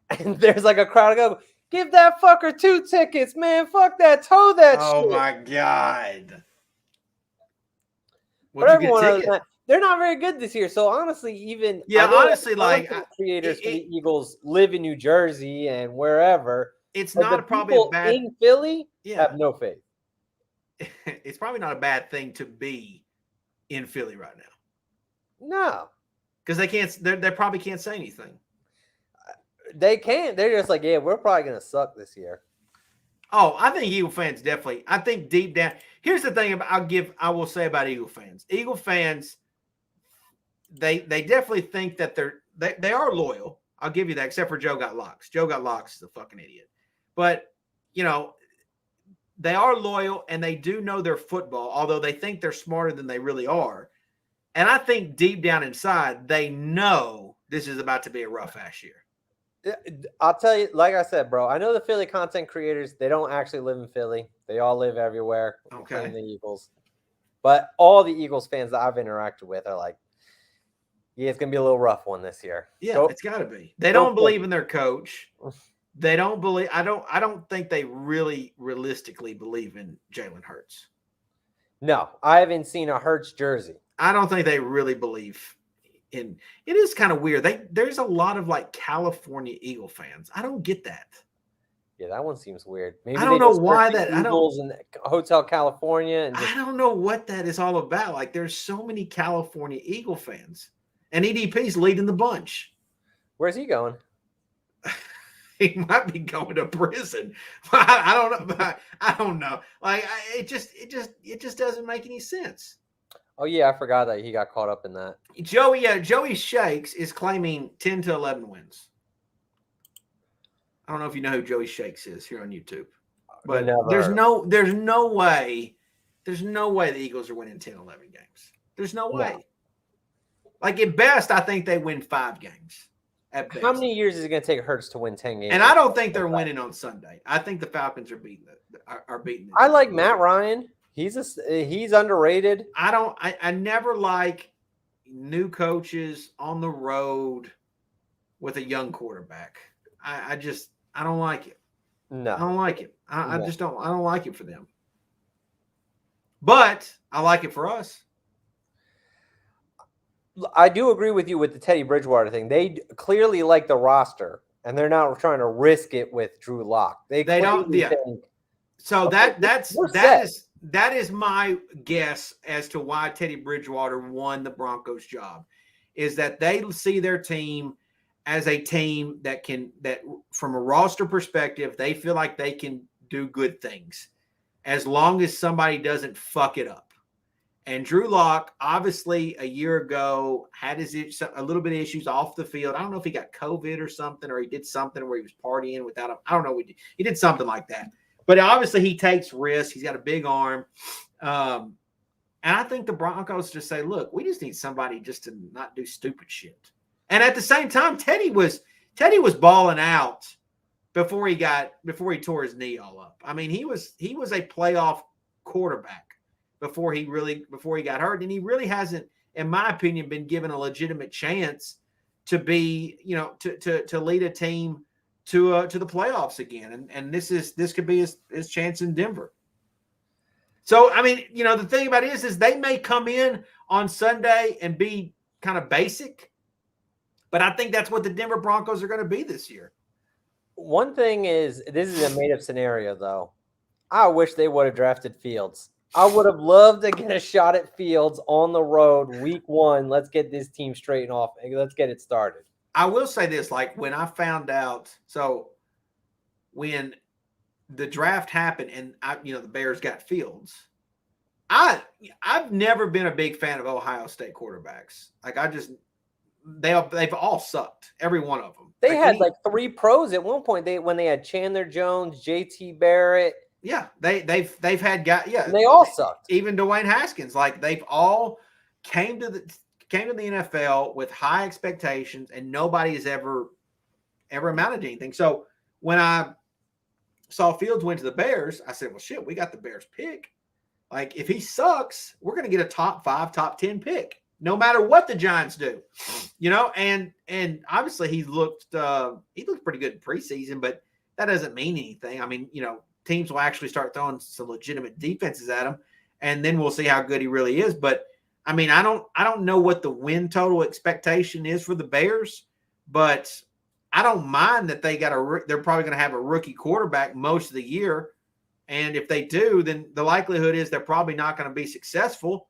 and there's like a crowd. I go, give that fucker 2 tickets, man. Fuck that. Tow that shit.
Oh my God.
But everyone, they're not very good this year. So honestly, even
like
creators for the Eagles live in New Jersey and wherever.
It's not probably a bad
in Philly. Have no faith.
It's probably not a bad thing to be in Philly right now.
No,
because they can't. They probably can't say anything.
They can't. They're just like, yeah, we're probably gonna suck this year.
Oh, I think Eagle fans definitely. I think deep down. Here's the thing I will say about Eagle fans. Eagle fans, they definitely think that they are loyal. I'll give you that, except for Joe Got Locks. Joe Got Locks is a fucking idiot. But, they are loyal and they do know their football, although they think they're smarter than they really are. And I think deep down inside, they know this is about to be a rough ass year.
I'll tell you, like I said, bro, I know the Philly content creators, they don't actually live in Philly. They all live everywhere, including the Eagles. But all the Eagles fans that I've interacted with are like, yeah, it's going to be a little rough one this year.
Yeah, it's got to be. They don't believe in their coach. They don't believe. I don't think they really realistically believe in Jalen Hurts.
No, I haven't seen a Hurts jersey.
I don't think they really believe in. It is kind of weird. There's a lot of like California Eagle fans. I don't get that.
Yeah, that one seems weird. Maybe
I don't know why that.
Eagles in Hotel California. And
I don't know what that is all about. Like, there's so many California Eagle fans, and EDP's leading the bunch.
Where's he going?
He might be going to prison. I don't know. I don't know. Like, it just doesn't make any sense.
Oh yeah, I forgot that he got caught up in that.
Joey Shakes is claiming 10 to 11 wins. I don't know if you know who Joey Shakes is here on YouTube, but there's no way the Eagles are winning 10, 11 games. There's no way. No. Like, at best, I think they win 5 games.
How many years is it going to take Hurts to win 10 games?
And I don't think they're winning on Sunday. I think the Falcons are beating
I like Matt Ryan. He's underrated.
I never like new coaches on the road with a young quarterback. I don't like it.
No.
I don't like it. I don't like it for them. But I like it for us.
I do agree with you with the Teddy Bridgewater thing. They clearly like the roster, and they're not trying to risk it with Drew Lock. They don't. Yeah.
So that is my guess as to why Teddy Bridgewater won the Broncos job, is that they see their team as a team that from a roster perspective, they feel like they can do good things as long as somebody doesn't fuck it up. And Drew Lock, obviously, a year ago had a little bit of issues off the field. I don't know if he got COVID or something, or he did something where he was partying without him. I don't know. He did something like that. But obviously, he takes risks. He's got a big arm. And I think the Broncos just say, look, we just need somebody just to not do stupid shit. And at the same time, Teddy was balling out before he tore his knee all up. I mean, he was a playoff quarterback before he got hurt, and he really hasn't, in my opinion, been given a legitimate chance to be, to lead a team to the playoffs again. And this could be his chance in Denver. So, I mean, the thing about it is they may come in on Sunday and be kind of basic, but I think that's what the Denver Broncos are going to be this year.
One thing is, this is a made-up scenario, though. I wish they would have drafted Fields. I would have loved to get a shot at Fields on the road week 1. Let's get this team straightened off and let's get it started.
I will say this, like when I found out, so when the draft happened and the Bears got Fields, I've never been a big fan of Ohio State quarterbacks. Like they've all sucked, every one of them.
They had 3 pros at one point. When they had Chandler Jones, JT Barrett.
Yeah, they've had guys. Yeah,
and they all sucked.
Even Dwayne Haskins, like they've all came to the NFL with high expectations, and nobody has ever amounted to anything. So when I saw Fields went to the Bears, I said, "Well, shit, we got the Bears pick. Like if he sucks, we're going to get a top 5, top 10 pick, no matter what the Giants do." And obviously he looked pretty good in preseason, but that doesn't mean anything. I mean, teams will actually start throwing some legitimate defenses at him, and then we'll see how good he really is. But I mean, I don't know what the win total expectation is for the Bears, but I don't mind that they're probably going to have a rookie quarterback most of the year. And if they do, then the likelihood is they're probably not going to be successful.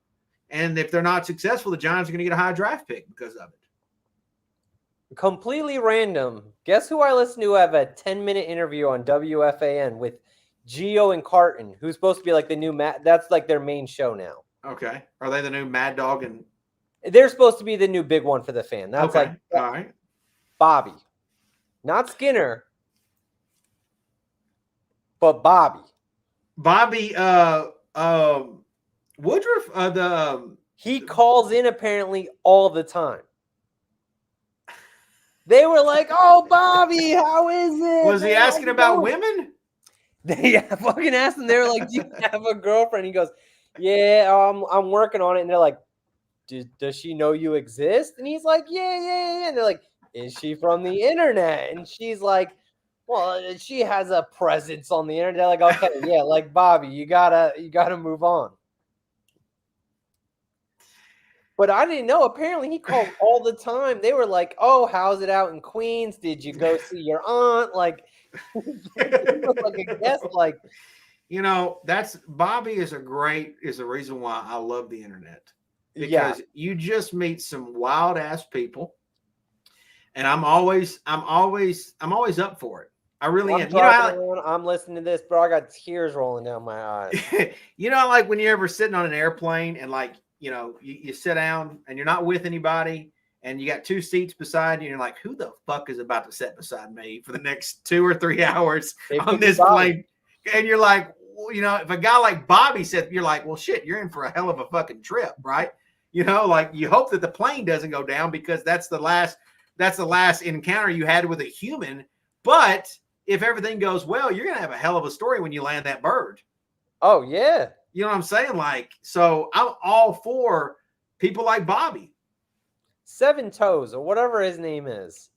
And if they're not successful, the Giants are going to get a high draft pick because of it.
Completely random. Guess who I listened to have a 10-minute interview on WFAN with Gio and Carton, who's supposed to be like the new that's like their main show now.
Okay. Are they the new Mad Dog? And
they're supposed to be the new big one for the fan. That's
okay. All right.
Bobby. Not Skinner, but Bobby.
Bobby Woodruff,
he calls in apparently all the time. They were like, "Oh, Bobby, how is it?"
Was he asking about women?
They fucking asked him. They were like, "Do you have a girlfriend?" He goes, "Yeah, I'm working on it." And they're like, "Does she know you exist?" And he's like, "Yeah." And they're like, "Is she from the internet?" And she's like, "Well, she has a presence on the internet." They're like, "Okay, yeah, like Bobby, you gotta move on." But I didn't know. Apparently, he called all the time. They were like, "Oh, how's it out in Queens? Did you go see your aunt?" Like, like a guest. Like,
that's Bobby is a reason why I love the internet, because you just meet some wild ass people, and I'm always up for it. I really am.
I'm listening to this, bro. I got tears rolling down my eyes.
Like when you're ever sitting on an airplane and like. You sit down and you're not with anybody and you got 2 seats beside you and you're like, who the fuck is about to sit beside me for the next 2 or 3 hours on this plane? And you're like, if a guy like Bobby said, you're like, well, shit, you're in for a hell of a fucking trip, right? Like you hope that the plane doesn't go down because that's the last encounter you had with a human. But if everything goes well, you're going to have a hell of a story when you land that bird.
Oh, yeah.
You know what I'm saying? Like, so I'm all for people like Bobby.
7 Toes or whatever his name is.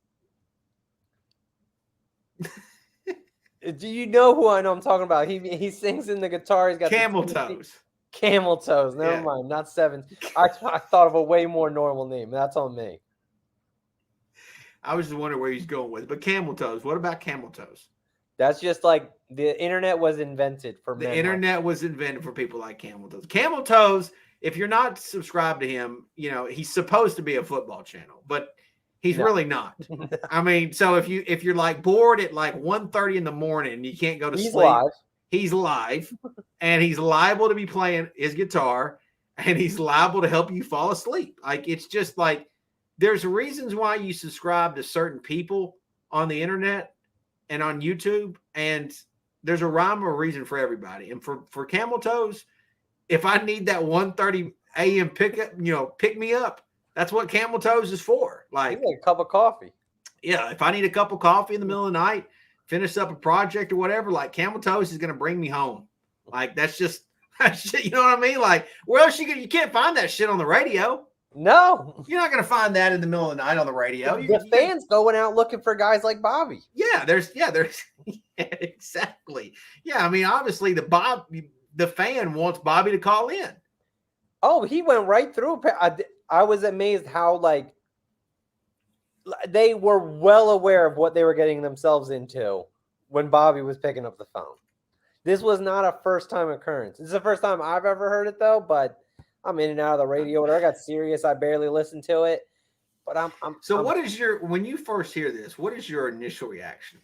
Do you know who I know I'm talking about? He sings in the guitar. He's got
Camel Toes.
Camel Toes. Never mind. Not 7. I thought of a way more normal name. That's on me.
I was just wondering where he's going with it. But Camel Toes. What about Camel Toes?
That's just like the internet was invented for men.
The internet was invented for people like Camel Toes. Camel Toes, if you're not subscribed to him, he's supposed to be a football channel, but he's really not. I mean, so if you're like bored at like 1:30 in the morning and you can't go to sleep, he's live and he's liable to be playing his guitar and he's liable to help you fall asleep. Like, it's just like there's reasons why you subscribe to certain people on the internet and on YouTube, and there's a rhyme or a reason for everybody. And for Camel Toes, if I need that 1:30 a.m. pick me up, that's what Camel Toes is for. Like
a cup of coffee.
Yeah, if I need a cup of coffee in the middle of the night, finish up a project or whatever, like Camel Toes is going to bring me home. Like that's shit, you know what I mean? Like, where else you can't find that shit on the radio.
No,
you're not going to find that in the middle of the night on the radio.
The fans going out looking for guys like Bobby.
Yeah, there's exactly. Yeah, I mean, obviously the the fan wants Bobby to call in.
Oh, he went right through. I was amazed how, like, they were well aware of what they were getting themselves into when Bobby was picking up the phone. This was not a first-time occurrence. This is the first time I've ever heard it, though, but I'm in and out of the radio. When I got Sirius, I barely listened to it. But
what is when you first hear this, what is your initial reaction?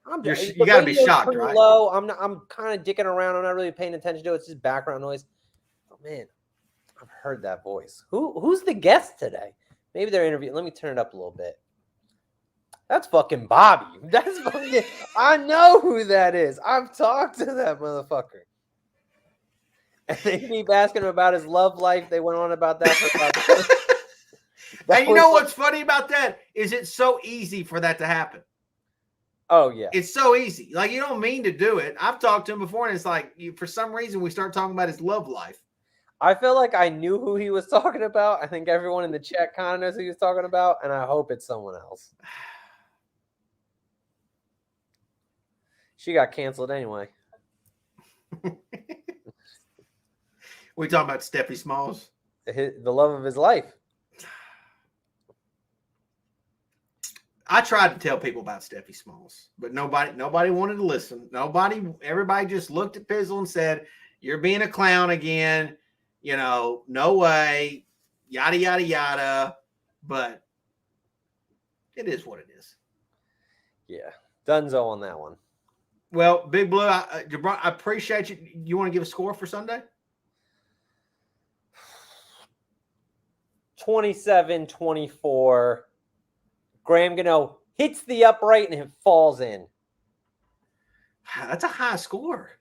You got to be shocked, right?
Low. I'm kind of dicking around. I'm not really paying attention to it. It's just background noise. Oh, man, I've heard that voice. Who's the guest today? Maybe they're interviewing. Let me turn it up a little bit. That's fucking Bobby. That's fucking. I know who that is. I've talked to that motherfucker. And they keep asking him about his love life. They went on about that for about.
And you know what's funny about that is it's so easy for that to happen.
Oh yeah,
it's so easy. Like, you don't mean to do it. I've talked to him before, and it's like, for some reason we start talking about his love life.
I feel like I knew who he was talking about. I think everyone in the chat kind of knows who he was talking about, and I hope it's someone else. She got canceled anyway.
We talking about Steffi Smalls?
The love of his life.
I tried to tell people about Steffi Smalls, but nobody wanted to listen. Everybody just looked at Pizzle and said, "You're being a clown again. You know, no way, yada, yada, yada." But it is what it is.
Yeah. Dunzo on that one.
Well, Big Blue, I appreciate you. You want to give a score for Sunday?
27-24. Graham Gano hits the upright and it falls in.
That's a high score.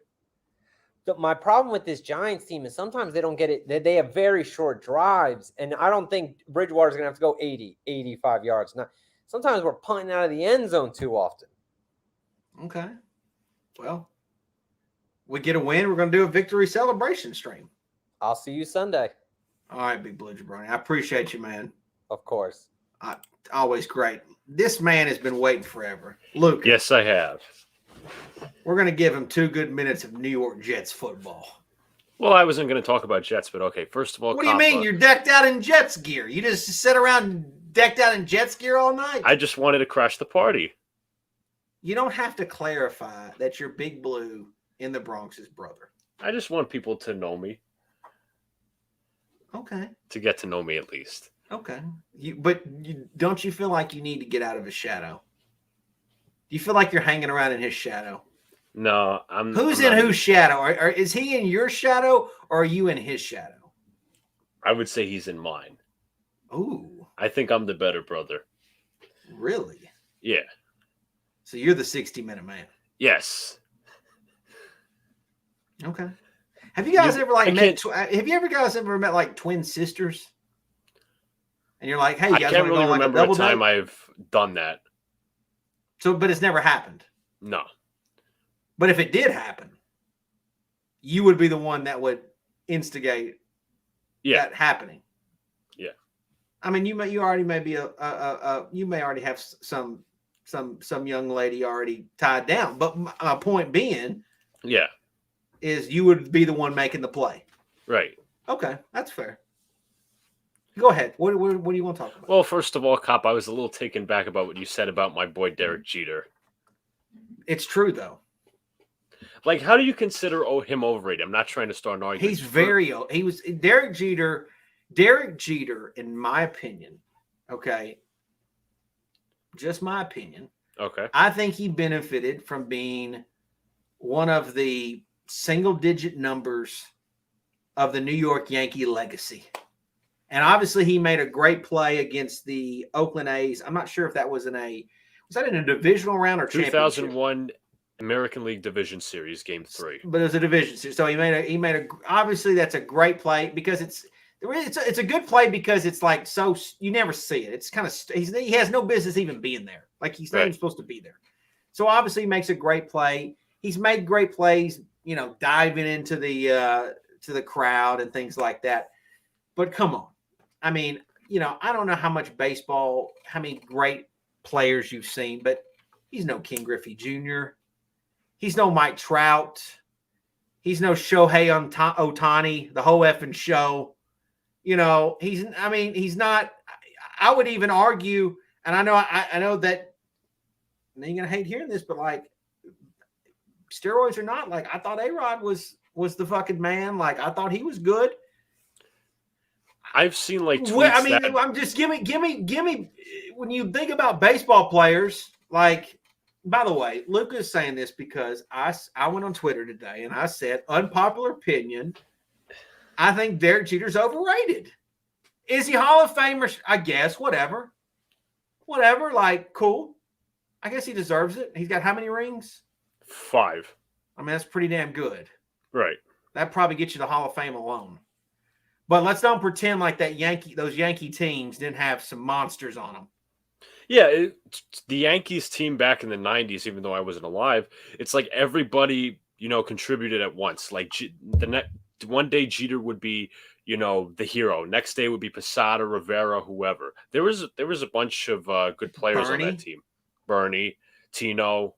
But my problem with this Giants team is sometimes they don't get it. They have very short drives, and I don't think Bridgewater's going to have to go 80, 85 yards. Now, sometimes we're punting out of the end zone too often.
Okay. Well, we get a win. We're going to do a victory celebration stream.
I'll see you Sunday.
All right, Big Blue Jabroni. I appreciate you, man.
Of course.
Always great. This man has been waiting forever. Luke.
Yes, I have.
We're going to give him 2 good minutes of New York Jets football.
Well, I wasn't going to talk about Jets, but okay. First of all,
what do you mean? You're decked out in Jets gear. You just sit around decked out in Jets gear all night?
I just wanted to crash the party.
You don't have to clarify that you're Big Blue in the Bronx's brother.
I just want people to know me.
Okay.
To get to know me at least.
Okay. Don't you feel like you need to get out of his shadow? Do you feel like you're hanging around in his shadow?
No,
Who's in whose shadow? Or is he in your shadow, or are you in his shadow?
I would say he's in mine.
Ooh.
I think I'm the better brother.
Really?
Yeah.
So you're the 60-minute man.
Yes.
Okay. Have you guys ever met like twin sisters? And you're like, hey, you guys
I can't really
like
remember a time I've done that.
So, but it's never happened.
No.
But if it did happen, you would be the one that would instigate that happening.
Yeah.
I mean, you may already have some young lady already tied down. But my point being, is you would be the one making the play.
Right.
Okay, that's fair. Go ahead. What do you want to talk about?
Well, first of all, Cop, I was a little taken back about what you said about my boy Derek Jeter.
It's true, though.
Like, how do you consider him overrated? I'm not trying to start an argument.
He's Derek Jeter. Derek Jeter, in my opinion, okay, just my opinion.
Okay.
I think he benefited from being one of the single-digit numbers of the New York Yankee legacy. And obviously, he made a great play against the Oakland A's. I'm not sure if that was in a divisional round or
2001 American League Division Series, Game 3.
But it was a division series, so he made a. Obviously, that's a great play because it's a good play because it's like so you never see it. It's kind of he has no business even being there. Like he's not even supposed to be there. So obviously, he makes a great play. He's made great plays, diving into the crowd and things like that. But come on. I mean, I don't know how many great players you've seen, but he's no King Griffey Jr. He's no Mike Trout. He's no Shohei Ohtani, the whole effing show. He's not. I would even argue, and I know that you're gonna hate hearing this, but like steroids or not, like I thought A-Rod was the fucking man. Like I thought he was good.
I've seen like tweets
I'm just give me when you think about baseball players, like by the way, Luke is saying this because I went on Twitter today and I said unpopular opinion. I think Derek Jeter's overrated. Is he Hall of Famer? I guess, whatever. Like, cool. I guess he deserves it. He's got how many rings?
5.
I mean, that's pretty damn good.
Right.
That probably gets you the Hall of Fame alone. But let's don't pretend like those Yankee teams didn't have some monsters on them.
Yeah, the Yankees team back in the 90s, even though I wasn't alive, it's like everybody, contributed at once. Like one day Jeter would be, the hero. Next day would be Posada, Rivera, whoever. There was a bunch of good players on that team. Bernie, Tino.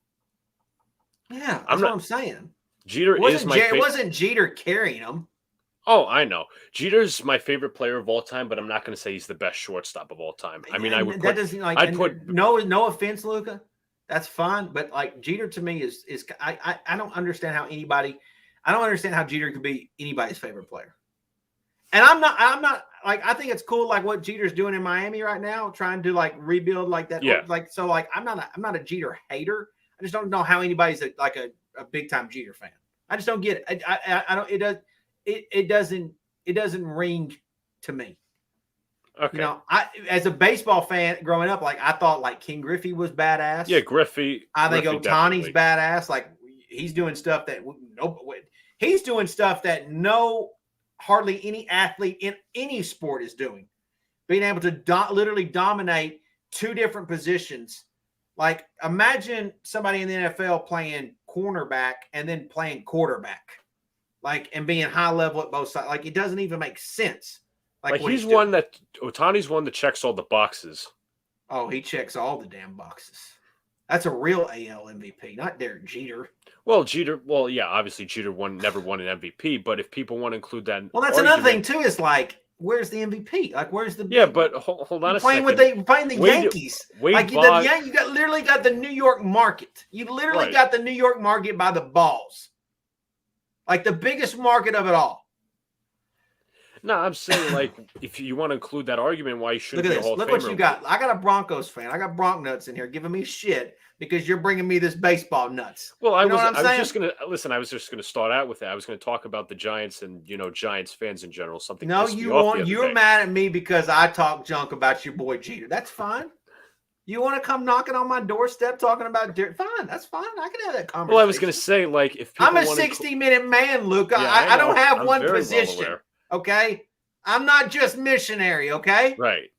Yeah, that's what I'm saying.
Jeter is my favorite.
It wasn't Jeter carrying them.
Oh, I know. Jeter's my favorite player of all time, but I'm not going to say he's the best shortstop of all time. I mean, I would put.
No offense, Luca. That's fine, but like Jeter to me is I don't understand how I don't understand how Jeter could be anybody's favorite player. And I'm not like I think it's cool like what Jeter's doing in Miami right now, trying to like rebuild like that.
Yeah.
Like so like I'm not a Jeter hater. I just don't know how anybody's a big time Jeter fan. I just don't get it. I don't. It doesn't ring to me.
Okay.
I as a baseball fan growing up, like I thought like King Griffey was badass.
Yeah, Griffey.
I think Ohtani's badass. Like he's doing stuff that hardly any athlete in any sport is doing. Being able to literally dominate 2 different positions. Like imagine somebody in the NFL playing cornerback and then playing quarterback. Like and being high level at both sides. Like it doesn't even make sense. Like
Ohtani's one that checks all the boxes.
Oh, he checks all the damn boxes. That's a real AL MVP, not Derek Jeter.
Well, yeah, obviously Jeter never won an MVP, but if people want to include that,
that's another thing too. Is like, where's the MVP? Like, where's the?
Yeah, but hold on a second.
Playing the Yankees. Like you literally got the New York market. You literally got the New York market by the balls. Like the biggest market of it all.
No, I'm saying like if you want to include that argument, why you shouldn't be a Hall of Famer.
Look what you got. I got a Broncos fan. I got Bronc nuts in here giving me shit because you're bringing me this baseball nuts.
Well, I was just gonna start out with that. I was gonna talk about the Giants and Giants fans in general. Something.
No, you're mad at me because I talk junk about your boy Jeter. That's fine. You want to come knocking on my doorstep talking about Derek? Fine, that's fine. I can have that conversation.
Well, I was gonna say like if
I'm a 60-minute man, Luke. Yeah, I don't have one position. Well, okay, I'm not just missionary. Okay,
right.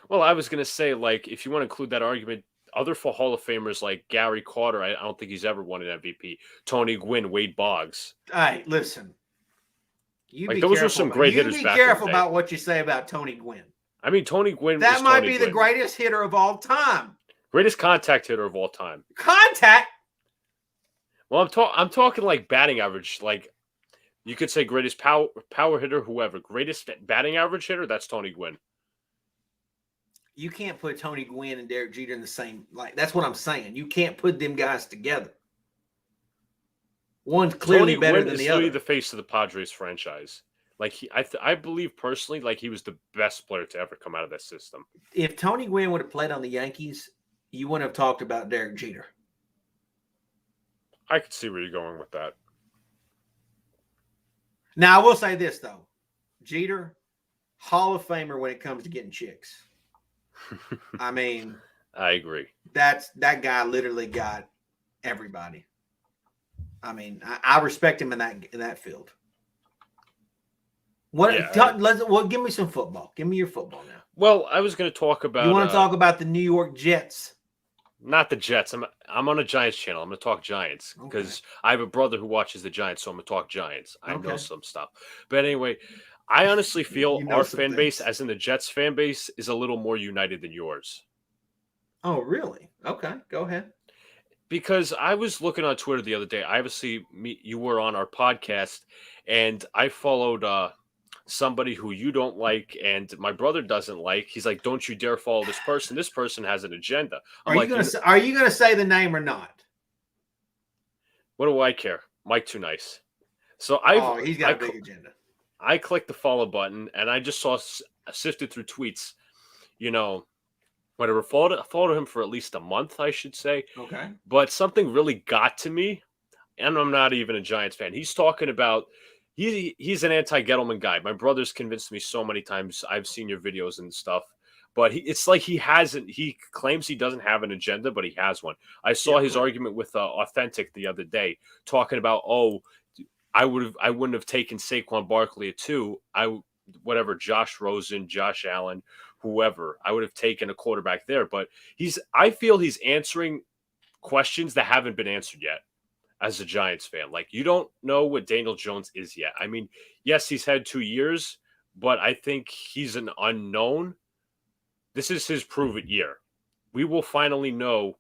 Well, I was gonna say like if you want to include that argument, other Hall of Famers like Gary Carter, I don't think he's ever won an MVP. Tony Gwynn, Wade Boggs.
All right, listen.
Those were some great hitters.
Be careful about what you say about Tony Gwynn.
I mean, Tony Gwynn.
That might be the greatest hitter of all time.
Greatest contact hitter of all time.
Contact.
Well, I'm talking like batting average, like. You could say greatest power hitter, whoever. Greatest batting average hitter, that's Tony Gwynn.
You can't put Tony Gwynn and Derek Jeter in the same, like, that's what I'm saying. You can't put them guys together. One's clearly better than the other.
Tony Gwynn is the face of the Padres franchise. Like, I believe personally, like, he was the best player to ever come out of that system.
If Tony Gwynn would have played on the Yankees, you wouldn't have talked about Derek Jeter.
I could see where you're going with that.
Now, I will say this, though. Jeter, Hall of Famer when it comes to getting chicks. I mean.
I agree.
That guy literally got everybody. I mean, I respect him in that field. Give me some football. Give me your football now.
Well, I was going to talk about.
You want to talk about the New York Jets?
Not the Jets. I'm on a Giants channel. I'm going to talk Giants because I have a brother who watches the Giants, so I'm going to talk Giants. I know some stuff. But anyway, I honestly feel our fan base, as in the Jets fan base, is a little more united than yours.
Oh, really? Okay, go ahead.
Because I was looking on Twitter the other day. Obviously, you were on our podcast, and I followed somebody who you don't like and my brother doesn't like. He's like, "Don't you dare follow this person. This person has an agenda."
Are you gonna say the name or not?
What do I care? Mike Too Nice. So
he's got a big agenda.
I clicked the follow button and I just sifted through tweets. Whatever, followed him for at least a month, I should say.
Okay.
But something really got to me, and I'm not even a Giants fan. He's talking about he's an anti-Gettleman guy. My brother's convinced me so many times. I've seen your videos and stuff. But it's like he claims he doesn't have an agenda, but he has one. I saw his argument with Authentic the other day, talking about, I wouldn't have taken Saquon Barkley at 2. Josh Rosen, Josh Allen, whoever, I would have taken a quarterback there. But I feel he's answering questions that haven't been answered yet as a Giants fan. Like, you don't know what Daniel Jones is yet. I mean, yes, he's had 2 years, but I think he's an unknown. This is his prove-it year. We will finally know,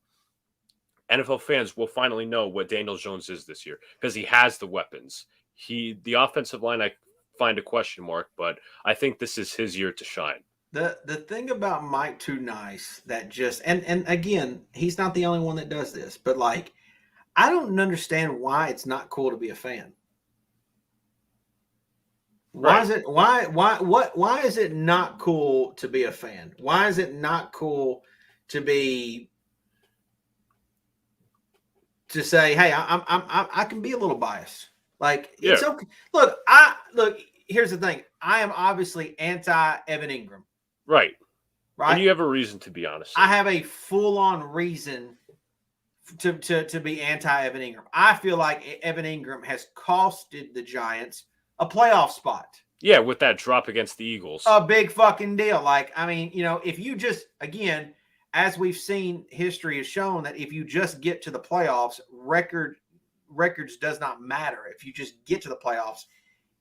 NFL fans will finally know what Daniel Jones is this year because he has the weapons. The offensive line, I find a question mark, but I think this is his year to shine.
The thing about Mike Too Nice that just and again, he's not the only one that does this, but like, I don't understand why it's not cool to be a fan. Why is it why is it not cool to be a fan? Why is it not cool to say, hey, I can be a little biased. Like, it's okay. Look, here's the thing. I am obviously anti Evan Ingram.
Right. And you have a reason to be honest.
I have a full-on reason to be anti Evan Ingram. I feel like Evan Ingram has costed the Giants a playoff spot.
Yeah, with that drop against the Eagles.
A big fucking deal. Like, I mean, if you just, again, as we've seen, history has shown that if you just get to the playoffs, records does not matter. If you just get to the playoffs,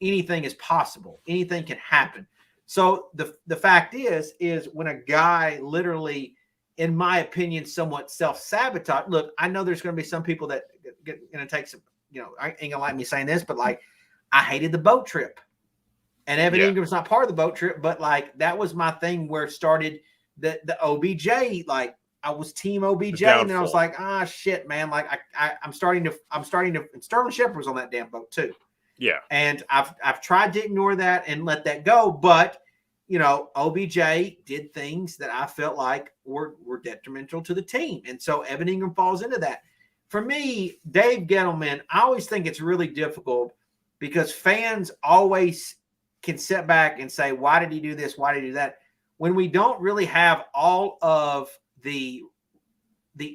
anything is possible. Anything can happen. So the fact is when a guy literally, in my opinion, somewhat self-sabotage. Look, I know there's going to be some people that going to take some, I ain't going to like me saying this, but like, I hated the boat trip. And Evan Ingram's not part of the boat trip, but like, that was my thing where it started the OBJ. Like, I was team OBJ, and then I was like, shit, man. Like, I'm starting to, and Sterling Shepard was on that damn boat too.
Yeah.
And I've tried to ignore that and let that go. But, OBJ did things that I felt like were detrimental to the team. And so Evan Ingram falls into that. For me, Dave Gettleman, I always think it's really difficult because fans always can sit back and say, why did he do this? Why did he do that? When we don't really have all of the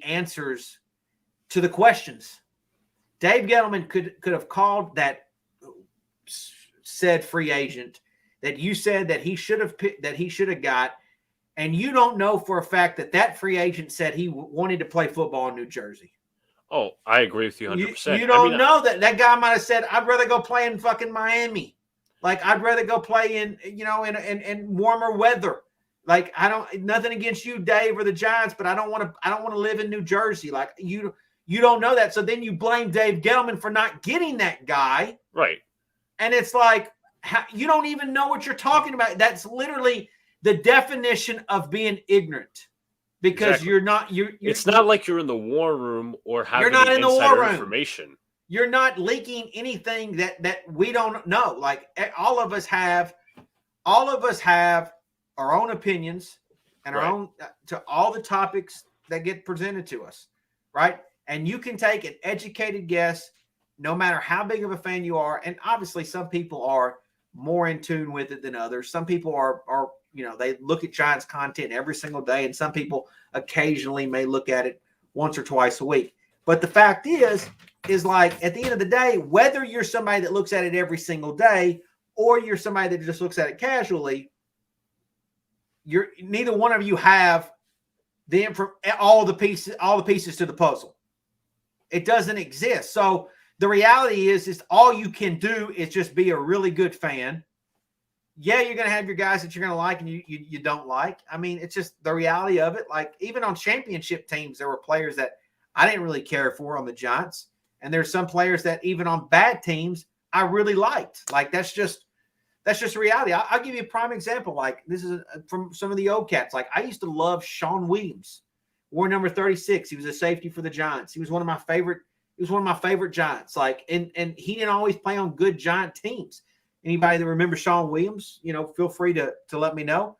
answers to the questions. Dave Gettleman could have called that said free agent that you said that he should have got, and you don't know for a fact that free agent said he wanted to play football in New Jersey.
Oh, I agree with you 100%.
You don't know that guy might have said, I'd rather go play in fucking Miami. Like, I'd rather go play in warmer weather. Like, nothing against you, Dave, or the Giants, but I don't want to live in New Jersey. Like, you don't know that. So then you blame Dave Gettleman for not getting that guy.
Right.
And it's like, you don't even know what you're talking about. That's literally the definition of being ignorant. Because you're not.
It's not like you're in the war room or having
you're not in the war room.
Information.
You're not leaking anything that we don't know. Like, all of us have our own opinions and our own to all the topics that get presented to us, right? And you can take an educated guess, no matter how big of a fan you are. And obviously, some people are more in tune with it than others. Some people are they look at Giants content every single day, and some people occasionally may look at it once or twice a week. But the fact is like, at the end of the day, whether you're somebody that looks at it every single day or you're somebody that just looks at it casually, neither one of you have all the pieces to the puzzle. It doesn't exist. So the reality is all you can do is just be a really good fan. Yeah, you're going to have your guys that you're going to like and you don't like. I mean, it's just the reality of it. Like, even on championship teams, there were players that I didn't really care for on the Giants. And there's some players that even on bad teams I really liked. Like that's just reality. I'll give you a prime example. Like this is from some of the old cats. Like I used to love Sean Williams, wore number 36. He was a safety for the Giants. He was one of my favorite Giants. Like and he didn't always play on good Giant teams. Anybody that remembers Sean Williams, feel free to let me know.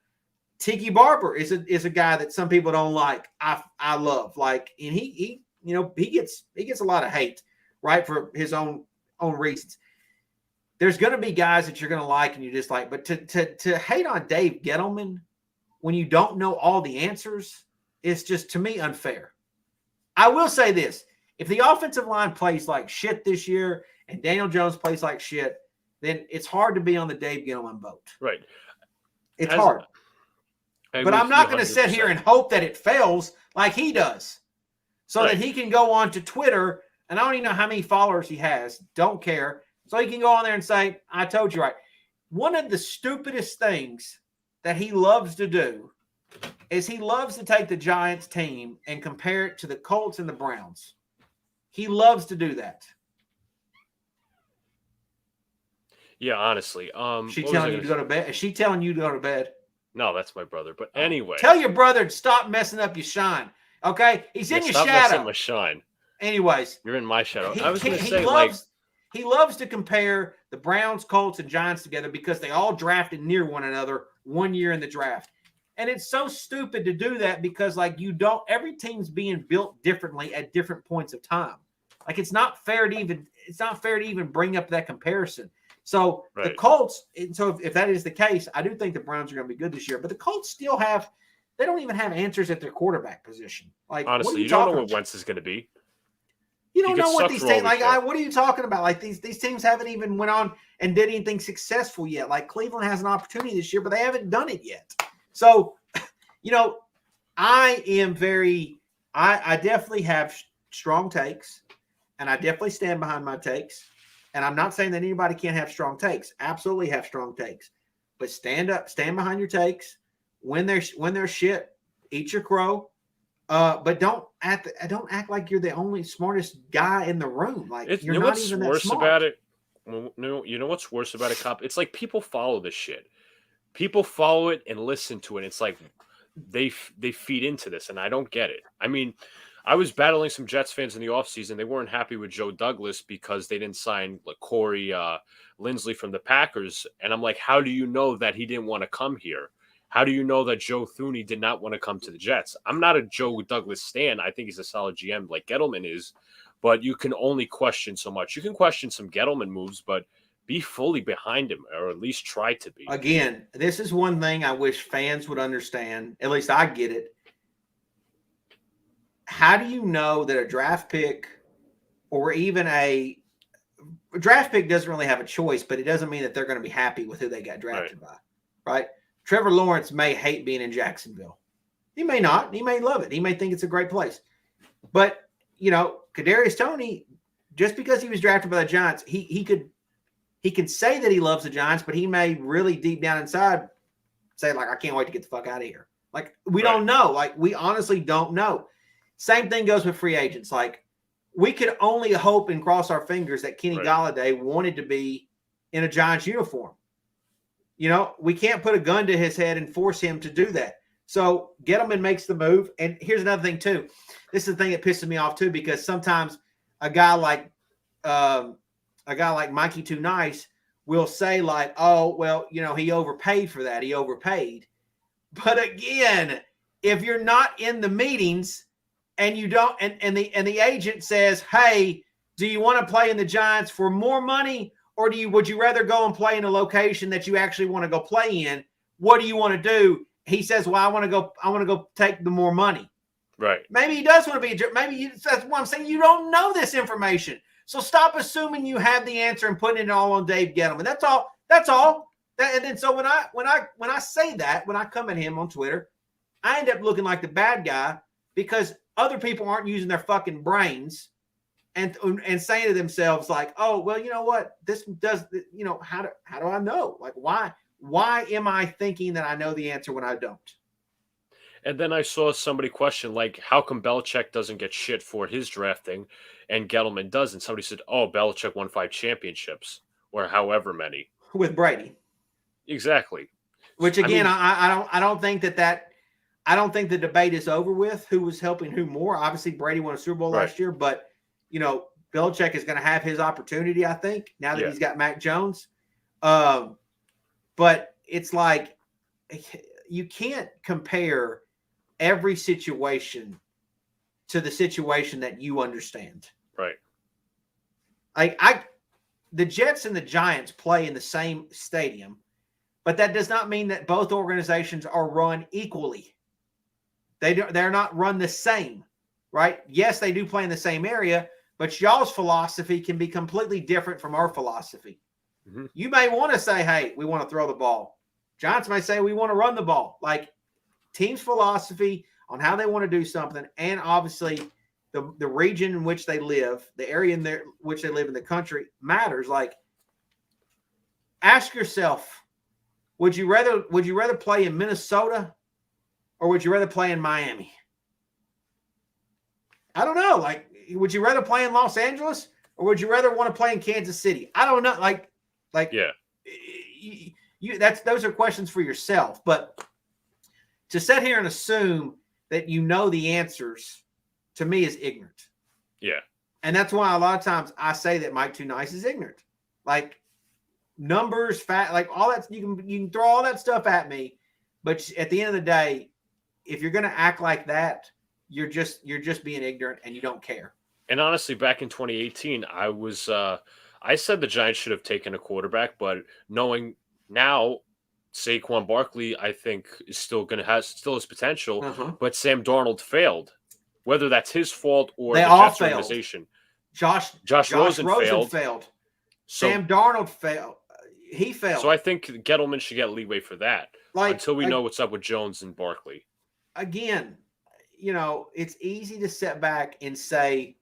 Tiki Barber is a guy that some people don't like. I love. Like, and he gets a lot of hate, right, for his own reasons. There's going to be guys that you're going to like and you dislike, but to hate on Dave Gettleman when you don't know all the answers is just, to me, unfair. I will say this. If the offensive line plays like shit this year and Daniel Jones plays like shit, then it's hard to be on the Dave Gettleman boat.
Right.
It's hard. But I'm not going to sit here and hope that it fails like he does so that he can go on to Twitter, and I don't even know how many followers he has. Don't care. So he can go on there and say, I told you right. One of the stupidest things that he loves to do is he loves to take the Giants team and compare it to the Colts and the Browns. He loves to do that.
Yeah, honestly.
She telling you to go to bed? Is she telling you to go to bed?
No, that's my brother. But anyway.
Tell your brother to stop messing up your shine. Okay? He's in your shadow. Stop messing up
my shine.
Anyways.
You're in my shadow. I was going to
say, he loves to compare the Browns, Colts, and Giants together because they all drafted near one another 1 year in the draft. And it's so stupid to do that because, like, every team's being built differently at different points of time. Like, it's not fair to even bring up that comparison. So the Colts, so if that is the case, I do think the Browns are going to be good this year. But the Colts they don't even have answers at their quarterback position. Like,
honestly, you don't know what Wentz is going to be.
You don't know what these teams like. What are you talking about? Like these teams haven't even went on and did anything successful yet. Like Cleveland has an opportunity this year, but they haven't done it yet. So, I definitely have strong takes, and I definitely stand behind my takes. And I'm not saying that anybody can't have strong takes. Absolutely have strong takes. But stand up, stand behind your takes. When they're shit, eat your crow. But don't act like you're the only smartest guy in the room. Like you're not even that smart.
About it? No, you know what's worse about it, Cop? It's like people follow this shit. People follow it and listen to it. It's like they feed into this, and I don't get it. I mean, I was battling some Jets fans in the offseason. They weren't happy with Joe Douglas because they didn't sign Corey Linsley from the Packers. And I'm like, how do you know that he didn't want to come here? How do you know that Joe Thuney did not want to come to the Jets? I'm not a Joe Douglas stan. I think he's a solid GM like Gettleman is. But you can only question so much. You can question some Gettleman moves, but be fully behind him, or at least try to be.
Again, this is one thing I wish fans would understand. At least I get it. How do you know that a draft pick or even a draft pick doesn't really have a choice, but it doesn't mean that they're going to be happy with who they got drafted by, right? Trevor Lawrence may hate being in Jacksonville. He may not. He may love it. He may think it's a great place. But, Kadarius Toney, just because he was drafted by the Giants, he can say that he loves the Giants, but he may really deep down inside say, like, I can't wait to get the fuck out of here. Like, we don't know. Like, we honestly don't know. Same thing goes with free agents. Like, we could only hope and cross our fingers that Kenny Golladay wanted to be in a Giants uniform. We can't put a gun to his head and force him to do that. So Gettleman makes the move. And here's another thing, too. This is the thing that pisses me off, too, because sometimes a guy like Mikey Too Nice will say, like, oh, well, he overpaid for that. He overpaid. But again, if you're not in the meetings and you don't, and the agent says, hey, do you want to play in the Giants for more money, or would you rather go and play in a location that you actually want to go play in? What do you want to do? He says, well, I want to go take the more money.
Right.
Maybe he does want to be that's what I'm saying. You don't know this information. So stop assuming you have the answer and putting it all on Dave Gettleman. That's all. And then so when I say that, when I come at him on Twitter, I end up looking like the bad guy because other people aren't using their fucking brains and saying to themselves like, oh, well, you know what? This does, how do I know? Like, why am I thinking that I know the answer when I don't?
And then I saw somebody question, like, how come Belichick doesn't get shit for his drafting and Gettleman does? And somebody said, oh, Belichick won 5 championships or however many.
With Brady.
Exactly.
Which, again, I don't think I don't think the debate is over with who was helping who more. Obviously, Brady won a Super Bowl last year, but, Belichick is going to have his opportunity, I think, now that he's got Mac Jones. But it's like you can't compare every situation to the situation that you understand.
Right.
The Jets and the Giants play in the same stadium, but that does not mean that both organizations are run equally. They're not run the same, right? Yes, they do play in the same area, but y'all's philosophy can be completely different from our philosophy. Mm-hmm. You may want to say, hey, we want to throw the ball. Giants may say we want to run the ball. Like, team's philosophy on how they want to do something, and obviously the region in which they live, the area in which they live in the country matters. Like, ask yourself, would you rather play in Minnesota or would you rather play in Miami? I don't know. Like, would you rather play in Los Angeles or would you rather want to play in Kansas City? I don't know. Those are questions for yourself. But to sit here and assume that you know the answers, to me, is ignorant.
Yeah.
And that's why a lot of times I say that Mike Too Nice is ignorant. Like, numbers, fact, like all that, you can throw all that stuff at me, but at the end of the day, if you're going to act like that, you're just being ignorant and you don't care.
And honestly, back in 2018, I said the Giants should have taken a quarterback, but knowing now Saquon Barkley, I think, is still his potential, but Sam Darnold failed. Whether that's his fault or
the
Jets
failed.
Organization.
Josh Rosen failed.
So,
Sam Darnold failed. He failed.
So I think Gettleman should get leeway for that until we know what's up with Jones and Barkley.
Again, it's easy to sit back and say,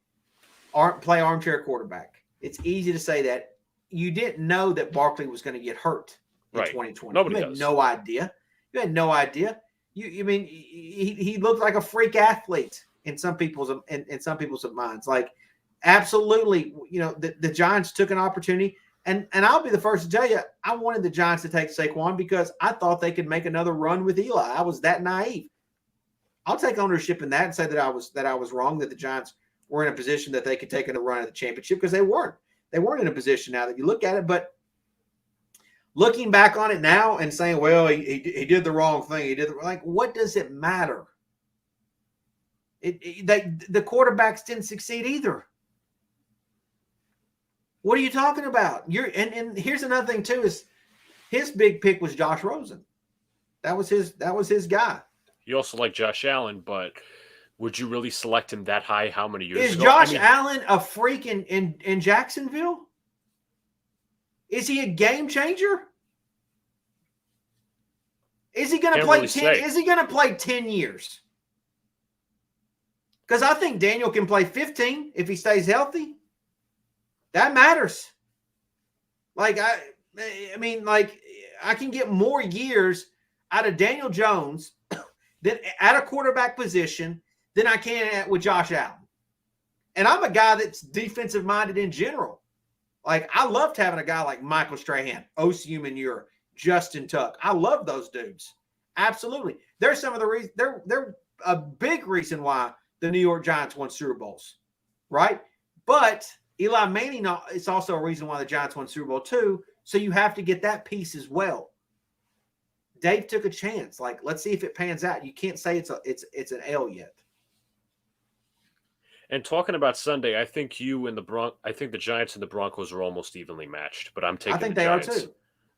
play armchair quarterback. It's easy to say that. You didn't know that Barkley was going to get hurt in 2020.
Nobody
You had no idea. You had no idea. He looked like a freak athlete in some people's minds. Like, absolutely, the Giants took an opportunity. And I'll be the first to tell you, I wanted the Giants to take Saquon because I thought they could make another run with Eli. I was that naive. I'll take ownership in that and say that I was wrong, that the Giants were in a position that they could take a run at the championship, because they weren't. They weren't in a position now that you look at it. But looking back on it now and saying, well, he did the wrong thing. What does it matter? The quarterbacks didn't succeed either. What are you talking about? And here's another thing too, is his big pick was Josh Rosen. That was his guy.
You also like Josh Allen, but would you really select him that high? How many years ago?
Is Josh Allen a freak in Jacksonville? Is he a game changer? Is he going to play 10? Is he going to play 10 years? Because I think Daniel can play 15 if he stays healthy. That matters. I can get more years out of Daniel Jones than at a quarterback position than I can with Josh Allen. And I'm a guy that's defensive minded in general. Like, I loved having a guy like Michael Strahan, Osi Umenyiora, Justin Tuck. I love those dudes. Absolutely. They're some of the reasons. They're a big reason why the New York Giants won Super Bowls, right? But Eli Manning is also a reason why the Giants won Super Bowl too. So you have to get that piece as well. Dave took a chance. Like, let's see if it pans out. You can't say it's an L yet.
And talking about Sunday, I think the Giants and the Broncos are almost evenly matched. But I'm taking.
I think
the Giants.
They are too.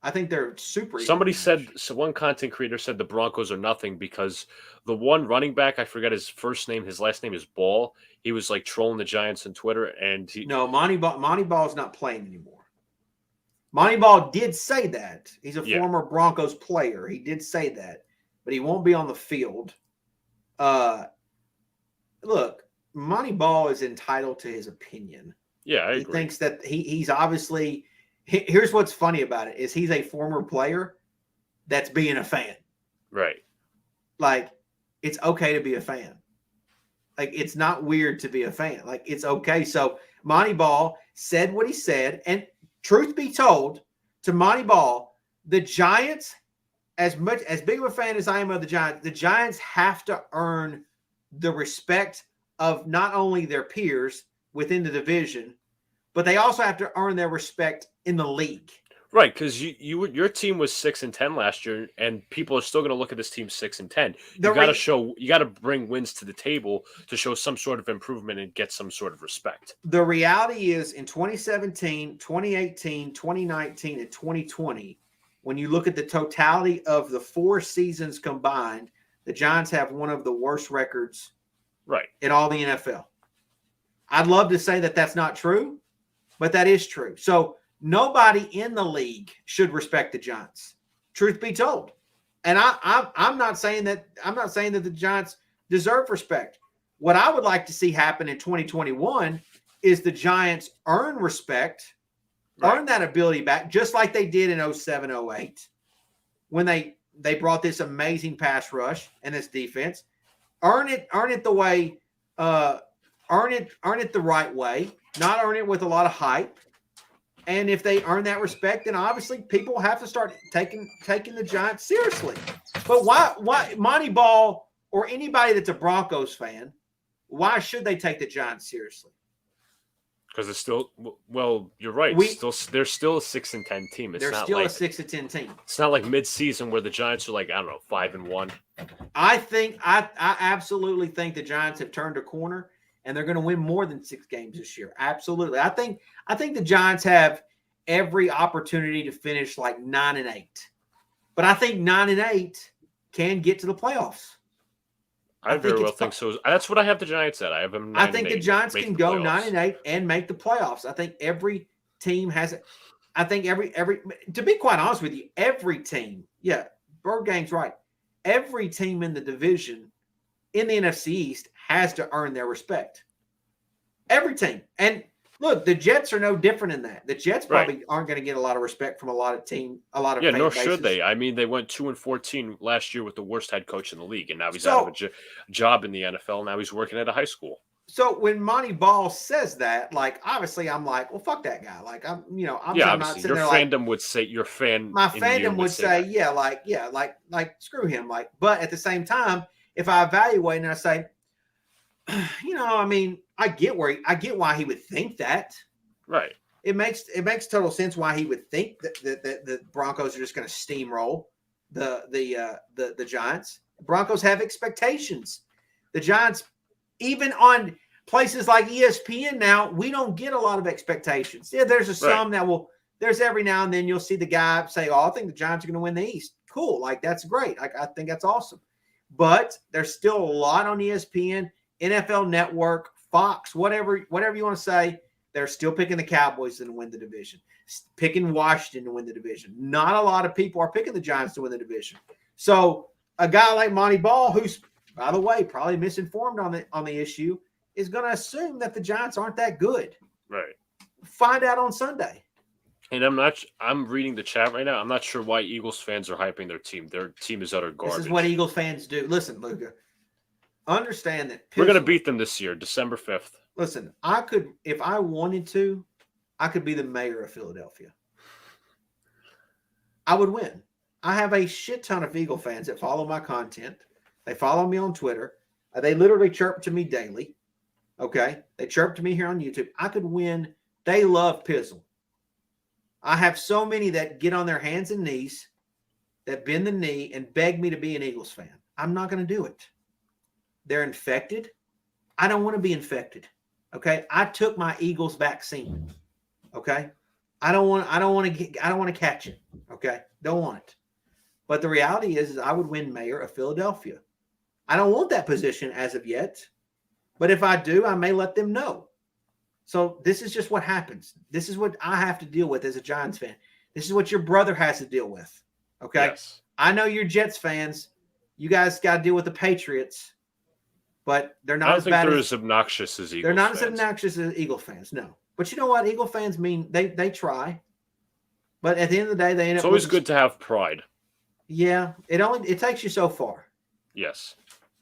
I think they're super.
Somebody said, so one content creator said the Broncos are nothing because the one running back, I forget his first name, his last name is Ball. He was like trolling the Giants on Twitter, and
Monty Ball's not playing anymore. Monty Ball did say that. He's a former Broncos player. He did say that, but he won't be on the field. Look, Monty Ball is entitled to his opinion.
Yeah, I agree.
He thinks that he's obviously. Here's what's funny about it is he's a former player that's being a fan.
Right.
Like, it's okay to be a fan. Like, it's not weird to be a fan. Like, it's okay. So Monty Ball said what he said. And truth be told, to Monty Ball, the Giants, as big of a fan as I am of the Giants have to earn the respect of not only their peers within the division, but they also have to earn their respect in the league.
Right, because your team was 6-10 last year, and people are still going to look at this team 6-10. You got to bring wins to the table to show some sort of improvement and get some sort of respect.
The reality is, in 2017, 2018, 2019, and 2020, when you look at the totality of the 4 seasons combined, the Giants have one of the worst records,
right,
in all the NFL. I'd love to say that that's not true, but that is true. So nobody in the league should respect the Giants, truth be told. And I'm not saying that the Giants deserve respect. What I would like to see happen in 2021 is the Giants earn respect, earn that ability back, just like they did in 07-08 when they brought this amazing pass rush and this defense. Earn it the way, earn it the right way, not earn it with a lot of hype. And if they earn that respect, then obviously people have to start taking the Giants seriously. But why Monty Ball or anybody that's a Broncos fan, why should they take the Giants seriously?
Because it's still, well, you're right. They're still a 6-10 team.
They're still a 6-10 team.
It's not like mid-season where the Giants are like, I don't know, 5-1.
I absolutely think the Giants have turned a corner, and they're going to win more than 6 games this year. Absolutely. I think the Giants have every opportunity to finish like 9-8. But I think 9-8 can get to the playoffs.
I very well think so. That's what I have the Giants at. I have them 9-8.
I think the Giants can go 9-8 and make the playoffs. I think every team has it. I think every to be quite honest with you, every team, Bird Gang's right. Every team in the division in the NFC East has to earn their respect. Every team. And look, the Jets are no different in that. The Jets probably aren't going to get a lot of respect from a lot of fan
nor
bases.
should they. I mean, they went 2-14 last year with the worst head coach in the league, and now he's out of a job in the NFL. Now he's working at a high school.
So when Monty Ball says that, like, obviously I'm like, well, fuck that guy. Like, I'm not sitting there like,
fandom would say your fan.
My fandom would say, like, screw him. Like, but at the same time, if I evaluate and I say, I mean, I get why he would think that.
Right.
It makes total sense why he would think that the Broncos are just going to steamroll the Giants. The Broncos have expectations. The Giants, even on places like ESPN now, we don't get a lot of expectations. Yeah, there's there's every now and then you'll see the guy say, "Oh, I think the Giants are going to win the East." Cool, like that's great. I think that's awesome. But there's still a lot on ESPN, NFL Network, Fox, whatever you want to say. They're still picking the Cowboys to win the division, picking Washington to win the division. Not a lot of people are picking the Giants to win the division. So a guy like Monty Ball, who's, by the way, probably misinformed on the issue, is going to assume that the Giants aren't that good.
Right.
Find out on Sunday.
And I'm reading the chat right now. I'm not sure why Eagles fans are hyping their team. Their team is utter garbage.
This is what Eagles fans do. Listen, Luca, understand that
we're going to beat them this year, December 5th.
Listen, I could, if I wanted to, I could be the mayor of Philadelphia. I would win. I have a shit ton of Eagle fans that follow my content. They follow me on Twitter. They literally chirp to me daily. Okay? They chirp to me here on YouTube. I could win. They love Pizzle. I have so many that get on their hands and knees, that bend the knee and beg me to be an Eagles fan. I'm not going to do it. They're infected. I don't want to be infected. Okay? I took my Eagles vaccine. Okay? I don't want to catch it. Okay? Don't want it. But the reality is I would win mayor of Philadelphia. I don't want that position as of yet. But if I do, I may let them know. So this is just what happens. This is what I have to deal with as a Giants fan. This is what your brother has to deal with. Okay?
Yes.
I know you're Jets fans. You guys got to deal with the Patriots. But they're not as bad.
I don't think they're as obnoxious as Eagles fans.
They're not as obnoxious as Eagle fans, no. But you know what? Eagle fans mean they try. But at the end of the day, they end up.
It's always good to have pride.
Yeah. It takes you so far.
Yes.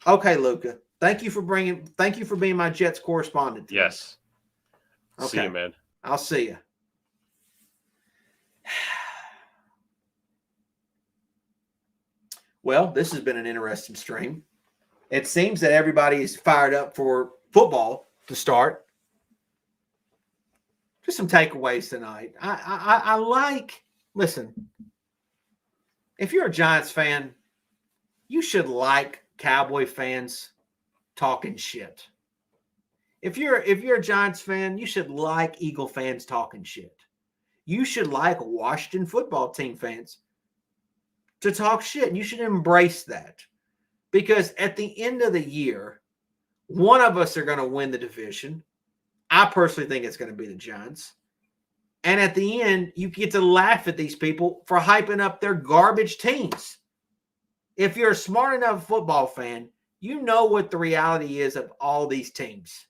Okay, Luca. Thank you for being my Jets correspondent today.
Yes. Okay. See you, man.
I'll see you. Well, this has been an interesting stream. It seems that everybody is fired up for football to start. Just some takeaways tonight. I like, listen, if you're a Giants fan, you should like Cowboy fans talking shit. If you're a Giants fan, you should like Eagle fans talking shit. You should like Washington football team fans to talk shit. And you should embrace that. Because at the end of the year, one of us are going to win the division. I personally think it's going to be the Giants. And at the end, you get to laugh at these people for hyping up their garbage teams. If you're a smart enough football fan, you know what the reality is of all these teams.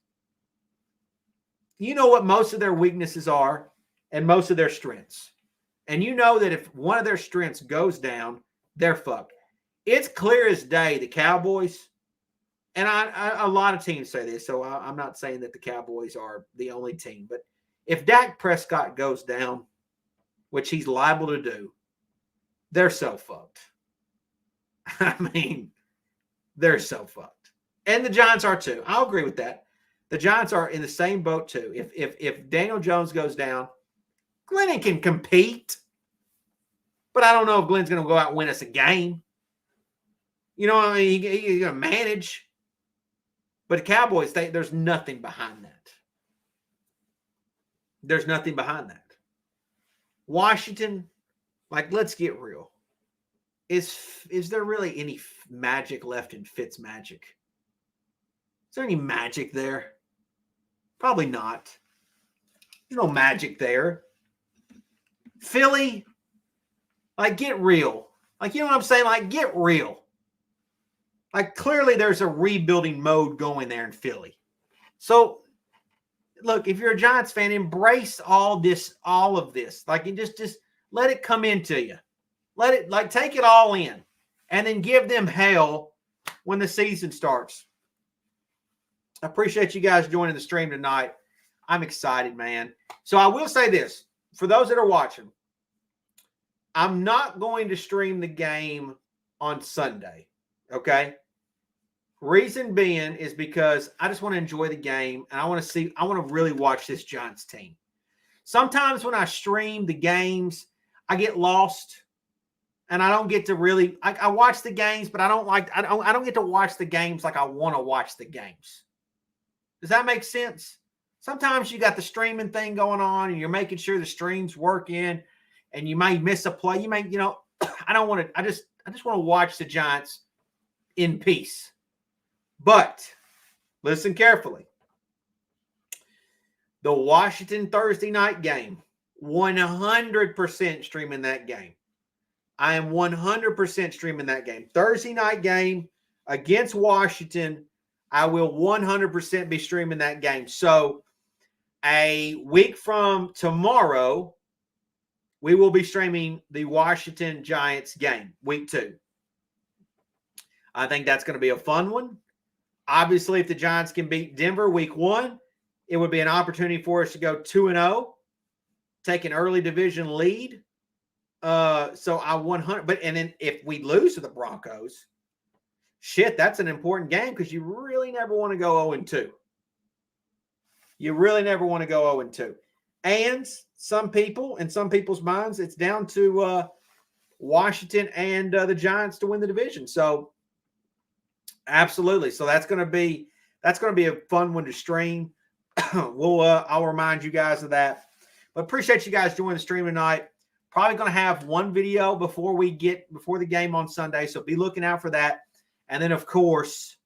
You know what most of their weaknesses are and most of their strengths. And you know that if one of their strengths goes down, they're fucked. It's clear as day the Cowboys, and a lot of teams say this, so I'm not saying that the Cowboys are the only team, but if Dak Prescott goes down, which he's liable to do, they're so fucked. I mean, they're so fucked. And the Giants are too. I'll agree with that. The Giants are in the same boat too. If Daniel Jones goes down, Glennon can compete, but I don't know if Glenn's going to go out and win us a game. You know, I mean, he's going to manage. But the Cowboys, there's nothing behind that. There's nothing behind that. Washington, like, let's get real. Is there really any magic left in Fitz magic? Is there any magic there? Probably not. There's no magic there. Philly, like, get real. Like, you know what I'm saying? Like, get real. Like, clearly there's a rebuilding mode going there in Philly. So, look, if you're a Giants fan, embrace all of this. Like, and just let it come into you. Let it, like, take it all in. And then give them hell when the season starts. I appreciate you guys joining the stream tonight. I'm excited, man. So I will say this. For those that are watching, I'm not going to stream the game on Sunday, okay? Reason being is because I just want to enjoy the game, and I want to really watch this Giants team. Sometimes when I stream the games, I get lost, and I don't get to really – I watch the games, but I don't get to watch the games like I want to watch the games. Does that make sense? Sometimes you got the streaming thing going on, and you're making sure the stream's working, and you might miss a play. You may, you know, I don't want to. I just want to watch the Giants in peace. But listen carefully. The Washington Thursday night game, 100% streaming that game. I am 100% streaming that game. Thursday night game against Washington. I will 100% be streaming that game. So a week from tomorrow, we will be streaming the Washington Giants game, week 2. I think that's going to be a fun one. Obviously, if the Giants can beat Denver week 1, it would be an opportunity for us to go 2-0, take an early division lead. So I 100, but and then if we lose to the Broncos, shit, that's an important game because you really never want to go 0-2. You really never want to go 0-2. And some people, in some people's minds, it's down to Washington and the Giants to win the division. So absolutely. So that's going to be a fun one to stream. I'll remind you guys of that. But appreciate you guys joining the stream tonight. Probably going to have one video before the game on Sunday. So be looking out for that. And then, of course,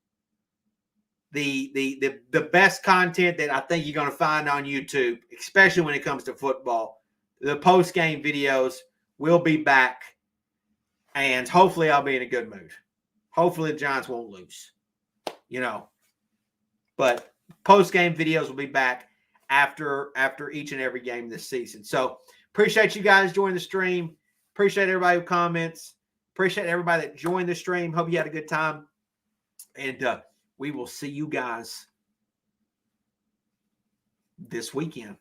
the best content that I think you're going to find on YouTube, especially when it comes to football, the post-game videos will be back. And hopefully I'll be in a good mood. Hopefully the Giants won't lose, you know. But post-game videos will be back after each and every game this season. So appreciate you guys joining the stream. Appreciate everybody who comments. Appreciate everybody that joined the stream. Hope you had a good time. And we will see you guys this weekend.